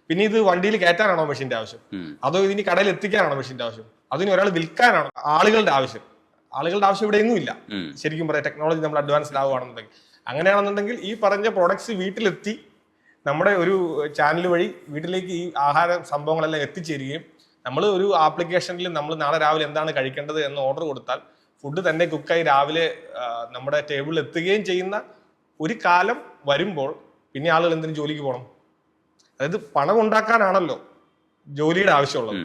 പിന്നെ ഇത് വണ്ടിയിൽ കയറ്റാനാണോ മെഷീന്റെ ആവശ്യം? അതോ ഇതിന് കടയിൽ എത്തിക്കാനാണോ മെഷീന്റെ ആവശ്യം? അതിന് ഒരാൾ വിൽക്കാനാണോ? ആളുകളുടെ ആവശ്യം ഇവിടെ എങ്ങും ഇല്ല. ശരിക്കും പറയാം, ടെക്നോളജി നമ്മൾ അഡ്വാൻസ്ഡ് ആവുകയാണെന്നുണ്ടെങ്കിൽ. അങ്ങനെയാണെന്നുണ്ടെങ്കിൽ ഈ പറഞ്ഞ പ്രോഡക്ട്സ് വീട്ടിലെത്തി നമ്മുടെ ഒരു ചാനൽ വഴി വീട്ടിലേക്ക് ഈ ആഹാര സംഭവങ്ങളെല്ലാം എത്തിച്ചേരുകയും നമ്മൾ ഒരു ആപ്ലിക്കേഷനിൽ നമ്മൾ നാളെ രാവിലെ എന്താണ് കഴിക്കേണ്ടത് എന്ന് ഓർഡർ കൊടുത്താൽ ഫുഡ് തന്നെ കുക്കായി രാവിലെ നമ്മുടെ ടേബിളിൽ എത്തുകയും ചെയ്യുന്ന ഒരു കാലം വരുമ്പോൾ പിന്നെ ആളുകൾ എന്തിനു ജോലിക്ക് പോകണം? അതായത് പണം ഉണ്ടാക്കാനാണല്ലോ ജോലിയുടെ ആവശ്യമുള്ളത്.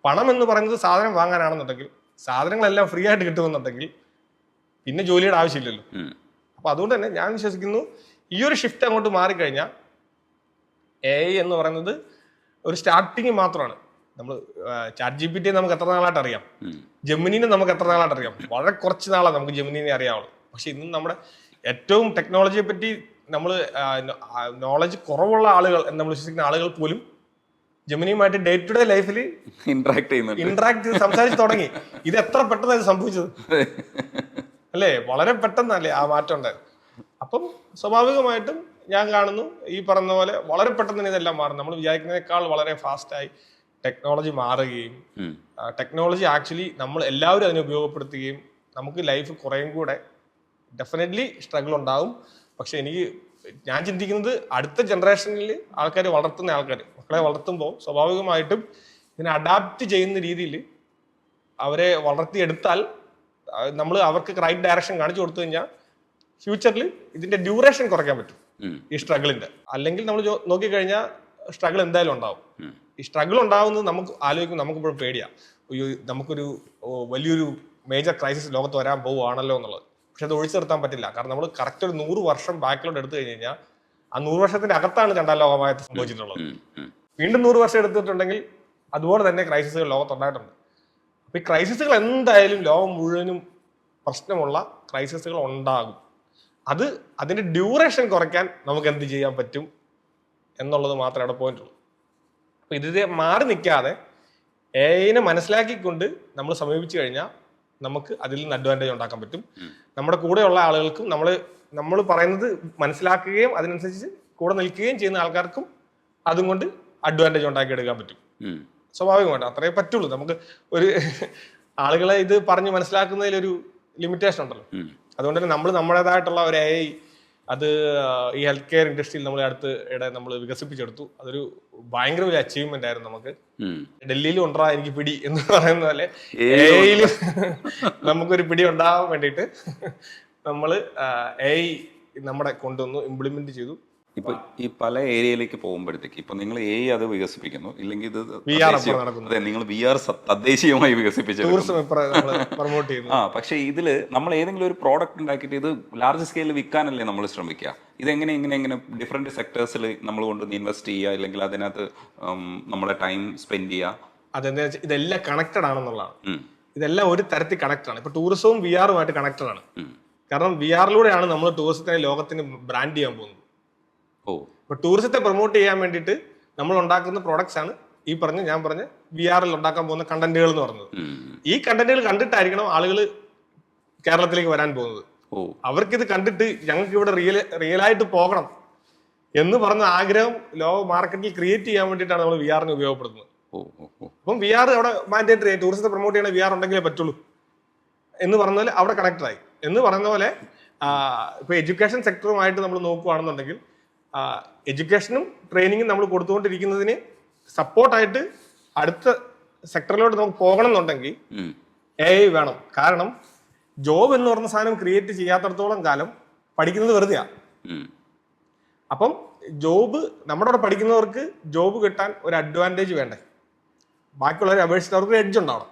പണം എന്ന് പറയുന്നത് സാധനം വാങ്ങാനാണെന്നുണ്ടെങ്കിൽ, സാധനങ്ങളെല്ലാം ഫ്രീ ആയിട്ട് കിട്ടുമെന്നുണ്ടെങ്കിൽ പിന്നെ ജോലിയുടെ ആവശ്യമില്ലല്ലോ. അപ്പൊ അതുകൊണ്ട് തന്നെ ഞാൻ വിശ്വസിക്കുന്നു ഈ ഒരു ഷിഫ്റ്റ് അങ്ങോട്ട് മാറിക്കഴിഞ്ഞാൽ AI എന്ന് പറയുന്നത് ഒരു സ്റ്റാർട്ടിങ് മാത്രമാണ്. നമ്മൾ ChatGPT നമുക്ക് എത്ര നാളായിട്ട് അറിയാം, ജെമിനിനെ നമുക്ക് എത്ര നാളായിട്ട് അറിയാം? വളരെ കുറച്ച് നാളാണ് നമുക്ക് ജെമിനിനെ അറിയാവുള്ളൂ. പക്ഷെ ഇന്ന് നമ്മുടെ ഏറ്റവും ടെക്നോളജിയെ പറ്റി നമ്മൾ നോളജ് കുറവുള്ള ആളുകൾ എന്ന് നമ്മൾ വിശ്വസിക്കുന്ന ആളുകൾ പോലും ജെമിനിയുമായിട്ട് ഡേ ടു ഡേ ലൈഫിൽ ഇന്ററാക്ട് ചെയ്ത് സംസാരിച്ച് തുടങ്ങി. ഇത് എത്ര പെട്ടെന്ന് സംഭവിച്ചത് അല്ലേ? വളരെ പെട്ടെന്നല്ലേ ആ മാറ്റം ഉണ്ടായത്. അപ്പം സ്വാഭാവികമായിട്ടും ഞാൻ കാണുന്നു ഈ പറഞ്ഞ പോലെ വളരെ പെട്ടെന്ന് തന്നെ ഇതെല്ലാം മാറും. നമ്മൾ വിചാരിക്കുന്നതിനേക്കാൾ വളരെ ഫാസ്റ്റായി ടെക്നോളജി മാറുകയും ടെക്നോളജി ആക്ച്വലി നമ്മൾ എല്ലാവരും അതിനെ ഉപയോഗപ്പെടുത്തുകയും നമുക്ക് ലൈഫ് കുറേയും കൂടെ ഡെഫിനറ്റ്ലി സ്ട്രഗിൾ ഉണ്ടാവും. പക്ഷെ ഞാൻ ചിന്തിക്കുന്നത് അടുത്ത ജനറേഷനിൽ മക്കളെ വളർത്തുമ്പോൾ സ്വാഭാവികമായിട്ടും ഇതിനെ അഡാപ്റ്റ് ചെയ്യുന്ന രീതിയിൽ അവരെ വളർത്തിയെടുത്താൽ നമ്മൾ അവർക്ക് റൈറ്റ് ഡയറക്ഷൻ കാണിച്ചു കൊടുത്തു കഴിഞ്ഞാൽ ഫ്യൂച്ചറിൽ ഇതിന്റെ ഡ്യൂറേഷൻ കുറയ്ക്കാൻ പറ്റും ഈ സ്ട്രഗിളിന്റെ. അല്ലെങ്കിൽ നമ്മൾ നോക്കിക്കഴിഞ്ഞാൽ സ്ട്രഗിൾ എന്തായാലും ഉണ്ടാവും. ഈ സ്ട്രഗിൾ ഉണ്ടാവുന്നത് നമുക്ക് ആലോചിക്കുമ്പോൾ നമുക്കിപ്പോഴും പേടിയാണ്, നമുക്കൊരു വലിയൊരു മേജർ ക്രൈസിസ് ലോകത്ത് വരാൻ പോവുകയാണല്ലോ എന്നുള്ളത്. പക്ഷെ അത് ഒഴിച്ചു നിർത്താൻ പറ്റില്ല. കാരണം നമ്മൾ കറക്റ്റ് ഒരു 100 വർഷം ബാക്കിലോട്ട് എടുത്തു കഴിഞ്ഞ് കഴിഞ്ഞാൽ ആ 100 വർഷത്തിന്റെ അകത്താണ് രണ്ടാം ലോകമായിട്ട് സംഭവിച്ചിട്ടുള്ളത്. വീണ്ടും 100 വർഷം എടുത്തിട്ടുണ്ടെങ്കിൽ അതുപോലെ തന്നെ ക്രൈസിസുകൾ ലോകത്തുണ്ടായിട്ടുണ്ട്. അപ്പൊ ഈ ക്രൈസിസുകൾ എന്തായാലും ലോകം മുഴുവനും പ്രശ്നമുള്ള ക്രൈസിസുകൾ ഉണ്ടാകും. അതിന്റെ ഡ്യൂറേഷൻ കുറയ്ക്കാൻ നമുക്ക് എന്ത് ചെയ്യാൻ പറ്റും എന്നുള്ളത് മാത്രമേ അവിടെ പോയിന്റ് ഉള്ളൂ. അപ്പൊ ഇത് മാറി നിൽക്കാതെ AI-നെ മനസ്സിലാക്കിക്കൊണ്ട് നമ്മൾ സമീപിച്ചു കഴിഞ്ഞാൽ നമുക്ക് അതിൽ നിന്ന് അഡ്വാൻറ്റേജ് ഉണ്ടാക്കാൻ പറ്റും. നമ്മുടെ കൂടെയുള്ള ആളുകൾക്കും നമ്മൾ പറയുന്നത് മനസ്സിലാക്കുകയും അതിനനുസരിച്ച് കൂടെ നിൽക്കുകയും ചെയ്യുന്ന ആൾക്കാർക്കും അതും കൊണ്ട് അഡ്വാൻറ്റേജ് ഉണ്ടാക്കിയെടുക്കാൻ പറ്റും. സ്വാഭാവികമായിട്ട് അത്രേ പറ്റുള്ളൂ. നമുക്ക് ഒരു ആളുകളെ ഇത് പറഞ്ഞ് മനസ്സിലാക്കുന്നതിലൊരു ലിമിറ്റേഷൻ ഉണ്ടല്ലോ. അതുകൊണ്ട് തന്നെ നമ്മൾ നമ്മുടേതായിട്ടുള്ള ഒരു AI അത് ഈ ഹെൽത്ത് കെയർ ഇൻഡസ്ട്രിയിൽ നമ്മൾ അടുത്ത് നമ്മൾ വികസിപ്പിച്ചെടുത്തു. അതൊരു ഭയങ്കര ഒരു അച്ചീവ്മെന്റ് ആയിരുന്നു നമുക്ക്. ഡൽഹിയിൽ കൊണ്ടുവരാ എനിക്ക് പിടി എന്ന് പറയുന്ന പോലെ എയിൽ നമുക്കൊരു പിടി ഉണ്ടാവാൻ വേണ്ടിയിട്ട് നമ്മൾ AI നമ്മുടെ കൊണ്ടുവന്നു, ഇംപ്ലിമെന്റ് ചെയ്തു. ഇപ്പൊ ഈ പല ഏരിയയിലേക്ക് പോകുമ്പോഴത്തേക്ക് ഇപ്പൊ നിങ്ങൾ അത് വികസിപ്പിക്കുന്നു, ഇല്ലെങ്കിൽ ഇത് നടക്കുന്നു. അതെ, നിങ്ങൾ VR തദ്ദേശീയമായി വികസിപ്പിച്ചു. പ്രൊമോട്ട് ചെയ്യുന്നു. പക്ഷെ ഇതില് നമ്മൾ ഏതെങ്കിലും ഒരു പ്രോഡക്റ്റ് ഉണ്ടാക്കിയിട്ട് ഇത് ലാർജ് സ്കെയിലിൽ വിൽക്കാനല്ലേ നമ്മൾ ശ്രമിക്കുക. ഇതെങ്ങനെ ഇങ്ങനെ ഡിഫറെന്റ് സെക്ടേഴ്സിൽ നമ്മൾ കൊണ്ടുവന്ന് ഇൻവെസ്റ്റ് ചെയ്യുക, അല്ലെങ്കിൽ അതിനകത്ത് നമ്മുടെ ടൈം സ്പെൻഡ് ചെയ്യുക. അതെന്താ വെച്ചാൽ ഇതെല്ലാം കണക്റ്റഡ് ആണെന്നുള്ളതാണ്. ഇതെല്ലാം ഒരു തരത്തിൽ കണക്റ്റഡ് ആണ്. ഇപ്പൊ ടൂറിസവും VR-ഉമായിട്ട് കണക്റ്റഡ് ആണ്. കാരണം VR-ലൂടെയാണ് നമ്മൾ ടൂറിസത്തിനെ ലോകത്തിന് ബ്രാൻഡ് ചെയ്യാൻ പോകുന്നത്. ഇപ്പൊ ടൂറിസത്തെ പ്രൊമോട്ട് ചെയ്യാൻ വേണ്ടിയിട്ട് നമ്മൾ ഉണ്ടാക്കുന്ന പ്രോഡക്ട്സ് ആണ് ഞാൻ പറഞ്ഞ VR-ൽ ഉണ്ടാക്കാൻ പോകുന്ന കണ്ടന്റുകൾ എന്ന് പറഞ്ഞത്. ഈ കണ്ടന്റുകൾ കണ്ടിട്ടായിരിക്കണം ആളുകൾ കേരളത്തിലേക്ക് വരാൻ പോകുന്നത്. അവർക്കിത് കണ്ടിട്ട് ഞങ്ങൾക്ക് ഇവിടെ റിയലായിട്ട് പോകണം എന്ന് പറഞ്ഞ ആഗ്രഹം ലോക മാർക്കറ്റിൽ ക്രിയേറ്റ് ചെയ്യാൻ വേണ്ടിയിട്ടാണ് നമ്മൾ VR-നെ ഉപയോഗപ്പെടുത്തുന്നത്. അപ്പം VR അവിടെ മാൻഡേറ്ററി ആയി ടൂറിസത്തെ പ്രൊമോട്ട് ചെയ്യണ VR ഉണ്ടെങ്കിലേ പറ്റുള്ളൂ എന്ന് പറഞ്ഞ പോലെ അവിടെ കണക്റ്റഡ് ആയി. എന്ന് പറയുന്ന പോലെ ഇപ്പൊ എഡ്യൂക്കേഷൻ സെക്ടറുമായിട്ട് നമ്മൾ നോക്കുകയാണെന്നുണ്ടെങ്കിൽ എഡ്യൂക്കേഷനും ട്രെയിനിങ്ങും നമ്മൾ കൊടുത്തുകൊണ്ടിരിക്കുന്നതിന് സപ്പോർട്ടായിട്ട് അടുത്ത സെക്ടറിലോട്ട് നമുക്ക് പോകണം എന്നുണ്ടെങ്കിൽ AI വേണം. കാരണം ജോബ് എന്ന് പറഞ്ഞ സാധനം ക്രിയേറ്റ് ചെയ്യാത്തടത്തോളം കാലം പഠിക്കുന്നത് വെറുതെയാണ്. അപ്പം നമ്മുടെ അവിടെ പഠിക്കുന്നവർക്ക് ജോബ് കിട്ടാൻ ഒരു അഡ്വാൻറ്റേജ് വേണ്ടേ, ബാക്കിയുള്ളവരെ അപേക്ഷിച്ച് അവർക്ക് എഡ്ജ് ഉണ്ടാവണം.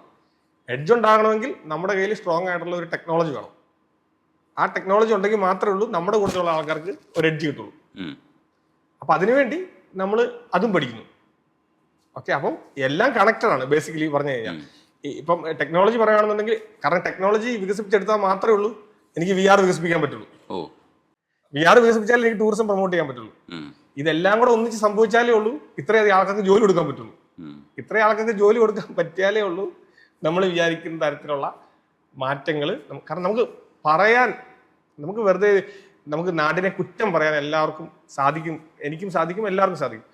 എഡ്ജ് ഉണ്ടാകണമെങ്കിൽ നമ്മുടെ കയ്യിൽ സ്ട്രോങ് ആയിട്ടുള്ള ഒരു ടെക്നോളജി വേണം. ആ ടെക്നോളജി ഉണ്ടെങ്കിൽ മാത്രമേ ഉള്ളൂ നമ്മുടെ കൂട്ടത്തിലുള്ള ആൾക്കാർക്ക് ഒരു എഡ്ജ് കിട്ടുള്ളൂ. അപ്പൊ അതിനുവേണ്ടി നമ്മൾ അതും പഠിക്കുന്നു. ഓക്കെ, അപ്പം എല്ലാം കണക്റ്റഡ് ആണ് ബേസിക്കലി പറഞ്ഞു കഴിഞ്ഞാൽ. ഇപ്പം ടെക്നോളജി പറയുകയാണെന്നുണ്ടെങ്കിൽ, കാരണം ടെക്നോളജി വികസിപ്പിച്ചെടുത്താൽ മാത്രമേ ഉള്ളൂ എനിക്ക് VR വികസിപ്പിക്കാൻ പറ്റുള്ളൂ. VR വികസിപ്പിച്ചാലേ എനിക്ക് ടൂറിസം പ്രൊമോട്ട് ചെയ്യാൻ പറ്റുള്ളൂ. ഇതെല്ലാം കൂടെ ഒന്നിച്ച് സംഭവിച്ചാലേ ഉള്ളൂ ഇത്രയധികം ആൾക്കാർക്ക് ജോലി കൊടുക്കാൻ പറ്റുള്ളൂ. ഇത്രയും ആൾക്കാർക്ക് ജോലി കൊടുക്കാൻ പറ്റിയാലേ ഉള്ളൂ നമ്മൾ വിചാരിക്കുന്ന തരത്തിലുള്ള മാറ്റങ്ങൾ. കാരണം നമുക്ക് വെറുതെ നമുക്ക് നാടിനെ കുറ്റം പറയാൻ എല്ലാവർക്കും സാധിക്കും, എനിക്കും സാധിക്കും, എല്ലാവർക്കും സാധിക്കും.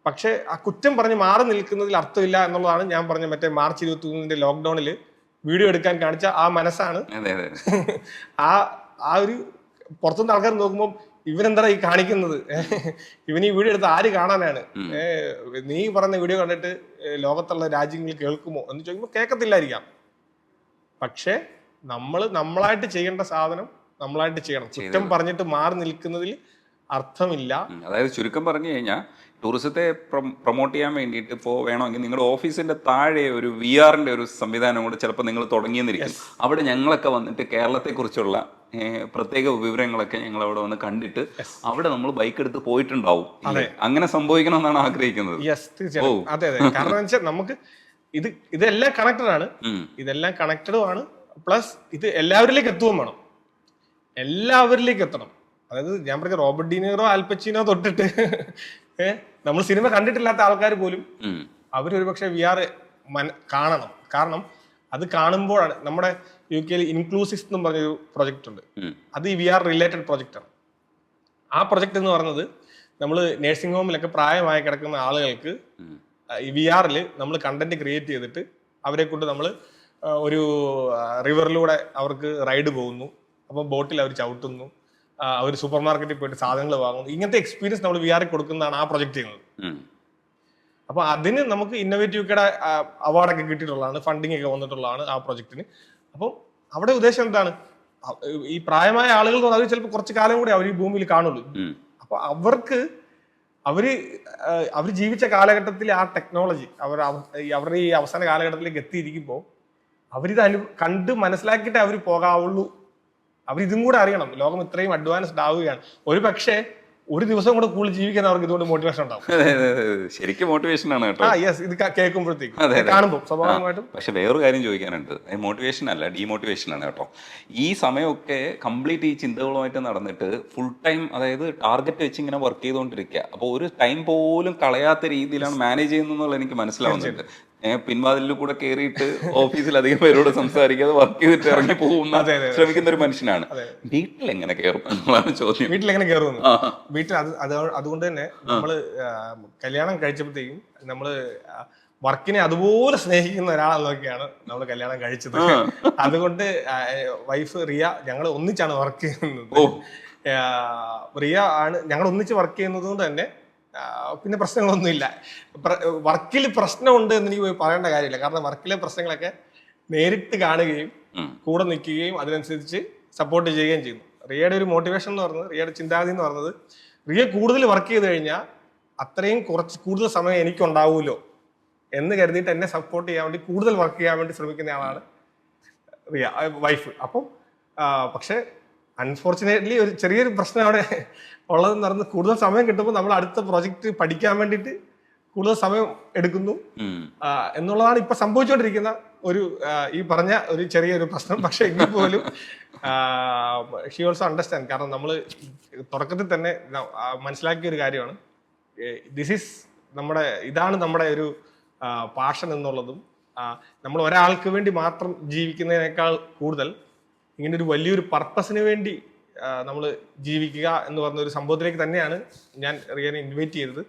പക്ഷെ ആ കുറ്റം പറഞ്ഞ് മാറി നിൽക്കുന്നതിൽ അർത്ഥമില്ല എന്നുള്ളതാണ് ഞാൻ പറഞ്ഞ മറ്റേ March 23 ലോക്ക്ഡൌണിൽ വീഡിയോ എടുക്കാൻ കാണിച്ച ആ മനസ്സാണ്. ആ ഒരു പുറത്തുനിന്ന് ആൾക്കാർ നോക്കുമ്പോൾ ഇവരെന്താ ഈ കാണിക്കുന്നത്, ഇവൻ ഈ വീഡിയോ എടുത്ത് ആര് കാണാനാണ്, നീ പറഞ്ഞ വീഡിയോ കണ്ടിട്ട് ലോകത്തുള്ള രാജ്യങ്ങൾ കേൾക്കുമോ എന്ന് ചോദിക്കുമ്പോൾ കേൾക്കത്തില്ലായിരിക്കാം. പക്ഷെ നമ്മളായിട്ട് ചെയ്യേണ്ട സാധനം നമ്മളായിട്ട് ചെയ്യണം. കുറ്റം പറഞ്ഞിട്ട് മാറി നിൽക്കുന്നതിൽ അർത്ഥമില്ല. അതായത് ചുരുക്കം പറഞ്ഞു കഴിഞ്ഞാൽ ടൂറിസത്തെ പ്രൊമോട്ട് ചെയ്യാൻ വേണ്ടിയിട്ട് ഇപ്പോൾ വേണമെങ്കിൽ നിങ്ങളുടെ ഓഫീസിന്റെ താഴെ ഒരു VR-ന്റെ ഒരു സംവിധാനം കൂടെ ചിലപ്പോൾ നിങ്ങൾ തുടങ്ങിയെന്നിരിക്കും. അവിടെ ഞങ്ങളൊക്കെ വന്നിട്ട് കേരളത്തെ കുറിച്ചുള്ള പ്രത്യേക വിവരങ്ങളൊക്കെ ഞങ്ങൾ അവിടെ വന്ന് കണ്ടിട്ട് അവിടെ നമ്മൾ ബൈക്ക് എടുത്ത് പോയിട്ടുണ്ടാവും. അങ്ങനെ സംഭവിക്കണം എന്നാണ് ആഗ്രഹിക്കുന്നത്. അതെ അതെ, കാരണം വെച്ചാൽ നമുക്ക് ഇതെല്ലാം കണക്റ്റഡ് ആണ്. ഇതെല്ലാം കണക്റ്റഡും ആണ്. പ്ലസ് ഇത് എല്ലാവരിലേക്ക് എത്തുകയും വേണം. എല്ലാവരിലേക്ക് എത്തണം. അതായത് ഞാൻ പറഞ്ഞ റോബർട്ട് ഡീനീറോ ആൽപച്ചിനോ തൊട്ടിട്ട് നമ്മൾ സിനിമ കണ്ടിട്ടില്ലാത്ത ആൾക്കാർ പോലും അവരൊരു പക്ഷെ VR കാണണം. കാരണം അത് കാണുമ്പോഴാണ് നമ്മുടെ UK ഇൻക്ലൂസിവ്സ് എന്നും പറഞ്ഞൊരു പ്രൊജക്ട് ഉണ്ട്. അത് ഈ VR റിലേറ്റഡ് പ്രൊജക്റ്റ് ആണ്. ആ പ്രൊജക്ട് എന്ന് പറയുന്നത് നമ്മൾ നഴ്സിംഗ് ഹോമിലൊക്കെ പ്രായമായി കിടക്കുന്ന ആളുകൾക്ക് ഈ VR-ൽ നമ്മൾ കണ്ടന്റ് ക്രിയേറ്റ് ചെയ്തിട്ട് അവരെ കൊണ്ട് നമ്മൾ ഒരു റിവറിലൂടെ അവർക്ക് റൈഡ് പോകുന്നു. അപ്പോൾ ബോട്ടിൽ അവർ ചവിട്ടുന്നു, അവർ സൂപ്പർ മാർക്കറ്റിൽ പോയിട്ട് സാധനങ്ങൾ വാങ്ങുന്നു. ഇങ്ങനത്തെ എക്സ്പീരിയൻസ് നമ്മൾ VR-ൽ കൊടുക്കുന്നതാണ് ആ പ്രൊജക്ട് ചെയ്യുന്നത്. അപ്പൊ അതിന് നമുക്ക് ഇന്നോവേറ്റീവ് യുടെ അവാർഡൊക്കെ കിട്ടിയിട്ടുള്ളതാണ്, ഫണ്ടിങ് ഒക്കെ വന്നിട്ടുള്ളതാണ് ആ പ്രൊജക്ടിന്. അപ്പം അവിടെ ഉദ്ദേശം എന്താണ്, ഈ പ്രായമായ ആളുകൾ എന്ന് പറഞ്ഞാൽ ചിലപ്പോൾ കുറച്ച് കാലം കൂടി അവർ ഈ ഭൂമിയിൽ കാണുള്ളൂ. അപ്പൊ അവർ ജീവിച്ച കാലഘട്ടത്തിൽ ആ ടെക്നോളജി അവരുടെ ഈ അവസാന കാലഘട്ടത്തിലേക്ക് എത്തിയിരിക്കുമ്പോൾ അവരിത് കണ്ട് മനസ്സിലാക്കിയിട്ടേ അവർ പോകാവുള്ളൂ. അവരിതും കൂടെ അറിയണം. ലോകം ഇത്രയും അഡ്വാൻസ്ഡ് ആവുകയാണ്. ഒരു പക്ഷേ ഒരു ദിവസം കൂടെ കൂടുതൽ ജീവിക്കാൻ അവർക്ക് ഇതുകൊണ്ട് മോട്ടിവേഷൻ ഉണ്ടാവും. ശരിക്കും മോട്ടിവേഷൻ ആണ് കേട്ടോ. ഇത് കേൾക്കുമ്പോഴത്തേക്കും കാണുമ്പോൾ സ്വാഭാവികമായിട്ടും. പക്ഷെ വേറൊരു കാര്യം ചോദിക്കാനുണ്ട്. മോട്ടിവേഷൻ അല്ല, ഡീമോട്ടിവേഷൻ ആണ് കേട്ടോ. ഈ സമയമൊക്കെ കംപ്ലീറ്റ് ഈ ചിന്തകളുമായിട്ട് നടന്നിട്ട് ഫുൾ ടൈം, അതായത് ടാർഗറ്റ് വെച്ച് ഇങ്ങനെ വർക്ക് ചെയ്തുകൊണ്ടിരിക്കുക. അപ്പോൾ ഒരു ടൈം പോലും കളയാത്ത രീതിയിലാണ് മാനേജ് ചെയ്യുന്നത് എനിക്ക് മനസ്സിലാവുന്നുണ്ട്. പിൻവാതിലിൽ കൂടെ കയറിയിട്ട് ഓഫീസിൽ അധികം പേരോട് സംസാരിക്കാതെ വർക്ക് ചെയ്തിട്ട് ഇറങ്ങി പോകുന്ന ശ്രമിക്കുന്ന ഒരു മനുഷ്യനാണ്. വീട്ടിൽ എങ്ങനെ കയറും എന്നുള്ളതാണ് ചോദ്യം. വീട്ടിൽ എങ്ങനെ കയറും? വീട്ടിൽ അതുകൊണ്ട് തന്നെ നമ്മള് കല്യാണം കഴിച്ചപ്പോഴത്തേക്കും നമ്മള് വർക്കിനെ അതുപോലെ സ്നേഹിക്കുന്ന ഒരാളെന്നൊക്കെയാണ് നമ്മൾ കല്യാണം കഴിച്ചത്. അതുകൊണ്ട് വൈഫ് റിയ ഞങ്ങൾ ഒന്നിച്ചാണ് വർക്ക് ചെയ്യുന്നത്. റിയ ആണ് ഞങ്ങൾ ഒന്നിച്ച് വർക്ക് ചെയ്യുന്നത് കൊണ്ട് തന്നെ പിന്നെ പ്രശ്നങ്ങളൊന്നുമില്ല. വർക്കിൽ പ്രശ്നമുണ്ട് എന്ന് എനിക്ക് പറയേണ്ട കാര്യമില്ല. കാരണം വർക്കിലെ പ്രശ്നങ്ങളൊക്കെ നേരിട്ട് കാണുകയും കൂടെ നിൽക്കുകയും അതിനനുസരിച്ച് സപ്പോർട്ട് ചെയ്യുകയും ചെയ്യുന്നു. റിയയുടെ ഒരു മോട്ടിവേഷൻ എന്ന് പറയുന്നത്, റിയയുടെ ചിന്താഗതി എന്ന് പറയുന്നത്, റിയ കൂടുതൽ വർക്ക് ചെയ്ത് കഴിഞ്ഞാൽ അത്രയും കൂടുതൽ സമയം എനിക്കുണ്ടാവുമല്ലോ എന്ന് കരുതിയിട്ട് എന്നെ സപ്പോർട്ട് ചെയ്യാൻ വേണ്ടി കൂടുതൽ വർക്ക് ചെയ്യാൻ വേണ്ടി ശ്രമിക്കുന്ന ആളാണ് റിയ, വൈഫ്. അപ്പം പക്ഷെ അൺഫോർച്ചുനേറ്റ്ലി ഒരു ചെറിയൊരു പ്രശ്നം അവിടെ ഉള്ളതെന്ന് പറയുന്നത്, കൂടുതൽ സമയം കിട്ടുമ്പോൾ നമ്മൾ അടുത്ത പ്രോജക്റ്റ് പഠിക്കാൻ വേണ്ടിയിട്ട് കൂടുതൽ സമയം എടുക്കുന്നു എന്നുള്ളതാണ് ഇപ്പൊ സംഭവിച്ചുകൊണ്ടിരിക്കുന്ന ഒരു ഈ പറഞ്ഞ ഒരു ചെറിയൊരു പ്രശ്നം. പക്ഷെ എങ്കിൽ പോലും ഷീ ഓൾസോ അണ്ടർസ്റ്റാൻഡ്. കാരണം നമ്മൾ തുടക്കത്തിൽ തന്നെ മനസ്സിലാക്കിയ ഒരു കാര്യമാണ്, ഇതാണ് നമ്മുടെ ഒരു പാഷൻ എന്നുള്ളതും, നമ്മൾ ഒരാൾക്ക് വേണ്ടി മാത്രം ജീവിക്കുന്നതിനേക്കാൾ കൂടുതൽ ഇങ്ങനെ ഒരു വലിയൊരു പർപ്പസിന് വേണ്ടി നമ്മൾ ജീവിക്കുക എന്ന് പറഞ്ഞ ഒരു സംഭവത്തിലേക്ക് തന്നെയാണ് ഞാൻ റിയനെ ഇൻവൈറ്റ് ചെയ്തത്.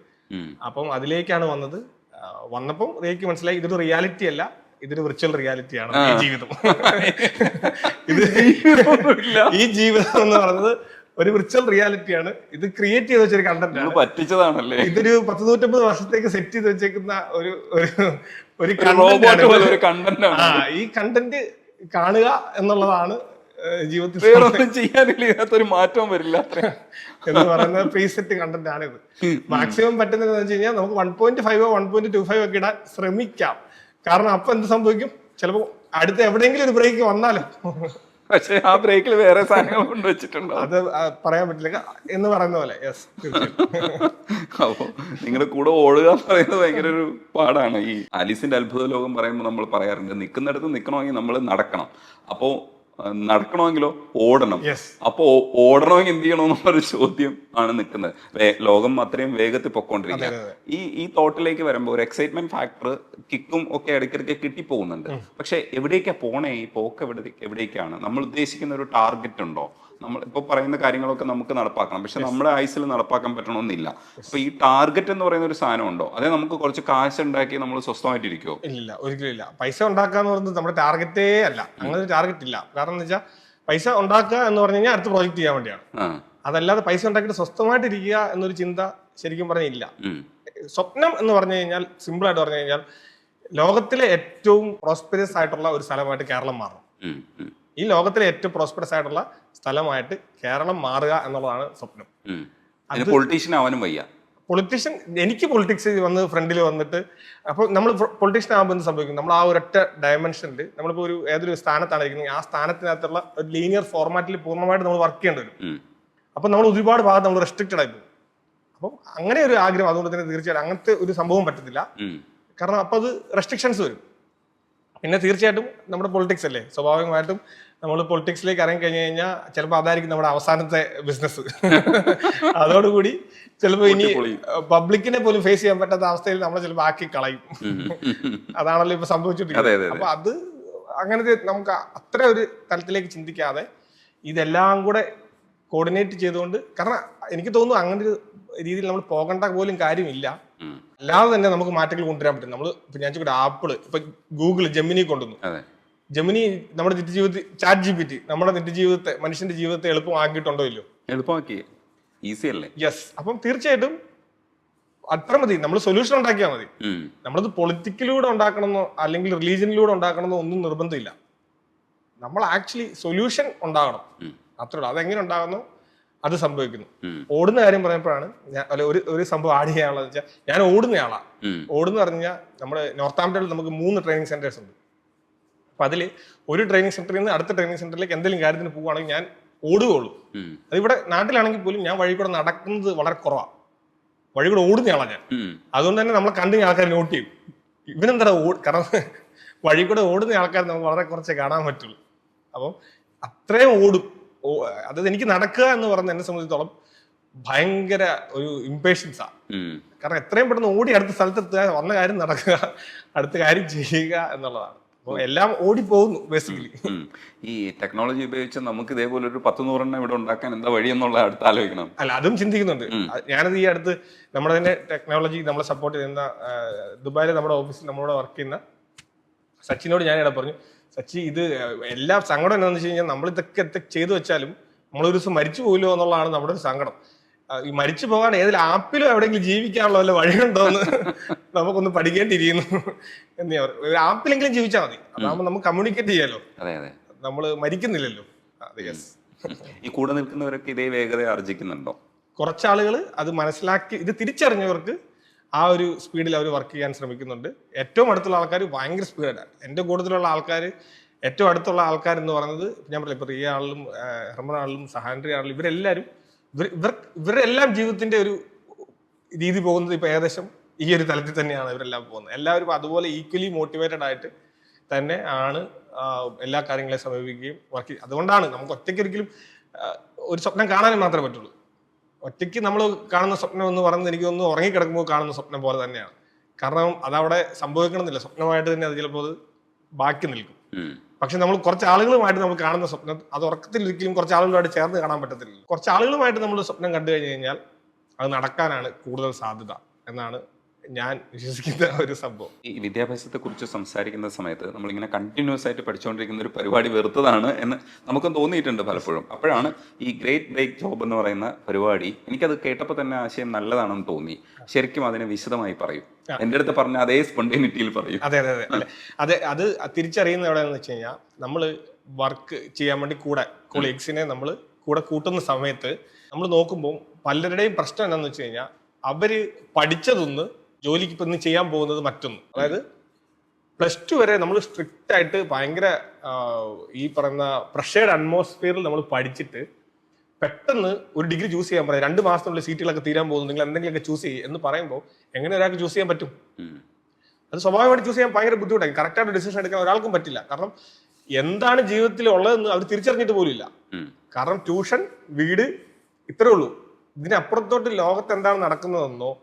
അപ്പം അതിലേക്കാണ് വന്നത്. വന്നപ്പം റിയക്ക് മനസ്സിലായി ഇതൊരു റിയാലിറ്റി അല്ല, ഇതൊരു വിർച്വൽ റിയാലിറ്റിയാണ് ഈ ജീവിതം. ഈ ജീവിതം എന്ന് പറയുന്നത് ഒരു വിർച്വൽ റിയാലിറ്റിയാണ്. ഇത് ക്രിയേറ്റ് ചെയ്ത് വെച്ചൊരു കണ്ടന്റ് ആണ്, പറ്റിച്ചതാണല്ലേ. ഇതൊരു 150 വർഷത്തേക്ക് സെറ്റ് ചെയ്ത് വെച്ചേക്കുന്ന ഒരു കണ്ടന്റ്. ഈ കണ്ടന്റ് കാണുക എന്നുള്ളതാണ് ജീവിതത്തിൽ ചെയ്യാനില്ലാത്തൊരു മാറ്റവും വരില്ല എന്ന് പറയുന്നത് പ്രീസെറ്റ് കണ്ടന്റ് ആണിത്. മാക്സിമം പറ്റുന്നത് എന്ന് വെച്ച് കഴിഞ്ഞാൽ നമുക്ക് 1.5 1.25 ഒക്കെ ഇടാൻ ശ്രമിക്കാം. കാരണം അപ്പൊ എന്ത് സംഭവിക്കും, ചിലപ്പോ അടുത്ത എവിടെയെങ്കിലും ഒരു ബ്രേക്ക് വന്നാലോ, പക്ഷെ ആ ബ്രേക്കിൽ വേറെ സാധനങ്ങൾ കൊണ്ടുവച്ചിട്ടുണ്ടോ അത് പറയാൻ പറ്റില്ല എന്ന് പറയുന്ന പോലെ. യെസ്, അപ്പൊ നിങ്ങളുടെ കൂടെ ഓടുക എന്ന് പറയുന്നത് ഭയങ്കര ഒരു പാടാണ്. ഈ ആലീസിന്റെ അത്ഭുത ലോകം പറയുമ്പോൾ നമ്മൾ പറയാറുണ്ട്, നിൽക്കുന്നിടത്ത് നിൽക്കണമെങ്കിൽ നമ്മൾ നടക്കണം. അപ്പോ നടക്കണമെങ്കിലോ ഓടണം. അപ്പോ ഓടണമെങ്കിൽ എന്ത് ചെയ്യണമെന്നുള്ളൊരു ചോദ്യം ആണ് നിൽക്കുന്നത്. ലോകം അത്രയും വേഗത്തിൽ പൊക്കോണ്ടിരിക്കുക. ഈ തോട്ടിലേക്ക് വരുമ്പോൾ ഒരു എക്സൈറ്റ്മെന്റ് ഫാക്ടർ, കിക്കും ഒക്കെ ഇടയ്ക്കിടയ്ക്ക് കിട്ടിപ്പോകുന്നുണ്ട്. പക്ഷെ എവിടേക്കാ പോണേ, ഈ പോക്ക് എവിടേക്കാണ്? നമ്മൾ ഉദ്ദേശിക്കുന്ന ഒരു ടാർഗറ്റ് ഉണ്ടോ? നമ്മൾ ഇപ്പൊ പറയുന്ന കാര്യങ്ങളൊക്കെ നമുക്ക് നടപ്പാക്കണം, പക്ഷെ നമ്മുടെ ആയുസിൽ നടപ്പാക്കാൻ പറ്റണമെന്നില്ല. അപ്പൊ ഈ ടാർഗറ്റ് എന്ന് പറയുന്ന ഒരു സാധനം ഉണ്ടോ? അതേ നമുക്ക് കുറച്ച് കാശ് ഉണ്ടാക്കി നമ്മൾ സ്വസ്ഥമായിട്ടിരിക്കുമോ? ഇല്ല, ഒരിക്കലും ഇല്ല. പൈസ ഉണ്ടാക്കുക എന്ന് പറയുന്നത് നമ്മുടെ ടാർഗറ്റേ അല്ല. അങ്ങനെ ഒരു ടാർഗറ്റ് ഇല്ല. കാരണം എന്ന് വെച്ചാൽ പൈസ ഉണ്ടാക്കുക എന്ന് പറഞ്ഞു കഴിഞ്ഞാൽ അടുത്ത പ്രോജക്റ്റ് ചെയ്യാൻ വേണ്ടിയാണ്. അതല്ലാതെ പൈസ ഉണ്ടാക്കിയിട്ട് സ്വസ്ഥമായിട്ടിരിക്കുക എന്നൊരു ചിന്ത ശരിക്കും പറഞ്ഞില്ല. സ്വപ്നം എന്ന് പറഞ്ഞു കഴിഞ്ഞാൽ, സിമ്പിൾ ആയിട്ട് പറഞ്ഞു കഴിഞ്ഞാൽ, ലോകത്തിലെ ഏറ്റവും പ്രോസ്പെറസ് ആയിട്ടുള്ള ഒരു സ്ഥലമായിട്ട് കേരളം മാറണം. ഈ ലോകത്തിലെ ഏറ്റവും പ്രോസ്പെറസ് ആയിട്ടുള്ള സ്ഥലമായിട്ട് കേരളം മാറുക എന്നുള്ളതാണ് സ്വപ്നം. പൊളിറ്റീഷ്യൻ ആവാനും വയ്യ. പൊളിറ്റീഷ്യൻ, എനിക്ക് പൊളിറ്റിക്സ് വന്ന് ഫ്രണ്ടിൽ വന്നിട്ട്, അപ്പോൾ നമ്മൾ പൊളിറ്റീഷ്യൻ ആകുമ്പോൾ എന്ത് സംഭവിക്കും, നമ്മൾ ആ ഒരൊറ്റ ഡയമെൻഷനിൽ നമ്മളിപ്പോൾ ഏതൊരു സ്ഥാനത്താണ് ഇരിക്കുന്നത്, ആ സ്ഥാനത്തിനകത്തുള്ള ഒരു ലീനിയർ ഫോർമാറ്റിൽ പൂർണ്ണമായിട്ട് നമ്മൾ വർക്ക് ചെയ്യേണ്ടി വരും. അപ്പം നമ്മൾ ഒരുപാട് ഭാഗം നമ്മൾ റെസ്ട്രിക്റ്റഡ് ആയി പോകും. അപ്പം അങ്ങനെ ഒരു ആഗ്രഹം, അതുകൊണ്ട് തന്നെ തീർച്ചയായിട്ടും അങ്ങനത്തെ ഒരു സംഭവം പറ്റത്തില്ല. കാരണം അപ്പം അത് റെസ്ട്രിക്ഷൻസ് വരും. പിന്നെ തീർച്ചയായിട്ടും നമ്മുടെ പൊളിറ്റിക്സ് അല്ലേ, സ്വാഭാവികമായിട്ടും നമ്മൾ പൊളിറ്റിക്സിലേക്ക് ഇറങ്ങി കഴിഞ്ഞു കഴിഞ്ഞാൽ ചിലപ്പോൾ അതായിരിക്കും നമ്മുടെ അവസാനത്തെ ബിസിനസ്. അതോടുകൂടി ചിലപ്പോൾ ഇനി പബ്ലിക്കിനെ പോലും ഫേസ് ചെയ്യാൻ പറ്റാത്ത അവസ്ഥയിൽ നമ്മളെ ചിലപ്പോൾ ആക്കി കളയും. അതാണല്ലോ ഇപ്പൊ സംഭവിച്ചിട്ടിരിക്കുന്നത്. അപ്പൊ അത് അങ്ങനത്തെ നമുക്ക് അത്ര ഒരു തലത്തിലേക്ക് ചിന്തിക്കാതെ ഇതെല്ലാം കൂടെ കോർഡിനേറ്റ് ചെയ്തുകൊണ്ട്, കാരണം എനിക്ക് തോന്നുന്നു അങ്ങനെ ഒരു രീതിയിൽ നമ്മൾ പോകേണ്ട പോലും കാര്യമില്ല. അല്ലാതെ തന്നെ നമുക്ക് മാറ്റങ്ങൾ കൊണ്ടുവരാൻ പറ്റും. നമ്മൾ ഇപ്പൊ ഞാൻ ചോദിക്കട്ടെ, ആപ്പിള് ഇപ്പൊ ഗൂഗിൾ ജെമിനി കൊണ്ടുവന്നു. ജെമിനി നമ്മുടെ നിത്യജീവിതത്തിൽ, ചാറ്റ് GPT നമ്മുടെ നിത്യജീവിതത്തെ, മനുഷ്യന്റെ ജീവിതത്തെ എളുപ്പമാക്കിയിട്ടുണ്ടോ ഇല്ലോ? എളുപ്പമാക്കി, ഈസി അല്ലേ? യെസ്. അപ്പം തീർച്ചയായിട്ടും അത്ര മതി, നമ്മൾ സൊല്യൂഷൻ ഉണ്ടാക്കിയാൽ മതി. നമ്മളത് പൊളിറ്റിക്കിലൂടെ ഉണ്ടാക്കണമെന്നോ അല്ലെങ്കിൽ റിലീജിയനിലൂടെ ഉണ്ടാക്കണമെന്നോ ഒന്നും നിർബന്ധമില്ല. നമ്മൾ ആക്ച്വലി സൊല്യൂഷൻ ഉണ്ടാകണം, അത്രേ ഉള്ളൂ. അതെങ്ങനെ ഉണ്ടാകുന്നു അത് സംഭവിക്കുന്നു. ഓടുന്ന കാര്യം പറയുമ്പോഴാണ് ഒരു സംഭവം ആഡ് ചെയ്യാനുള്ളത് വെച്ചാൽ, ഞാൻ ഓടുന്നയാളാ. ഓടുന്ന പറഞ്ഞാൽ നമ്മുടെ നോർത്താംപ്ടണിൽ നമുക്ക് 3 ട്രെയിനിങ് സെന്റേഴ്സ് ഉണ്ട്. അപ്പൊ അതിൽ ഒരു ട്രെയിനിങ് സെന്ററിൽ നിന്ന് അടുത്ത ട്രെയിനിങ് സെന്ററിലേക്ക് എന്തെങ്കിലും കാര്യത്തിന് പോവുകയാണെങ്കിൽ ഞാൻ ഓടുകയുള്ളൂ. അതിവിടെ നാട്ടിലാണെങ്കിൽ പോലും ഞാൻ വഴി കൂടെ നടക്കുന്നത് വളരെ കുറവാണ്. വഴി കൂടെ ഓടുന്നയാളാണ് ഞാൻ. അതുകൊണ്ട് തന്നെ നമ്മളെ കണ്ടു ആൾക്കാർ നോട്ട് ചെയ്യും, ഇവനെന്താ കാരണം വഴി കൂടെ ഓടുന്ന ആൾക്കാർ നമുക്ക് വളരെ കുറച്ചേ കാണാൻ പറ്റുള്ളൂ. അപ്പം അത്രയും ഓടും. അത് എനിക്ക് നടക്കുക എന്ന് പറയുന്നത് എന്നെ സംബന്ധിച്ചിടത്തോളം ഭയങ്കര ഒരു ഇംപേഷ്യൻസാ. കാരണം എത്രയും പെട്ടെന്ന് ഓടി അടുത്ത സ്ഥലത്തെത്തുക, വന്ന കാര്യം നടക്കുക, അടുത്ത കാര്യം ചെയ്യുക എന്നുള്ളതാണ്. അപ്പോൾ എല്ലാം ഓടിപ്പോകുന്നു ബേസിക്കലി. ഈ ടെക്നോളജി ഉപയോഗിച്ച് നമുക്ക് ഇതേപോലെ ഒരു 10-100 ഇവിടെ ഉണ്ടാക്കാൻ എന്താ വഴി എന്നുള്ള അടുത്ത് ആലോചിക്കണം. അല്ല, അതും ചിന്തിക്കുന്നുണ്ട്. ഞാനത് ഈ അടുത്ത് നമ്മുടെ തന്നെ ടെക്നോളജി നമ്മളെ സപ്പോർട്ട് ചെയ്യുന്ന ദുബായിലെ നമ്മുടെ ഓഫീസിൽ നമ്മളോട് വർക്ക് ചെയ്യുന്ന സച്ചിനോട് ഞാനിവിടെ പറഞ്ഞു, സച്ചി ഇത് എല്ലാം സങ്കടം എന്താണെന്ന് വെച്ച് കഴിഞ്ഞാൽ നമ്മൾ ഇതൊക്കെ ചെയ്തു വെച്ചാലും നമ്മളൊരു ദിവസം മരിച്ചു പോയില്ലോ എന്നുള്ളതാണ് നമ്മുടെ ഒരു സങ്കടം. ഈ മരിച്ചു പോകാൻ ഏതെങ്കിലും ആപ്പിലും എവിടെയെങ്കിലും ജീവിക്കാനുള്ള വല്ല വഴിയുണ്ടോ എന്ന് നമുക്കൊന്ന് പഠിക്കേണ്ടിയിരിക്കുന്നു എന്ന് ഞാൻ പറയും. ഒരു ആപ്പിലെങ്കിലും ജീവിച്ചാൽ മതി, അതാകുമ്പോൾ നമുക്ക് കമ്മ്യൂണിക്കേറ്റ് ചെയ്യാലോ, നമ്മൾ മരിക്കുന്നില്ലല്ലോ. ഈ കൂടെ നിൽക്കുന്നവരൊക്കെ ഇതേ വേഗത ആർജിക്കുന്നുണ്ടോ? കുറച്ചാളുകൾ അത് മനസ്സിലാക്കി ഇത് തിരിച്ചറിഞ്ഞവർക്ക് ആ ഒരു സ്പീഡിൽ അവർ വർക്ക് ചെയ്യാൻ ശ്രമിക്കുന്നുണ്ട്. ഏറ്റവും അടുത്തുള്ള ആൾക്കാർ ഭയങ്കര സ്പീഡാണ്. എൻ്റെ കൂടുതലുള്ള ആൾക്കാർ, ഏറ്റവും അടുത്തുള്ള ആൾക്കാർ എന്ന് പറയുന്നത് ഞാൻ പറയില്ല, ഇപ്പൊ റിയ ആളിലും ഹെർമൻ ആളിലും സഹാൻഡ്രി ആളിലും ഇവരെല്ലാവരും ഇവരെല്ലാം ജീവിതത്തിന്റെ ഒരു രീതി പോകുന്നത് ഇപ്പൊ ഏകദേശം ഈ ഒരു തലത്തിൽ തന്നെയാണ് ഇവരെല്ലാം പോകുന്നത്. എല്ലാവരും അതുപോലെ ഈക്വലി മോട്ടിവേറ്റഡ് ആയിട്ട് തന്നെ ആണ് എല്ലാ കാര്യങ്ങളെയും സമീപിക്കുകയും വർക്ക് ചെയ്യും. അതുകൊണ്ടാണ് നമുക്ക് ഒറ്റയ്ക്ക് ഒരിക്കലും ഒരു സ്വപ്നം കാണാനും മാത്രമേ പറ്റുള്ളൂ. ഒറ്റയ്ക്ക് നമ്മൾ കാണുന്ന സ്വപ്നം എന്ന് പറയുന്നത് എനിക്ക് ഒന്ന് ഉറങ്ങിക്കിടക്കുമ്പോൾ കാണുന്ന സ്വപ്നം പോലെ തന്നെയാണ്. കാരണം അതവിടെ സംഭവിക്കണമെന്നില്ല, സ്വപ്നമായിട്ട് തന്നെ അത് ചിലപ്പോൾ അത് ബാക്കി നിൽക്കും. പക്ഷെ നമ്മൾ കുറച്ച് ആളുകളുമായിട്ട് നമ്മൾ കാണുന്ന സ്വപ്നം അത് ഉറക്കത്തിൽ ഒരിക്കലും കുറച്ച് ആളുകളുമായിട്ട് ചേർന്ന് കാണാൻ പറ്റത്തില്ല. കുറച്ച് ആളുകളുമായിട്ട് നമ്മൾ സ്വപ്നം കണ്ടു കഴിഞ്ഞു കഴിഞ്ഞാൽ അത് നടക്കാനാണ് കൂടുതൽ സാധ്യത എന്നാണ് ഞാൻ വിശ്വസിക്കുന്ന ഒരു സംഭവം. ഈ വിദ്യാഭ്യാസത്തെ കുറിച്ച് സംസാരിക്കുന്ന സമയത്ത് നമ്മളിങ്ങനെ കണ്ടിന്യൂസ് ആയിട്ട് പഠിച്ചുകൊണ്ടിരിക്കുന്ന ഒരു പരിപാടി വെറുത്തതാണ് എന്ന് നമുക്കും തോന്നിയിട്ടുണ്ട് പലപ്പോഴും. അപ്പോഴാണ് ഈ ഗ്രേറ്റ് ബ്രേക്ക് ജോബ് എന്ന് പറയുന്ന പരിപാടി, എനിക്കത് കേട്ടപ്പോൾ തന്നെ ആശയം നല്ലതാണെന്ന് തോന്നി. ശരിക്കും അതിനെ വിശദമായി പറയും. എൻ്റെ അടുത്ത് പറഞ്ഞ അതേ സ്പോണ്ടേനിറ്റിയിൽ പറയും. അതെ അതെ അതെ അതെ അത് തിരിച്ചറിയുന്ന എവിടെയാണെന്ന് വെച്ച് കഴിഞ്ഞാൽ, നമ്മൾ വർക്ക് ചെയ്യാൻ വേണ്ടി കൂടെ കൊളീഗ്സിനെ നമ്മൾ കൂടെ കൂട്ടുന്ന സമയത്ത് നമ്മൾ നോക്കുമ്പോൾ പലരുടെയും പ്രശ്നം എന്താണെന്ന് വെച്ച് കഴിഞ്ഞാൽ, അവര് പഠിച്ചതൊന്ന് ജോലിക്ക് ഇപ്പൊ ഇന്ന് ചെയ്യാൻ പോകുന്നത് മറ്റൊന്ന്. അതായത് +2 വരെ നമ്മൾ സ്ട്രിക്റ്റ് ആയിട്ട് ഭയങ്കര ഈ പറയുന്ന പ്രഷേർഡ് അറ്റ്മോസ്ഫിയറിൽ നമ്മൾ പഠിച്ചിട്ട് പെട്ടെന്ന് ഒരു ഡിഗ്രി ചൂസ് ചെയ്യാൻ പറയാം, 2 മാസത്തിനുള്ളിൽ സീറ്റുകളൊക്കെ തീരാൻ പോകുന്നു, നിങ്ങൾ എന്തെങ്കിലുമൊക്കെ ചൂസ് ചെയ്യും എന്ന് പറയുമ്പോൾ എങ്ങനെ ഒരാൾക്ക് ചൂസ് ചെയ്യാൻ പറ്റും? അത് സ്വാഭാവികമായിട്ട് ചൂസ് ചെയ്യാൻ ഭയങ്കര ബുദ്ധിമുട്ടായി. കറക്റ്റായിട്ട് ഡിസിഷൻ എടുക്കാൻ ഒരാൾക്കും പറ്റില്ല. കാരണം എന്താണ് ജീവിതത്തിൽ ഉള്ളതെന്ന് അവർ തിരിച്ചറിഞ്ഞിട്ട് പോലും ഇല്ല. കാരണം ട്യൂഷൻ, വീട്, ഇത്രേ ഉള്ളൂ. ഇതിനപ്പുറത്തോട്ട് ലോകത്ത് എന്താണ് നടക്കുന്നതെന്നോ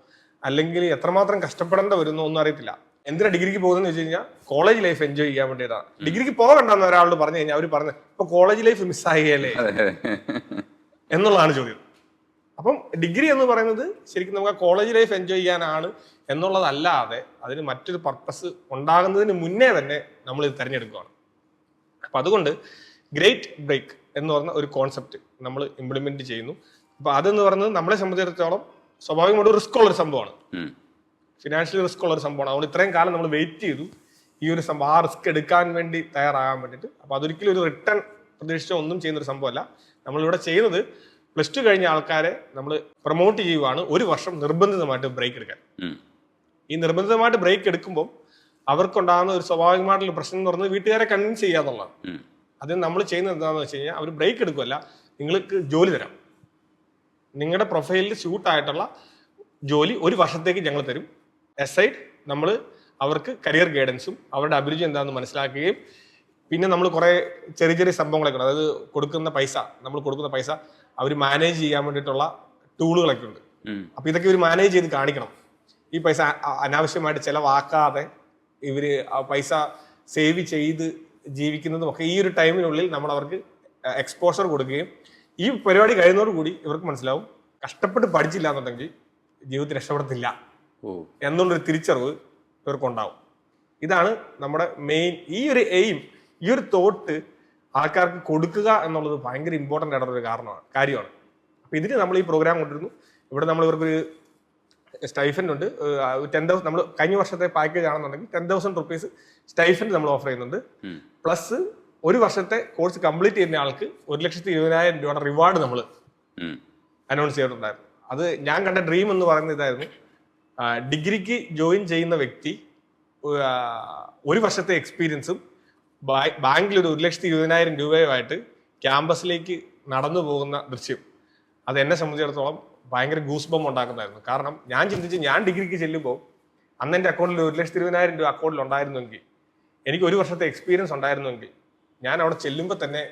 അല്ലെങ്കിൽ എത്രമാത്രം കഷ്ടപ്പെടേണ്ട വരുന്നോ ഒന്നും അറിയത്തില്ല. എന്തിനാ ഡിഗ്രിക്ക് പോകുന്നതെന്ന് വെച്ച് കഴിഞ്ഞാൽ കോളേജ് ലൈഫ് എൻജോയ് ചെയ്യാൻ വേണ്ടിയിട്ടാണ്. ഡിഗ്രിക്ക് പോകണ്ടെന്ന് ഒരാളോട് പറഞ്ഞു കഴിഞ്ഞാൽ അവർ പറഞ്ഞ് ഇപ്പൊ കോളേജ് ലൈഫ് മിസ്സായല്ലേ എന്നുള്ളതാണ് ചോദ്യം. അപ്പം ഡിഗ്രി എന്ന് പറയുന്നത് ശരിക്കും നമുക്ക് ആ കോളേജ് ലൈഫ് എൻജോയ് ചെയ്യാനാണ് എന്നുള്ളതല്ലാതെ അതിന് മറ്റൊരു പർപ്പസ് ഉണ്ടാകുന്നതിന് മുന്നേ തന്നെ നമ്മൾ ഇത് തിരഞ്ഞെടുക്കുകയാണ്. അപ്പൊ അതുകൊണ്ട് ഗ്രേറ്റ് ബ്രേക്ക് എന്ന് പറഞ്ഞ ഒരു കോൺസെപ്റ്റ് നമ്മൾ ഇംപ്ലിമെന്റ് ചെയ്യുന്നു. അപ്പൊ അതെന്ന് പറയുന്നത് നമ്മളെ സംബന്ധിച്ചിടത്തോളം സ്വാഭാവികമായിട്ട് റിസ്ക് ഉള്ള ഒരു സംഭവമാണ്, ഫിനാൻഷ്യലി റിസ്ക് ഉള്ള ഒരു സംഭവമാണ്. അതുകൊണ്ട് ഇത്രയും കാലം നമ്മൾ വെയിറ്റ് ചെയ്തു ഈ ഒരു സംഭവം, ആ റിസ്ക് എടുക്കാൻ വേണ്ടി തയ്യാറാകാൻ വേണ്ടിയിട്ട്. അപ്പൊ അതൊരിക്കലും ഒരു റിട്ടേൺ പ്രതീക്ഷിച്ചോ ഒന്നും ചെയ്യുന്ന ഒരു സംഭവമല്ല. നമ്മളിവിടെ ചെയ്യുന്നത് +2 കഴിഞ്ഞ ആൾക്കാരെ നമ്മൾ പ്രൊമോട്ട് ചെയ്യുവാണ് 1 വർഷം നിർബന്ധിതമായിട്ട് ബ്രേക്ക് എടുക്കാൻ. ഈ നിർബന്ധിതമായിട്ട് ബ്രേക്ക് എടുക്കുമ്പോൾ അവർക്കുണ്ടാകുന്ന ഒരു സ്വാഭാവികമായിട്ടുള്ള പ്രശ്നം എന്ന് പറയുന്നത് വീട്ടുകാരെ കൺവിൻസ് ചെയ്യാന്നുള്ളതാണ്. അത് നമ്മൾ ചെയ്യുന്നത് എന്താണെന്ന് വെച്ച് കഴിഞ്ഞാൽ, അവർ ബ്രേക്ക് എടുക്കുമല്ല, നിങ്ങൾക്ക് ജോലി തരാം, നിങ്ങളുടെ പ്രൊഫൈലിൽ സ്യൂട്ട് ആയിട്ടുള്ള ജോലി 1 വർഷത്തേക്ക് ഞങ്ങൾ തരും. എസൈഡ് നമ്മൾ അവർക്ക് കരിയർ ഗൈഡൻസും അവരുടെ അഭിരുചി എന്താണെന്ന് മനസ്സിലാക്കുകയും പിന്നെ നമ്മൾ കുറെ ചെറിയ ചെറിയ സംഭവങ്ങളൊക്കെ ഉണ്ട്. അതായത് നമ്മൾ കൊടുക്കുന്ന പൈസ അവർ മാനേജ് ചെയ്യാൻ വേണ്ടിയിട്ടുള്ള ടൂളുകളൊക്കെ ഉണ്ട്. അപ്പൊ ഇതൊക്കെ ഇവർ മാനേജ് ചെയ്ത് കാണിക്കണം. ഈ പൈസ അനാവശ്യമായിട്ട് ചിലവാക്കാതെ ഇവര് ആ പൈസ സേവ് ചെയ്ത് ജീവിക്കുന്നതും ഒക്കെ ഈ ഒരു ടൈമിനുള്ളിൽ നമ്മൾ അവർക്ക് എക്സ്പോഷർ കൊടുക്കുകയും, ഈ പരിപാടി കഴിയുന്നതോടുകൂടി ഇവർക്ക് മനസ്സിലാവും കഷ്ടപ്പെട്ട് പഠിച്ചില്ല എന്നുണ്ടെങ്കിൽ ജീവിതത്തിൽ രക്ഷപ്പെടത്തില്ല എന്നുള്ളൊരു തിരിച്ചറിവ് ഇവർക്കുണ്ടാവും. ഇതാണ് നമ്മുടെ മെയിൻ ഈ ഒരു എയിം, ഈ ഒരു തോട്ട് ആൾക്കാർക്ക് കൊടുക്കുക എന്നുള്ളത് ഭയങ്കര ഇമ്പോർട്ടൻ്റ് ആയിട്ടുള്ള ഒരു കാര്യമാണ്. അപ്പൊ ഇതിന് നമ്മൾ ഈ പ്രോഗ്രാം കൊണ്ടിരുന്നു. ഇവിടെ നമ്മൾ ഇവർക്കൊരു സ്റ്റൈഫൻഡ് ഉണ്ട്. 10,000 നമ്മൾ കഴിഞ്ഞ വർഷത്തെ പാക്കേജ് ആണെന്നുണ്ടെങ്കിൽ 10,000 റുപ്പീസ് സ്റ്റൈഫൻഡ് നമ്മൾ ഓഫർ ചെയ്യുന്നുണ്ട്. പ്ലസ് 1 വർഷത്തെ കോഴ്സ് കംപ്ലീറ്റ് ചെയ്യുന്ന ആൾക്ക് 1,20,000 രൂപയുടെ റിവാർഡ് നമ്മൾ അനൗൺസ് ചെയ്തിട്ടുണ്ടായിരുന്നു. അത് ഞാൻ കണ്ട ഡ്രീം എന്ന് പറയുന്ന ഇതായിരുന്നു. ഡിഗ്രിക്ക് ജോയിൻ ചെയ്യുന്ന വ്യക്തി 1 വർഷത്തെ എക്സ്പീരിയൻസും ബാങ്കിൽ ഒരു 1,20,000 രൂപയുമായിട്ട് ക്യാമ്പസിലേക്ക് നടന്നു പോകുന്ന ദൃശ്യം, അത് എന്നെ സംബന്ധിച്ചിടത്തോളം ഭയങ്കര ഗൂസ് ബം ഉണ്ടാക്കുന്നതായിരുന്നു. കാരണം ഞാൻ ചിന്തിച്ച്, ഞാൻ ഡിഗ്രിക്ക് ചെല്ലുമ്പോൾ അന്ന് എൻ്റെ അക്കൗണ്ടിൽ 1,20,000 രൂപ അക്കൗണ്ടിൽ ഉണ്ടായിരുന്നെങ്കിൽ, എനിക്ക് 1 വർഷത്തെ എക്സ്പീരിയൻസ് ഉണ്ടായിരുന്നെങ്കിൽ, ഞാൻ അവിടെ ചെല്ലുമ്പോൾ തന്നെ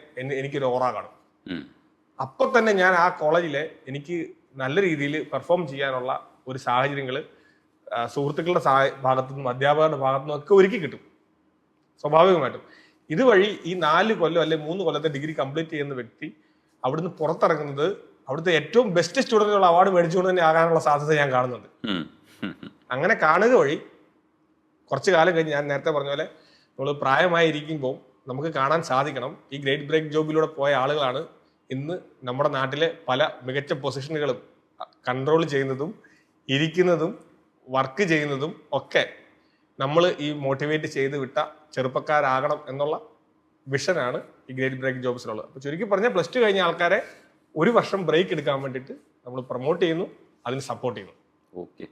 എനിക്കൊരു ഓറ കാണും. അപ്പൊ തന്നെ ഞാൻ ആ കോളേജിലെ എനിക്ക് നല്ല രീതിയിൽ പെർഫോം ചെയ്യാനുള്ള ഒരു സാഹചര്യങ്ങൾ സുഹൃത്തുക്കളുടെ ഭാഗത്തുനിന്നും അധ്യാപകരുടെ ഭാഗത്തുനിന്നും ഒക്കെ ഒരുക്കി കിട്ടും സ്വാഭാവികമായിട്ടും. ഇതുവഴി ഈ 4 കൊല്ലം അല്ലെങ്കിൽ 3 കൊല്ലത്തെ ഡിഗ്രി കംപ്ലീറ്റ് ചെയ്യുന്ന വ്യക്തി അവിടുന്ന് പുറത്തിറങ്ങുന്നത് അവിടുത്തെ ഏറ്റവും ബെസ്റ്റ് സ്റ്റുഡന്റുള്ള അവാർഡ് മേടിച്ചുകൊണ്ട് തന്നെ ആകാനുള്ള സാധ്യത ഞാൻ കാണുന്നുണ്ട്. അങ്ങനെ കാണുക വഴി കുറച്ചു കാലം കഴിഞ്ഞ്, ഞാൻ നേരത്തെ പറഞ്ഞ പോലെ നമ്മൾ പ്രായമായിരിക്കുമ്പോൾ നമുക്ക് കാണാൻ സാധിക്കണം, ഈ ഗ്രേറ്റ് ബ്രേക്ക് ജോബിലൂടെ പോയ ആളുകളാണ് ഇന്ന് നമ്മുടെ നാട്ടിലെ പല മികച്ച പൊസിഷനുകളും കൺട്രോൾ ചെയ്യുന്നതും ഇരിക്കുന്നതും വർക്ക് ചെയ്യുന്നതും ഒക്കെ നമ്മൾ ഈ മോട്ടിവേറ്റ് ചെയ്ത് വിട്ട ചെറുപ്പക്കാരാകണം എന്നുള്ള വിഷനാണ് ഈ ഗ്രേറ്റ് ബ്രേക്ക് ജോബ്സിനുള്ളത്. അപ്പോൾ ചുരുക്കി പറഞ്ഞാൽ പ്ലസ് ടു കഴിഞ്ഞ ആൾക്കാരെ ഒരു വർഷം ബ്രേക്ക് എടുക്കാൻ വേണ്ടിയിട്ട് നമ്മൾ പ്രൊമോട്ട് ചെയ്യുന്നു, അതിന് സപ്പോർട്ട് ചെയ്യുന്നു. ഓക്കെ.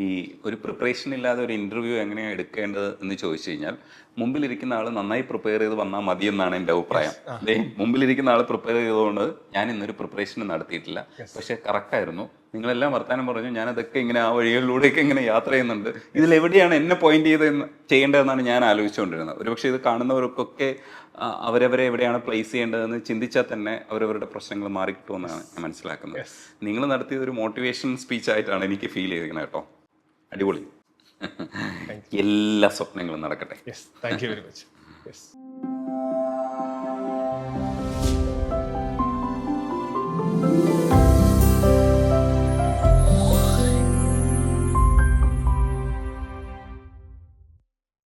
ഈ ഒരു പ്രിപ്പറേഷൻ ഇല്ലാതെ ഒരു ഇൻ്റർവ്യൂ എങ്ങനെയാണ് എടുക്കേണ്ടത് എന്ന് ചോദിച്ചു കഴിഞ്ഞാൽ മുമ്പിലിരിക്കുന്ന ആൾ നന്നായി പ്രിപ്പയർ ചെയ്ത് വന്നാൽ മതി എന്നാണ് എൻ്റെ അഭിപ്രായം. അതെ, മുമ്പിലിരിക്കുന്ന ആൾ പ്രിപ്പയർ ചെയ്തുകൊണ്ട് ഞാൻ ഇന്നൊരു പ്രിപ്പറേഷൻ നടത്തിയിട്ടില്ല, പക്ഷെ കറക്റ്റായിരുന്നു. നിങ്ങളെല്ലാം വർത്താനം പറഞ്ഞു, ഞാനതൊക്കെ ഇങ്ങനെ ആ വഴികളിലൂടെയൊക്കെ ഇങ്ങനെ യാത്ര ചെയ്യുന്നുണ്ട്. ഇതിലെവിടെയാണ് എന്നെ പോയിന്റ് ചെയ്യേണ്ടതെന്നാണ് ഞാൻ ആലോചിച്ചുകൊണ്ടിരുന്നത്. ഒരുപക്ഷെ ഇത് കാണുന്നവർക്കൊക്കെ അവരവരെ എവിടെയാണ് പ്ലേസ് ചെയ്യേണ്ടതെന്ന് ചിന്തിച്ചാൽ തന്നെ അവരവരുടെ പ്രശ്നങ്ങൾ മാറിക്കിട്ടുമെന്നാണ് ഞാൻ മനസ്സിലാക്കുന്നത്. നിങ്ങൾ നടത്തിയത് ഒരു മോട്ടിവേഷൻ സ്പീച്ച് ആയിട്ടാണ് എനിക്ക് ഫീൽ ചെയ്തിരിക്കുന്നത് കേട്ടോ. അടിപൊളി. എല്ലാ സ്വപ്നങ്ങളും നടക്കട്ടെ. Thank you very much.